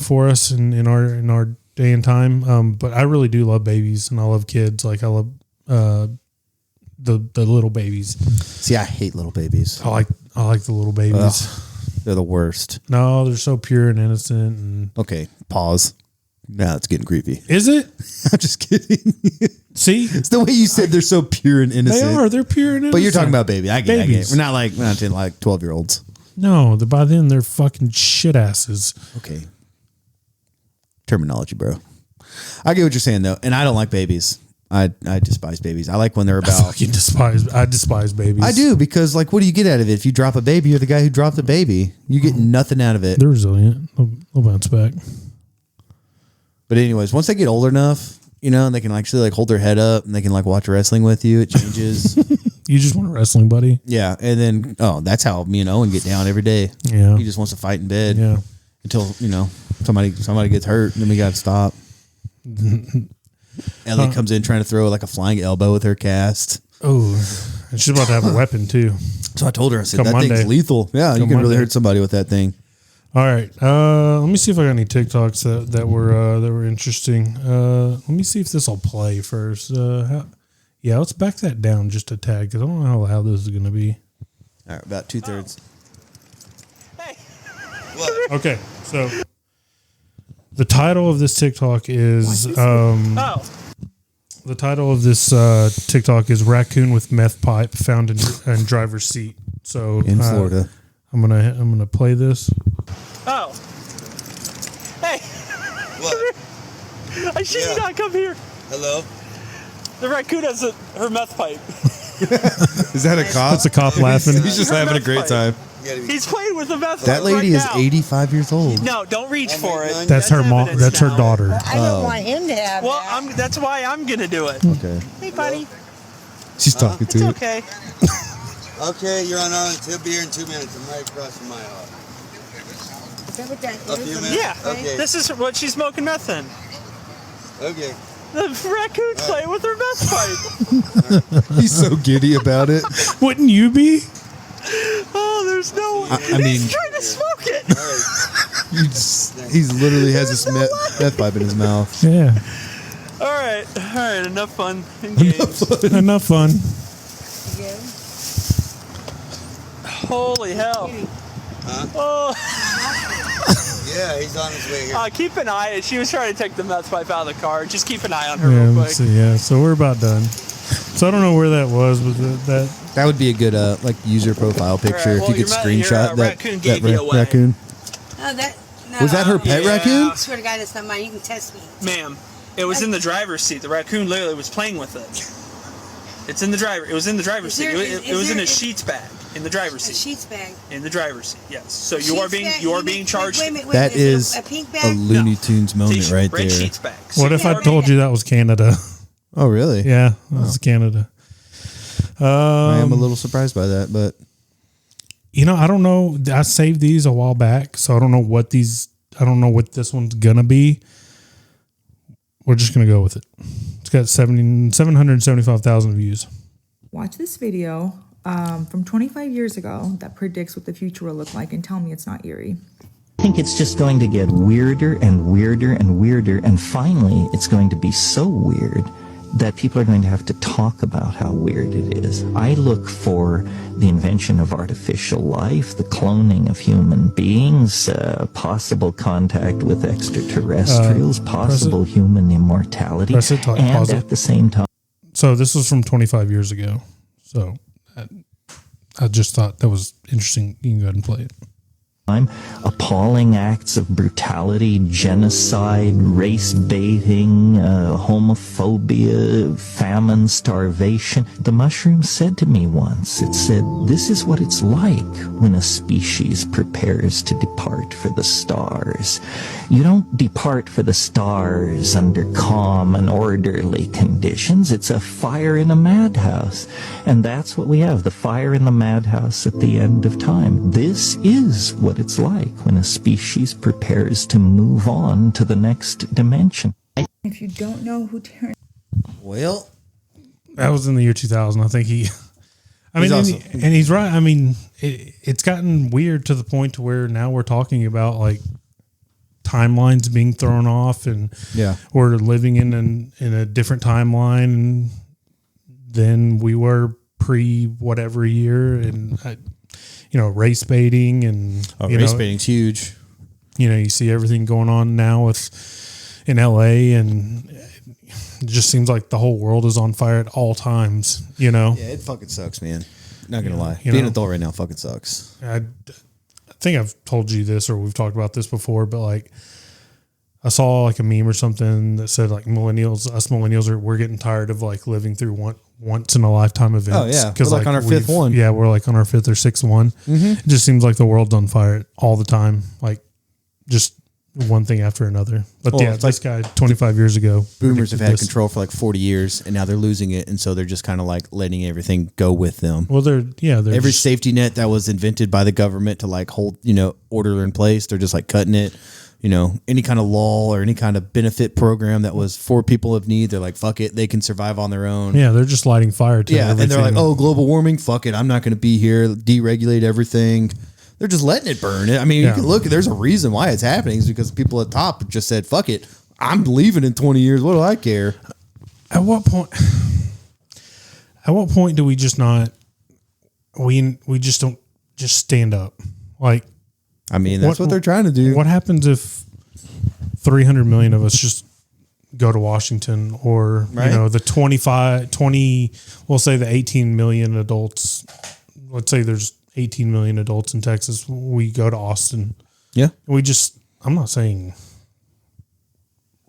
for us in our day and time. But I really do love babies and I love kids. Like I love the little babies. See, I hate little babies. I like the little babies. Ugh, they're the worst. No, they're so pure and innocent. And okay, pause. Now it's getting creepy. Is it? I'm just kidding. See, it's the way you said they're so pure and innocent. They are. They're pure and innocent. But you're talking about baby. I get it. We're not like 12-year-olds. No, by then they're fucking shit asses. Okay. Terminology, bro. I get what you're saying though, and I don't like babies. I despise babies. I like when they're about. I despise babies. I do because what do you get out of it? If you drop a baby, you're the guy who dropped the baby. You get nothing out of it. They're resilient. They'll bounce back. But anyways, once they get old enough, and they can actually hold their head up and they can watch wrestling with you, it changes. You just want a wrestling buddy? Yeah, and then that's how me and Owen get down every day. Yeah, he just wants to fight in bed. Yeah, until somebody gets hurt and then we got to stop. Ellie comes in trying to throw a flying elbow with her cast. Oh, and she's about to have a weapon too. So I told her, I said, thing's lethal. Yeah, you can really hurt somebody with that thing. All right, let me see if I got any TikToks that were interesting. Let me see if this will play first. Let's back that down just a tad because I don't know how this is going to be. All right, about 2/3. Hey, what? Okay, so the title of this TikTok is the title of this TikTok is "Raccoon with Meth Pipe Found in Driver's Seat." So in Florida, I'm gonna play this. Oh. Hey. What? I should not come here. Hello? The raccoon has her meth pipe. Is that a cop? That's a cop laughing. He's just having a great time. He's playing with the meth pipe. That lady is 85 years old. No, don't reach for it. That's her mom. That's her daughter. I don't want him to have that. That's why I'm going to do it. Okay. Hey, buddy. She's talking to it. It's okay. Okay, you're on Arlington. He'll be here in 2 minutes. I'm right across from my house. Is that what that A few minutes? Yeah. Okay. This is what she's smoking meth in. Okay. The raccoon's playing with her meth pipe. He's so giddy about it. Wouldn't you be? Oh, there's no way. I mean, he's trying to smoke it. All right. He's literally has this meth pipe in his mouth. Yeah. All right. Enough fun and games. Enough fun. Holy hell. Huh? Oh. Yeah, he's on his way here. Keep an eye. She was trying to take the meth pipe out of the car. Just keep an eye on her real quick. So we're about done. So I don't know where that was, but that would be a good user profile picture Right, well, if you could screenshot that raccoon gave you away. raccoon. Oh, no. Was that her pet raccoon? I swear to God, it's not mine. You can test me. Ma'am, it was in the driver's seat. The raccoon literally was playing with it. It was in the driver's seat. It was in a sheets bag in the driver's seat. A sheets bag. In the driver's seat. Yes. So you are being charged. Wait a minute, That is a pink a bag? Looney Tunes moment right red there. sheets bag. what if I told you that was Canada? Oh, really? Yeah, that was Canada. I am a little surprised by that, but I don't know. I saved these a while back, so I don't know what this one's gonna be. We're just gonna go with it. It's got 775,000 views. Watch this video from 25 years ago that predicts what the future will look like and tell me it's not eerie. I think it's just going to get weirder and weirder and weirder, and finally it's going to be so weird that people are going to have to talk about how weird it is. I look for the invention of artificial life, the cloning of human beings, possible contact with extraterrestrials, possible human immortality, and at the same time. So this was from 25 years ago. So I just thought that was interesting. You can go ahead and play it. Appalling acts of brutality, genocide, race baiting, homophobia, famine, starvation. The mushroom said to me once, it said, "This is what it's like when a species prepares to depart for the stars. You don't depart for the stars under calm and orderly conditions. It's a fire in a madhouse." And that's what we have, the fire in the madhouse at the end of time. This is what it's like when a species prepares to move on to the next dimension. If you don't know who Terrence... Well, that was in the year 2000. I think he's awesome. And he's right. I mean, it's gotten weird to the point to where now we're talking about like timelines being thrown off, and we're living in a different timeline. And than we were pre whatever year, and race baiting and race baiting's huge. You see everything going on now in LA, and it just seems like the whole world is on fire at all times. Yeah, it fucking sucks, man. Not gonna lie, being an adult right now fucking sucks. I think I've told you this, or we've talked about this before, but like I saw like a meme or something that said like we're getting tired of like living through once in a lifetime events. Oh yeah, because like on our fifth one. Yeah, we're like on our fifth or sixth one. Mm-hmm. It just seems like the world's on fire all the time, like just one thing after another. But this guy 25 years ago, boomers have had control for like 40 years, and now they're losing it, and so they're just kind of like letting everything go with them. Well, they're every safety net that was invented by the government to like hold order in place, they're just like cutting it. Any kind of law or any kind of benefit program that was for people of need, they're like, fuck it, they can survive on their own. Yeah, they're just lighting fire to everything. And they're like, oh, global warming, fuck it, I'm not going to be here, deregulate everything. They're just letting it burn. I mean, you can look, there's a reason why it's happening, is because people at top just said, fuck it, I'm leaving in 20 years, what do I care? At what point do we just not, we just don't just stand up? Like, I mean, that's what they're trying to do. What happens if 300 million of us just go to Washington, or, the 20, we'll say the 18 million adults, let's say there's 18 million adults in Texas. We go to Austin. Yeah. I'm not saying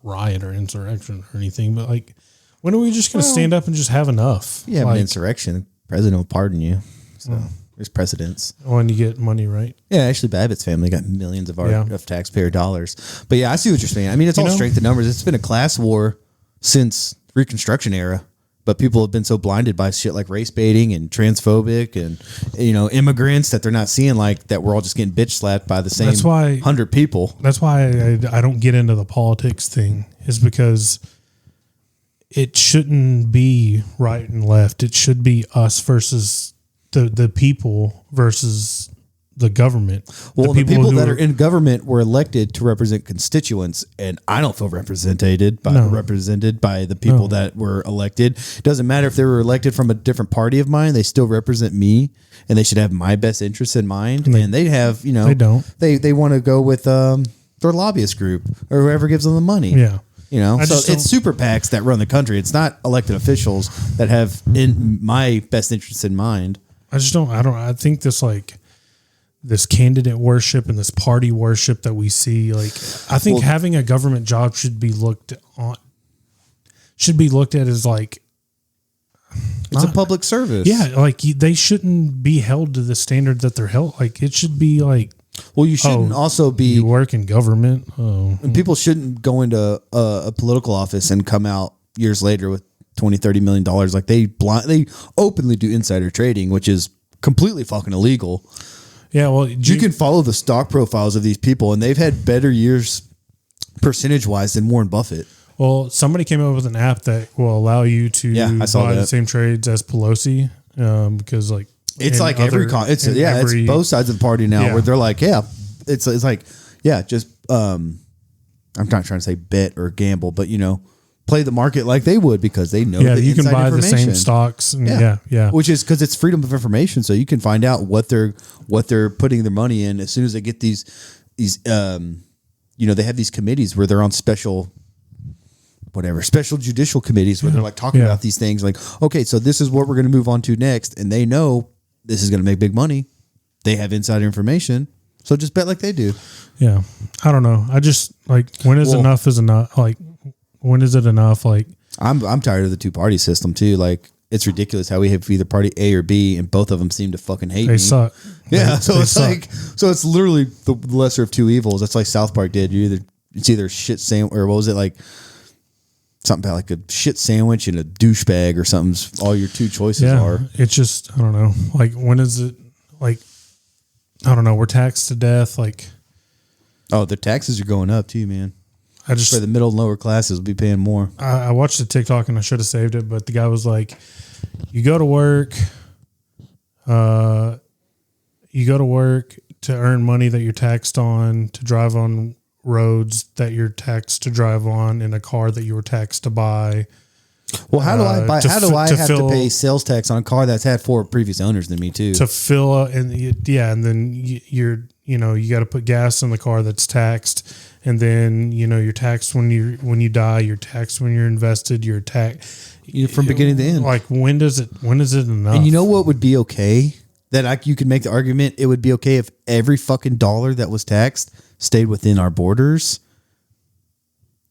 riot or insurrection or anything, but like, when are we just going to stand up and just have enough? Yeah, like, an insurrection, the president will pardon you. So there's precedents. When you get money, right? Yeah, actually, Babbitt's family got millions of taxpayer dollars. But yeah, I see what you're saying. I mean, it's all strength in numbers. It's been a class war since Reconstruction era. But people have been so blinded by shit like race baiting and transphobic and, immigrants, that they're not seeing like that we're all just getting bitch slapped by the same 100 people. That's why I don't get into the politics thing, is because it shouldn't be right and left. It should be us versus the people versus the government. Well, the people that are in government were elected to represent constituents, and I don't feel represented by the people that were elected. It doesn't matter if they were elected from a different party of mine; they still represent me, and they should have my best interests in mind. And they have, they don't. They want to go with their lobbyist group or whoever gives them the money. Yeah. So it's super PACs that run the country. It's not elected officials that have in my best interests in mind. I think this candidate worship and this party worship that we see, like, I think having a government job should be looked at as like, it's a public service. Yeah. Like they shouldn't be held to the standard that they're held. Like it should be like, well, you shouldn't also be you work in government. And people shouldn't go into a political office and come out years later with $20-30 million. Like they openly do insider trading, which is completely fucking illegal. Yeah, well, you can follow the stock profiles of these people, and they've had better years percentage-wise than Warren Buffett. Well, somebody came up with an app that will allow you to buy the same trades as Pelosi, because like it's like it's both sides of the party now where they're like, it's like just I'm not trying to say bet or gamble, but play the market like they would, because they know you can buy the same stocks. And which is because it's freedom of information, so you can find out what they're putting their money in as soon as they get these they have these committees where they're on special judicial committees where they're like talking about these things, like, okay, so this is what we're going to move on to next, and they know this is going to make big money. They have insider information, so just bet like they do. Yeah, I don't know. I just like, when is enough is enough? Like, when is it enough? Like, I'm tired of the two-party system too. Like, it's ridiculous how we have either party A or B, and both of them seem to fucking hate me. They suck. Yeah, so it's literally the lesser of two evils. That's like South Park did. It's either shit sandwich, or what was it, like something about like a shit sandwich and a douchebag or something. All your two choices are. It's just, I don't know. Like, when is it, like, I don't know. We're taxed to death. Like, oh, the taxes are going up too, man. For the middle and lower classes will be paying more. I watched the TikTok and I should have saved it, but the guy was like, you go to work to earn money that you're taxed on, to drive on roads that you're taxed to drive on, in a car that you were taxed to buy. Well, how do I buy? How do I have to fill, pay sales tax on a car that's had 4 previous owners than me too? To fill and then you got to put gas in the car that's taxed, and then you're taxed when you die, you're taxed when you're invested, you're taxed from beginning to end. Like when is it enough? And you know what would be okay? That you could make the argument it would be okay if every fucking dollar that was taxed stayed within our borders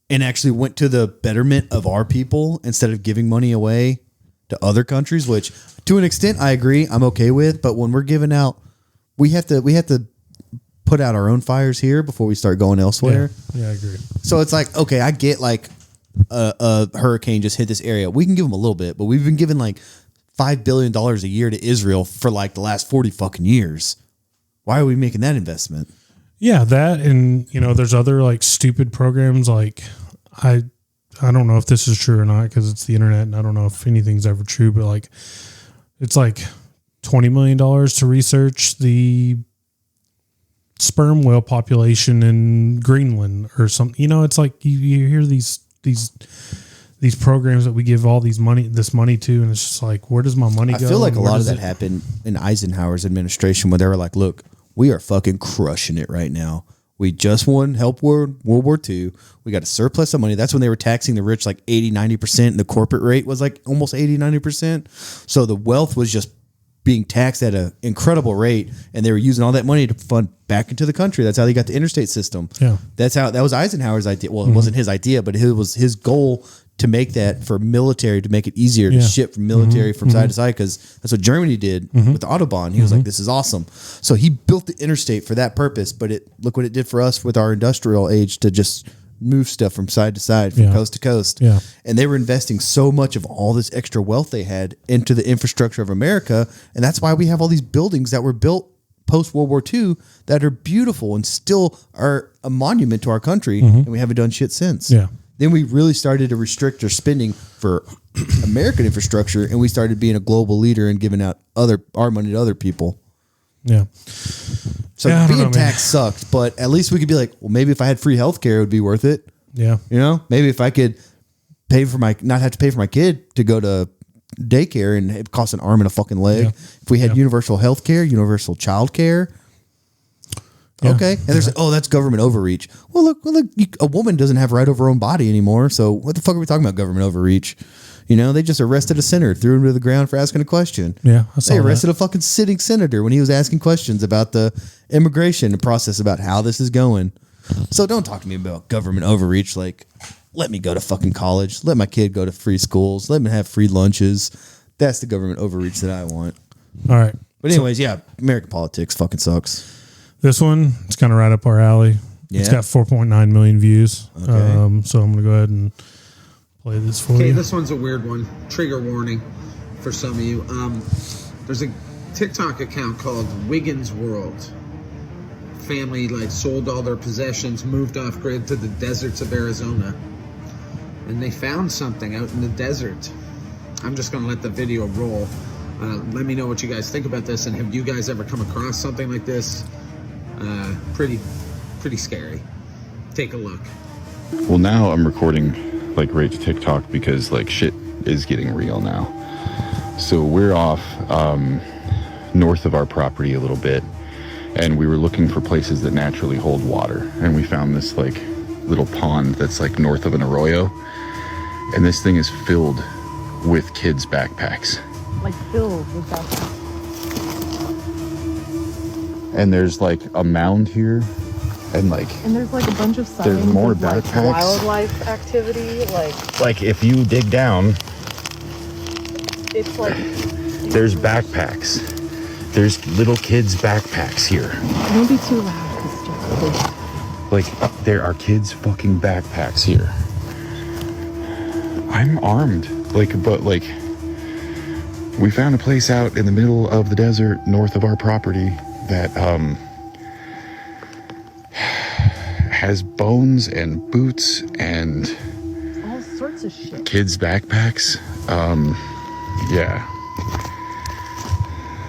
and actually went to the betterment of our people instead of giving money away to other countries, which to an extent I agree I'm okay with. But when we're giving out, we have to put out our own fires here before we start going elsewhere. Yeah, I agree. So it's like, okay, I get like a hurricane just hit this area. We can give them a little bit, but we've been giving like $5 billion a year to Israel for like the last 40 fucking years. Why are we making that investment? Yeah, that, and there's other like stupid programs. Like I don't know if this is true or not because it's the internet, and I don't know if anything's ever true. But like, it's like $20 million to research the sperm whale population in Greenland or something. It's like you hear these programs that we give all this money to, and it's just like, where does my money go? I feel like a lot of that happened in Eisenhower's administration where they were like, look, we are fucking crushing it right now. We just won World War II. We got a surplus of money. That's when they were taxing the rich like 80, 90%. And the corporate rate was like almost 80, 90%. So the wealth was just being taxed at an incredible rate. And they were using all that money to fund back into the country. That's how they got the interstate system. Yeah. That was Eisenhower's idea. Well, it wasn't his idea, but it was his goal to make that for military, to make it easier to ship from military from side to side, because that's what Germany did with the Autobahn. He was like, this is awesome. So he built the interstate for that purpose, but look what it did for us with our industrial age to just move stuff from side to side, from coast to coast. Yeah. And they were investing so much of all this extra wealth they had into the infrastructure of America. And that's why we have all these buildings that were built post World War II that are beautiful and still are a monument to our country. And we haven't done shit since. Yeah. Then we really started to restrict our spending for American infrastructure, and we started being a global leader and giving out our money to other people. Yeah. So being taxed sucked, but at least we could be like, well, maybe if I had free healthcare, it would be worth it. Yeah. Maybe if I could not have to pay for my kid to go to daycare and it costs an arm and a fucking leg. Yeah. If we had universal healthcare, universal childcare. Yeah. Okay. And there's that's government overreach. Well, look, a woman doesn't have right over her own body anymore. So what the fuck are we talking about government overreach? They just arrested a senator, threw him to the ground for asking a question. Yeah. They arrested a fucking sitting senator when he was asking questions about the immigration process, about how this is going. So don't talk to me about government overreach. Like, let me go to fucking college. Let my kid go to free schools. Let me have free lunches. That's the government overreach that I want. All right. But anyways, American politics fucking sucks. This one, it's kind of right up our alley. Yeah. It's got 4.9 million views. Okay. So I'm going to go ahead and play this for you. Okay, this one's a weird one. Trigger warning for some of you. There's a TikTok account called Wiggins World. Family sold all their possessions, moved off grid to the deserts of Arizona, and they found something out in the desert. I'm just going to let the video roll. Let me know what you guys think about this, and have you guys ever come across something like this? Pretty scary. Take a look. Well, now I'm recording right to TikTok because shit is getting real now. So we're off north of our property a little bit, and we were looking for places that naturally hold water, and we found this little pond that's north of an arroyo, and this thing is filled with kids' backpacks. Filled with backpacks. And there's a mound here, and there's a bunch of signs. There's more of, backpacks. Wildlife activity, if you dig down, it's there's backpacks. There's little kids' backpacks here. Don't be too loud. There are kids' fucking backpacks here. I'm armed, but we found a place out in the middle of the desert north of our property that has bones and boots and all sorts of shit. Kids' backpacks. Yeah.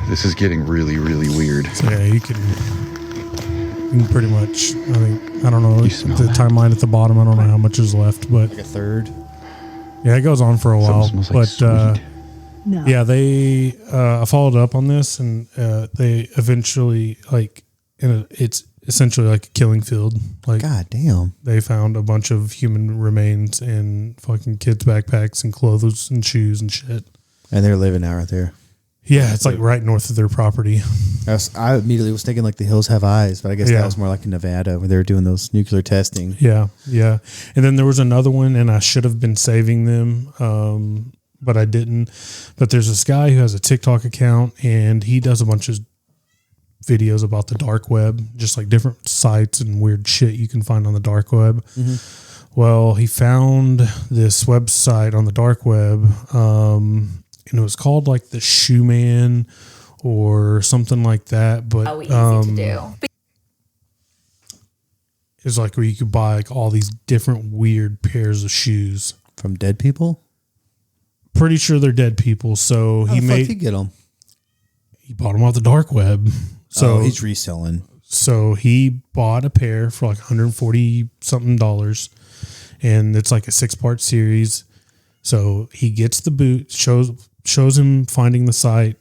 This is getting really, really weird. So yeah, you can pretty much, I don't know, the timeline at the bottom, I don't know how much is left, but a third. Yeah, it goes on for a while, Something smells like but sweet. No. yeah, they I followed up on this, and they eventually it's essentially like a killing field. Like, God damn. they found a bunch of human remains in fucking kids' backpacks and clothes and shoes and shit. And they're living out there. Yeah, it's like right north of their property. I immediately was thinking like the hills have eyes, but I guess Yeah. that was more like in Nevada where they were doing those nuclear testing. Yeah, yeah. And then there was another one, and I should have been saving them, but I didn't. But there's this guy who has a TikTok account, and he does a bunch of videos about the dark web, just like different sites and weird shit you can find on the dark web. Well, he found this website on the dark web, and it was called like the Shoe Man or something like that. But easy to do. it was like where you could buy like all these different weird pairs of shoes From dead people? Pretty sure they're dead people. So How he the fuck made he get them? he bought them off the dark web. So he's reselling. So he bought a pair for like $140 something, and it's like a 6-part series. So he gets the boot, shows him finding the site.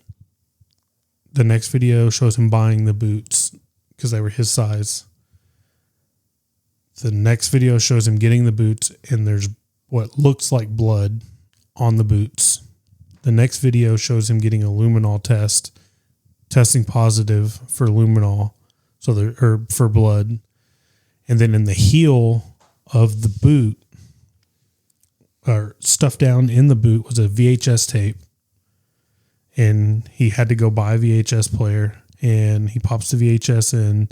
The next video shows him buying the boots because they were his size. The next video shows him getting the boots, and there's what looks like blood on the boots. The next video shows him getting a luminol test, testing positive for luminol, or for blood. And then in the heel of the boot, or stuffed down in the boot, was a VHS tape. And he had to go buy a VHS player, and he pops the VHS in,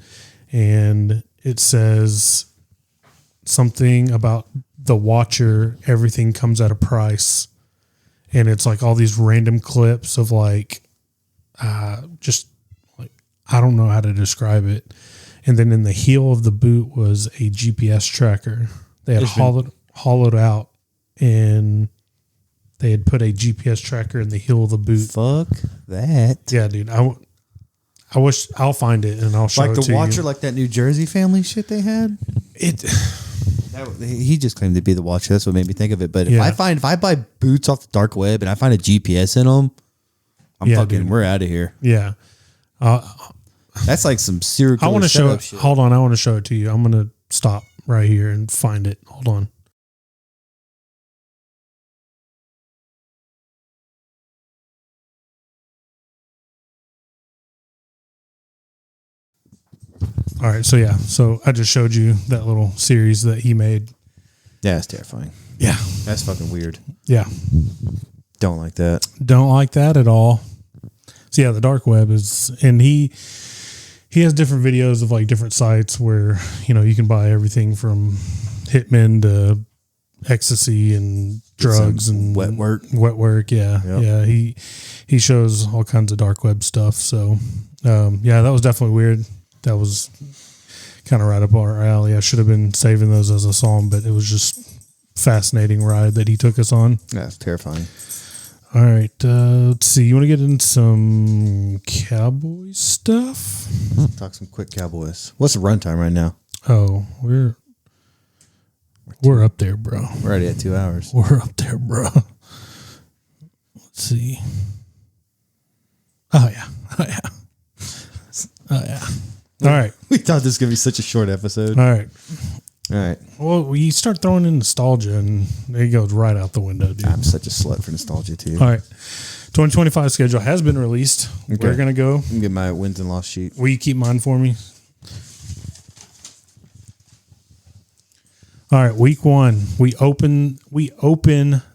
and it says something about the watcher, everything comes at a price. And it's like all these random clips of like, just like, I don't know how to describe it. And then in the heel of the boot was a GPS tracker. They had hollowed out, and they had put a GPS tracker in the heel of the boot. Fuck that. Yeah, dude. I wish I'll find it and I'll show it to you. Like the Watcher, like that New Jersey family shit they had. He just claimed to be the Watcher. That's what made me think of it. But if I buy boots off the dark web and I find a GPS in them, we're out of here. Yeah. That's like some serial killer I want to show it. shit. Hold on. I want to show it to you. I'm going to stop right here and find it. Hold on. All right. So, yeah. So I just showed you that little series that he made. Yeah, that's terrifying. Yeah. That's fucking weird. Yeah. Don't like that. Don't like that at all. So, yeah, the dark web is, and he has different videos of like different sites where, you can buy everything from hitmen to ecstasy and drugs and wet work. Yeah. Yep. Yeah. He shows all kinds of dark web stuff. So, yeah, that was definitely weird. That was kind of right up our alley. I should have been saving those as a song, but it was just fascinating ride that he took us on. That's terrifying. All right. Let's see. You want to get into some cowboy stuff? Talk some quick Cowboys. What's the runtime right now? Oh, we're up there, bro. We're already at 2 hours. We're up there, bro. Let's see. Oh, yeah. Oh, yeah. Oh, yeah. All right. We thought this was going to be such a short episode. All right. All right. Well, you start throwing in nostalgia, and it goes right out the window, dude. I'm such a slut for nostalgia, too. All right. 2025 schedule has been released. Okay. We're going to go. I'm going to get my wins and loss sheet. Will you keep mine for me? All right, week 1. We open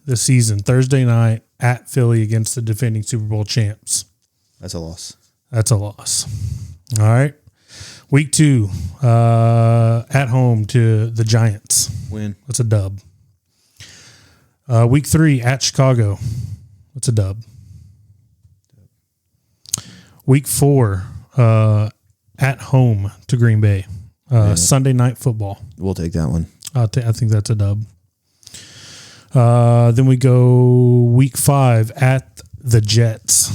the season Thursday night at Philly against the defending Super Bowl champs. That's a loss. That's a loss. All right. Week 2, at home to the Giants. Win. That's a dub. Week 3 at Chicago. That's a dub. Week 4, at home to Green Bay. Sunday night football. We'll take that one. I think that's a dub. Then we go week 5 at the Jets.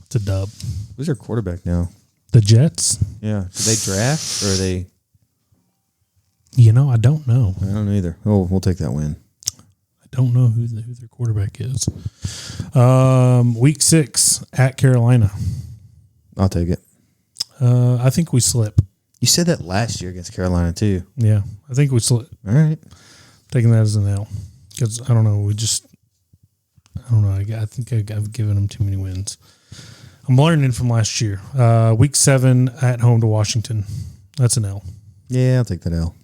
It's a dub. Who's their quarterback now? The Jets? Yeah. Did they draft or are they? I don't know. I don't know either. Oh, we'll take that win. don't know who their quarterback is. Week 6 at Carolina. I'll take it. I think we slip. You said that last year against Carolina too. Yeah, I think we slip. All right. Taking that as an L. Because, I don't know, I don't know. I think I've given them too many wins. I'm learning from last year. Week 7 at home to Washington. That's an L. Yeah, I'll take that L.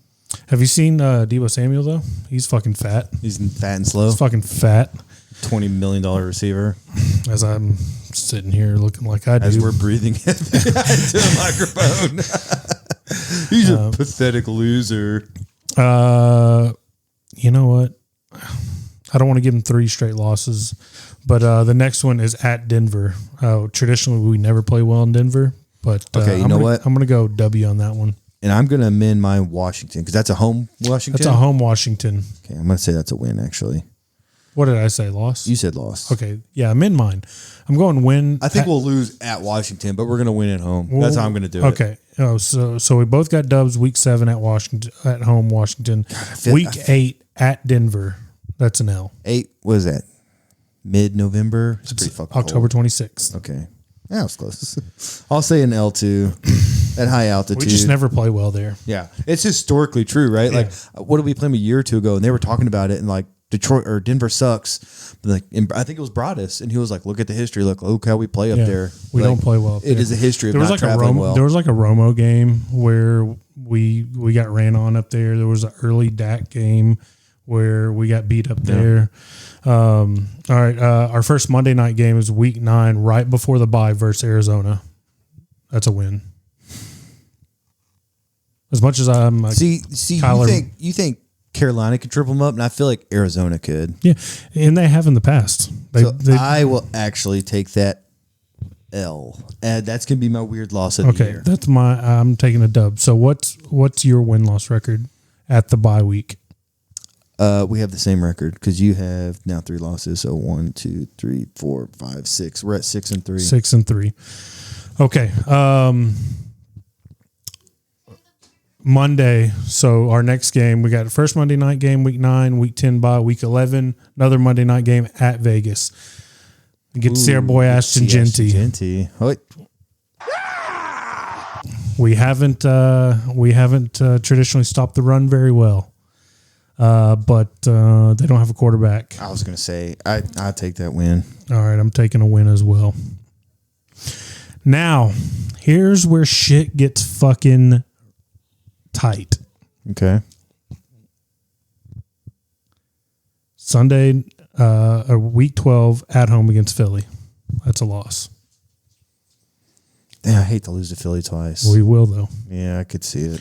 Have you seen Deebo Samuel, though? He's fucking fat. He's fat and slow. He's fucking fat. $20 million receiver. As I'm sitting here looking like I do. As we're breathing into the microphone. He's a pathetic loser. You know what? I don't want to give him 3 straight losses, but the next one is at Denver. Traditionally, we never play well in Denver, but okay, you know what? I'm going to go W on that one. And I'm going to amend my Washington because that's a home Washington. That's a home Washington. Okay, I'm going to say that's a win, actually. What did I say? Loss? You said loss. Okay, yeah, I'm in mine. I'm going win. I think we'll lose at Washington, but we're going to win at home. That's how I'm going to do it. Okay. Oh, so we both got dubs. Week 7 at Washington, at home Washington. Week 8 at Denver. That's an L. 8 was that? Mid-November? It's pretty fucking October cold. 26th. Okay. Yeah, it was close. I'll say an L2 at high altitude. We just never play well there. Yeah. It's historically true, right? Yeah. Like, what did we play a year or two ago? And they were talking about it, and like, Detroit or Denver sucks. But like, I think it was Broadus, and he was like, "Look at the history. Look how we play up there. We like, don't play well. Up it is a history of there was not like traveling well." There was like a Romo game where we got ran on up there. There was an early Dak game where we got beat up there. All right, our first Monday night game is Week 9, right before the bye versus Arizona. That's a win. As much as I'm like, see, Kyler, you think Carolina could triple them up, and I feel like Arizona could. Yeah, and they have in the past. I will actually take that L. That's gonna be my weird loss of the year. That's I'm taking a dub. So what's your win-loss record at the bye week? We have the same record because you have now 3 losses. So 1, 2, 3, 4, 5, 6. We're at 6-3. 6-3. Okay. Monday. So our next game, we got the first Monday night game, Week 9, Week 10 bye, Week 11, another Monday night game at Vegas. We get to see our boy Ashton Genty. We haven't traditionally stopped the run very well, but they don't have a quarterback. I was gonna say I take that win. All right, I'm taking a win as well. Now, here's where shit gets fucking tight. Okay. Sunday, Week 12 at home against Philly. That's a loss. Damn, I hate to lose to Philly twice. We will, though. Yeah, I could see it.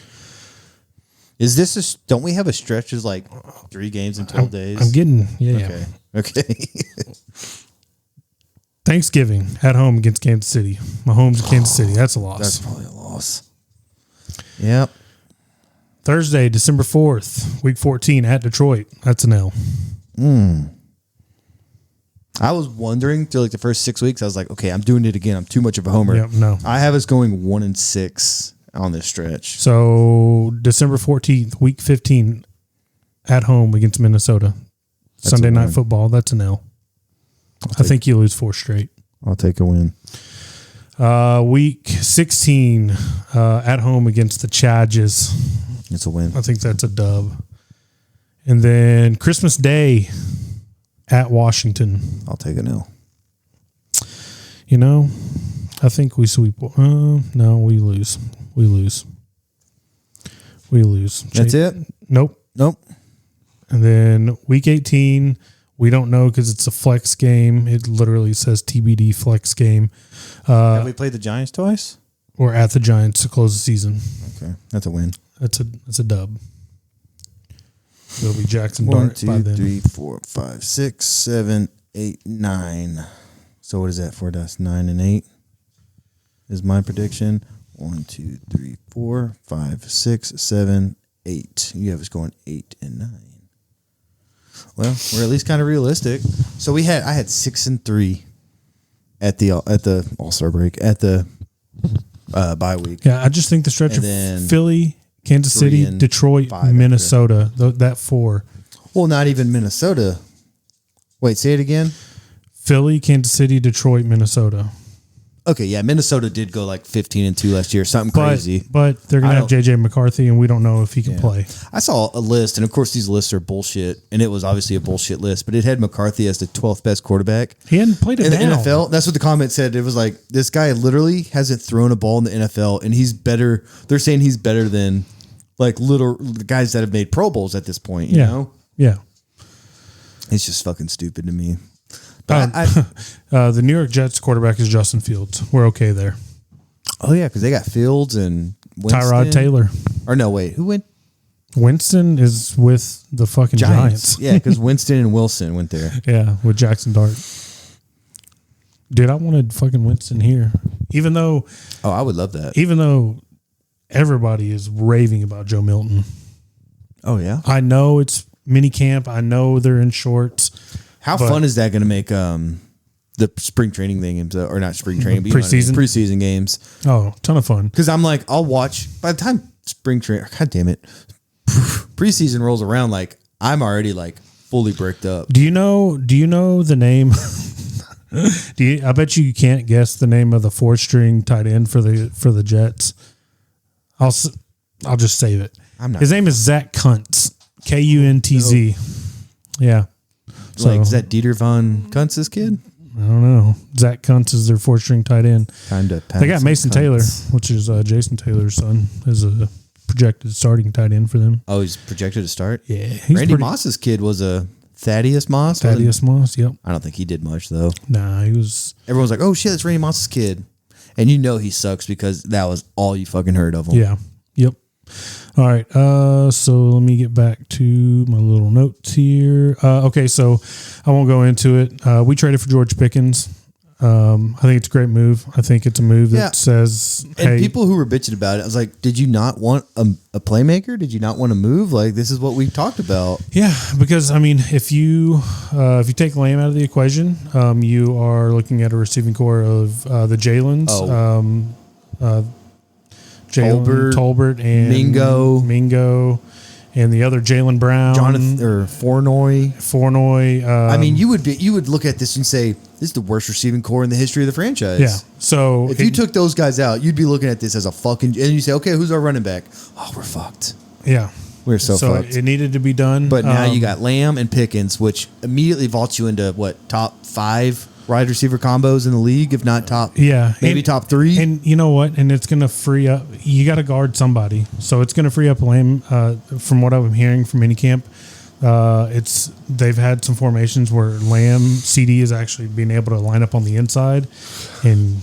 Is this don't we have a stretch of like 3 games in 12 days? I'm getting, Okay. Thanksgiving at home against Kansas City. Mahomes, Kansas City. That's a loss. That's probably a loss. Yep. Thursday, December 4th, Week 14 at Detroit. That's an L. I was wondering through like the first 6 weeks. I was like, okay, I'm doing it again. I'm too much of a homer. Yep, no. I have us going 1-6 on this stretch. So December 14th, Week 15 at home against Minnesota. That's Sunday Night Football. That's an L. I think you lose 4 straight. I'll take a win. Week 16 at home against the Chargers. It's a win. I think that's a dub. And then Christmas Day at Washington. I'll take an L. You know, I think we sweep. No, we lose. We lose. That's it? Nope. And then Week 18, we don't know because it's a flex game. It literally says TBD flex game. Have we played the Giants twice? We're at the Giants to close the season. Okay, that's a win. That's a dub. It'll be Jackson 1, Dart by 2, then. 3, 4, 5, 6, 7, 8, 9. So what is that for us? 9 and 8 is my prediction. 1, 2, 3, 4, 5, 6, 7, 8. You have us going 8 and 9. Well, we're at least kind of realistic. So I had 6-3 at the All-Star break at the bye week. Yeah, I just think the stretch of Philly, Kansas City, Detroit, 5 Minnesota, that 4. Well, not even Minnesota. Wait, say it again. Philly, Kansas City, Detroit, Minnesota. Okay, yeah, Minnesota did go like 15-2 last year, something crazy. But they're gonna have JJ McCarthy, and we don't know if he can play. I saw a list, and of course these lists are bullshit, and it was obviously a bullshit list, but it had McCarthy as the 12th best quarterback. He hadn't played it in the down. NFL. That's what the comment said. It was like, this guy literally hasn't thrown a ball in the NFL, and he's better. They're saying he's better than like the guys that have made Pro Bowls at this point. You know? Yeah. It's just fucking stupid to me. The New York Jets quarterback is Justin Fields. We're okay there. Oh yeah, because they got Fields and Winston. Tyrod Taylor. Or no, wait, who went? Winston is with the fucking Giants. Yeah, because Winston and Wilson went there. Yeah, with Jackson Dart. Dude, I wanted fucking Winston here. Even though... Oh, I would love that. Even though everybody is raving about Joe Milton. Oh, yeah? I know it's mini camp. I know they're in shorts. How fun is that going to make the spring training games, or not spring training, but preseason preseason games? Oh, ton of fun. Because I'm like, I'll watch, by the time spring training, God damn it, preseason rolls around, like I'm already like fully bricked up. Do you know the name? I bet you can't guess the name of the 4th-string tight end for the Jets. I'll just save it. His name is Zach Kuntz. Kuntz. Yeah. So, like, is that Dieter von Kuntz's kid? I don't know. Zach Kuntz is their 4th-string tight end. They got Mason Taylor, which is Jason Taylor's son, as a projected starting tight end for them. Oh, he's projected to start? Yeah. Randy Moss's kid was a Thaddeus Moss? Thaddeus Moss, yep. I don't think he did much, though. Nah, he was... Everyone's like, oh, shit, that's Randy Moss's kid. And you know he sucks because that was all you fucking heard of him. Yeah. Yep. All right. So let me get back to my little notes here. Okay. So I won't go into it. We traded for George Pickens. I think it's a great move. I think it's a move that says, hey, and people who were bitching about it, I was like, did you not want a playmaker? Did you not want to move? Like, this is what we talked about. Yeah. Because I mean, if you take Lamb out of the equation, you are looking at a receiving core of the Jalen's, Tolbert and Mingo, and the other Jalen Brown, Jonathan or Fournoy. I mean, you would look at this and say, this is the worst receiving core in the history of the franchise. Yeah. So if you took those guys out, you'd be looking at this as a fucking, and you say, okay, who's our running back? Oh, we're fucked. Yeah. We're so fucked. It needed to be done. But now you got Lamb and Pickens, which immediately vaults you into top 5 wide receiver combos in the league, if not top, maybe top 3. And you know what? And it's going to free up. You got to guard somebody, so it's going to free up Lamb. From what I'm hearing from minicamp, they've had some formations where Lamb CD is actually being able to line up on the inside, and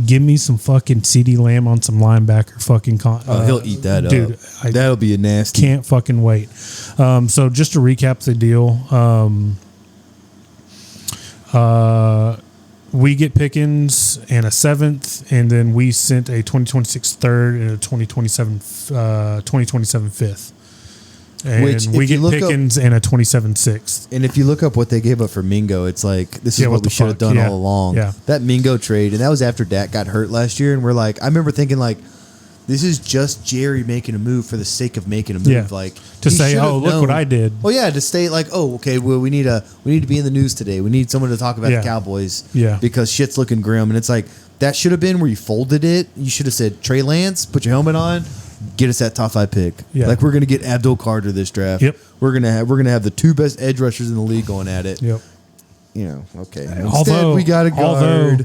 give me some fucking CD Lamb on some linebacker fucking. He'll eat that dude, up. That'll be a nasty. Can't fucking wait. So just to recap the deal. We get Pickens and a 7th, and then we sent a 2026 3rd and a 2027 5th. And we get Pickens and a 27 6th. And if you look up what they gave up for Mingo, it's like, this is what we should have done all along. Yeah. That Mingo trade, and that was after Dak got hurt last year, and we're like, I remember thinking like, this is just Jerry making a move for the sake of making a move. Yeah. Like, to say, oh, look what I did. Well, yeah, to stay like, oh, okay, well, we need to be in the news today. We need someone to talk about the Cowboys. Yeah. Because shit's looking grim. And it's like, that should have been where you folded it. You should have said, Trey Lance, put your helmet on, get us that top 5 pick. Yeah. Like, we're gonna get Abdul Carter this draft. Yep. We're gonna have the 2 best edge rushers in the league going at it. Yep. You know, okay. Instead, we got a guard.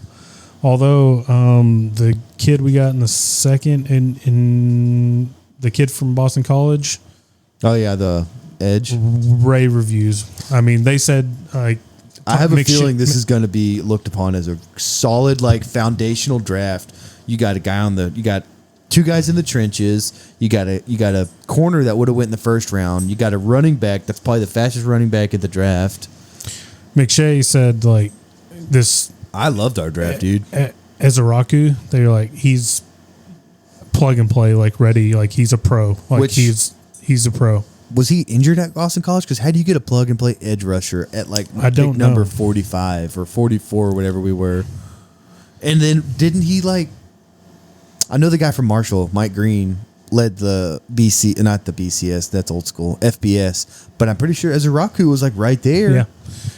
Although the kid we got in the second, in the kid from Boston College. Oh yeah, the edge. Rave reviews. I mean, they said I have a feeling this is going to be looked upon as a solid, like, foundational draft. You got you got 2 guys in the trenches. You got a corner that would have went in the first round. You got a running back that's probably the fastest running back at the draft. McShay said, like, this. I loved our draft, dude. As a Raku, they're like, he's plug and play, like, ready, like he's a pro, like he's a pro. Was he injured at Boston College? Because how do you get a plug and play edge rusher at like number 45 or 44 or whatever we were? And then didn't he like? I know the guy from Marshall, Mike Green, led the not the BCS, that's old school, FBS. But I'm pretty sure Ezraku was like right there. Yeah,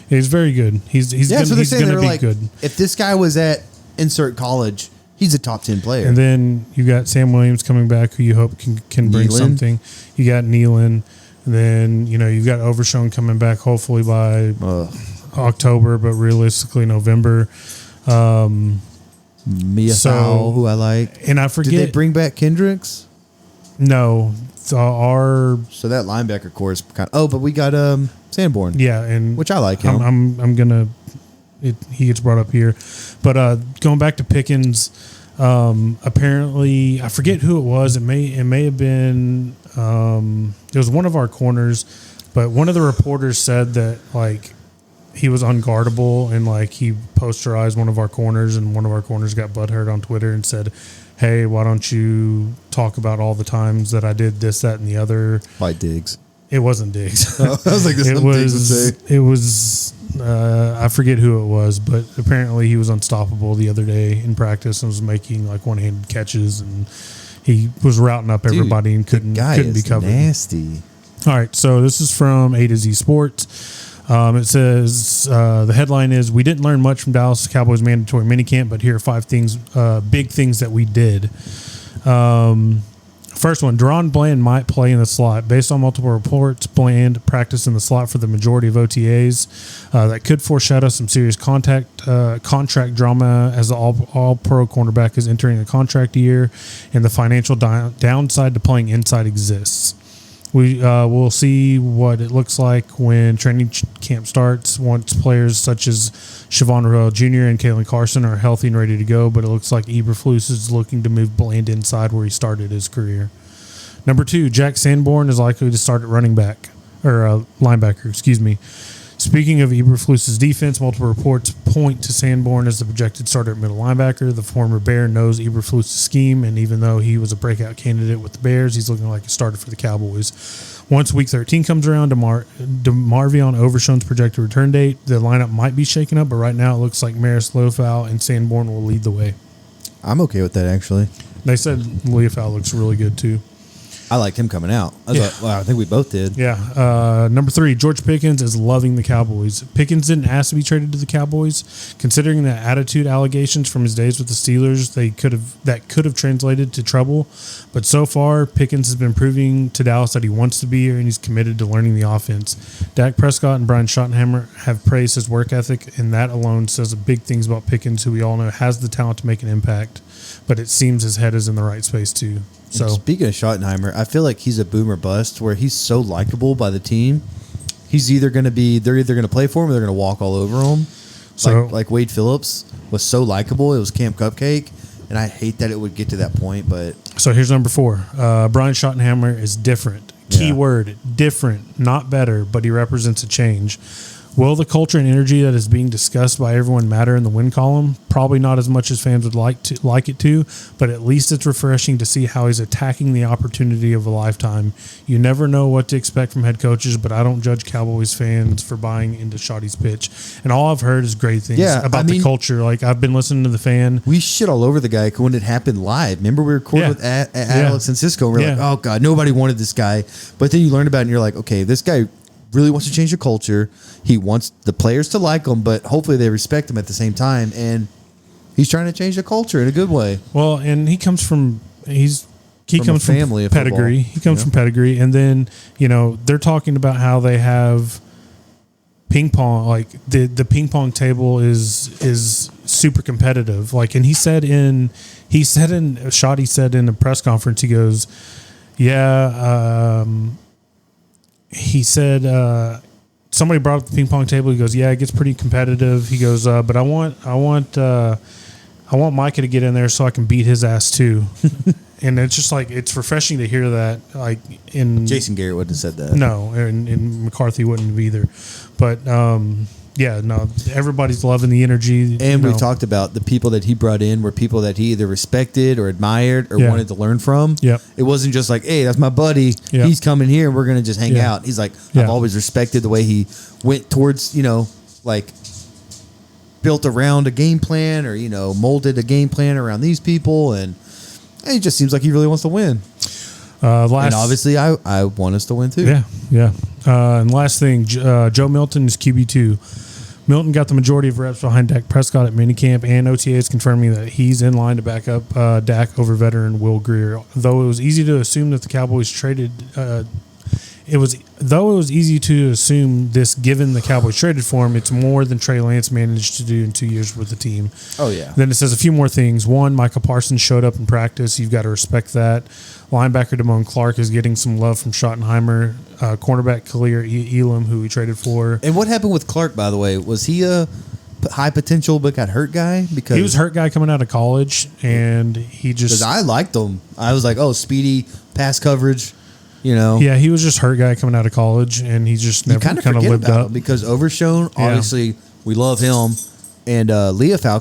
He's very good. He's that's what they're saying. going to They're be like, good. if this guy was at insert college, he's a top 10 player. And then you got Sam Williams coming back, who you hope can bring something. You got Nealon. And then, you've got Overshown coming back hopefully by October, but realistically November. Mia Fowl, who I like. And I forget. Did they bring back Kendricks? No. So that linebacker core is kind of... Oh, but we got Sanborn. Yeah, and which I like him. I'm going to... He gets brought up here. But going back to Pickens, apparently, I forget who it was. It may have been... it was one of our corners, but one of the reporters said that, like, he was unguardable and, like, he posterized one of our corners, and one of our corners got butthurt on Twitter and said, hey, why don't you talk about all the times that I did this, that, and the other? By Diggs. It wasn't Diggs. I was like, this Diggs would say. It was, I forget who it was, but apparently he was unstoppable the other day in practice and was making, like, one-handed catches, and he was routing up everybody and couldn't be covered. Nasty. All right, so this is from A to Z Sports. It says the headline is, we didn't learn much from Dallas Cowboys mandatory minicamp, but here are 5 things, big things that we did. First one, Deron Bland might play in the slot. Based on multiple reports, Bland practiced in the slot for the majority of OTAs. That could foreshadow some serious contract drama as the all-pro cornerback is entering a contract year, and the financial downside to playing inside exists. We'll see what it looks like when training camp starts once players such as Siobhan Royal Jr. and Kalen Carson are healthy and ready to go, but it looks like Eberflus is looking to move Bland inside where he started his career. Number 2, Jack Sanborn is likely to start at linebacker, excuse me. Speaking of Eberflus's defense, multiple reports point to Sanborn as the projected starter at middle linebacker. The former Bear knows Eberflus's scheme, and even though he was a breakout candidate with the Bears, he's looking like a starter for the Cowboys. Once Week 13 comes around, DeMarvion Overshown's projected return date, the lineup might be shaken up, but right now it looks like Maris Leofau and Sanborn will lead the way. I'm okay with that, actually. They said Leofau looks really good, too. I liked him coming out. I think we both did. Yeah. Number 3, George Pickens is loving the Cowboys. Pickens didn't ask to be traded to the Cowboys. Considering the attitude allegations from his days with the Steelers, that could have translated to trouble. But so far, Pickens has been proving to Dallas that he wants to be here and he's committed to learning the offense. Dak Prescott and Brian Schottenheimer have praised his work ethic, and that alone says big things about Pickens, who we all know has the talent to make an impact. But it seems his head is in the right space, too. So, speaking of Schottenheimer, I feel like he's a boomer bust where he's so likable by the team. They're either going to play for him or they're going to walk all over him. So, like Wade Phillips was so likable. It was Camp Cupcake. And I hate that it would get to that point. But so here's number 4. Brian Schottenheimer is different. Key word, different, not better, but he represents a change. Will the culture and energy that is being discussed by everyone matter in the win column? Probably not as much as fans would like it to, but at least it's refreshing to see how he's attacking the opportunity of a lifetime. You never know what to expect from head coaches, but I don't judge Cowboys fans for buying into Shotty's pitch. And all I've heard is great things about the culture. Like, I've been listening to the fan. We shit all over the guy when it happened live. Remember we recorded with Alex and Cisco, and we're like, oh, God, nobody wanted this guy. But then you learn about it, and you're like, okay, this guy really wants to change the culture. He wants the players to like him, but hopefully they respect him at the same time. And he's trying to change the culture in a good way. Well, and he comes from family pedigree. He comes from pedigree, and then they're talking about how they have ping pong. Like the ping pong table is super competitive. Like, and Shotty said in a press conference, he goes, he said somebody brought up the ping pong table. He goes, it gets pretty competitive. He goes, but I want Micah to get in there so I can beat his ass too. And it's just like, it's refreshing to hear that. Like, Jason Garrett wouldn't have said that. No, and McCarthy wouldn't have either. But everybody's loving the energy. And we talked about the people that he brought in were people that he either respected or admired or wanted to learn from. Yep. It wasn't just like, hey, that's my buddy. Yep. He's coming here and we're going to just hang out. He's like, I've always respected the way he went towards, like built around a game plan or, molded a game plan around these people. And it just seems like he really wants to win. And obviously I want us to win too. Yeah. And last thing, Joe Milton is QB2. Milton got the majority of reps behind Dak Prescott at minicamp, and OTA is confirming that he's in line to back up Dak over veteran Will Grier. Though it was easy to assume that the Cowboys traded, it was easy to assume this given the Cowboys traded for him. It's more than Trey Lance managed to do in 2 years with the team. Oh yeah. Then it says a few more things. One, Micah Parsons showed up in practice. You've got to respect that. Linebacker Damone Clark is getting some love from Schottenheimer. Cornerback Khalil Elam, who we traded for. And what happened with Clark, by the way? Was he a high potential but got hurt guy? Because he was hurt guy coming out of college, and he just... Because I liked him. I was like, oh, speedy, pass coverage, you know. Yeah, he was just hurt guy coming out of college, and he just never kind of lived up. Because Overshone, obviously, we love him. And Leah Falcon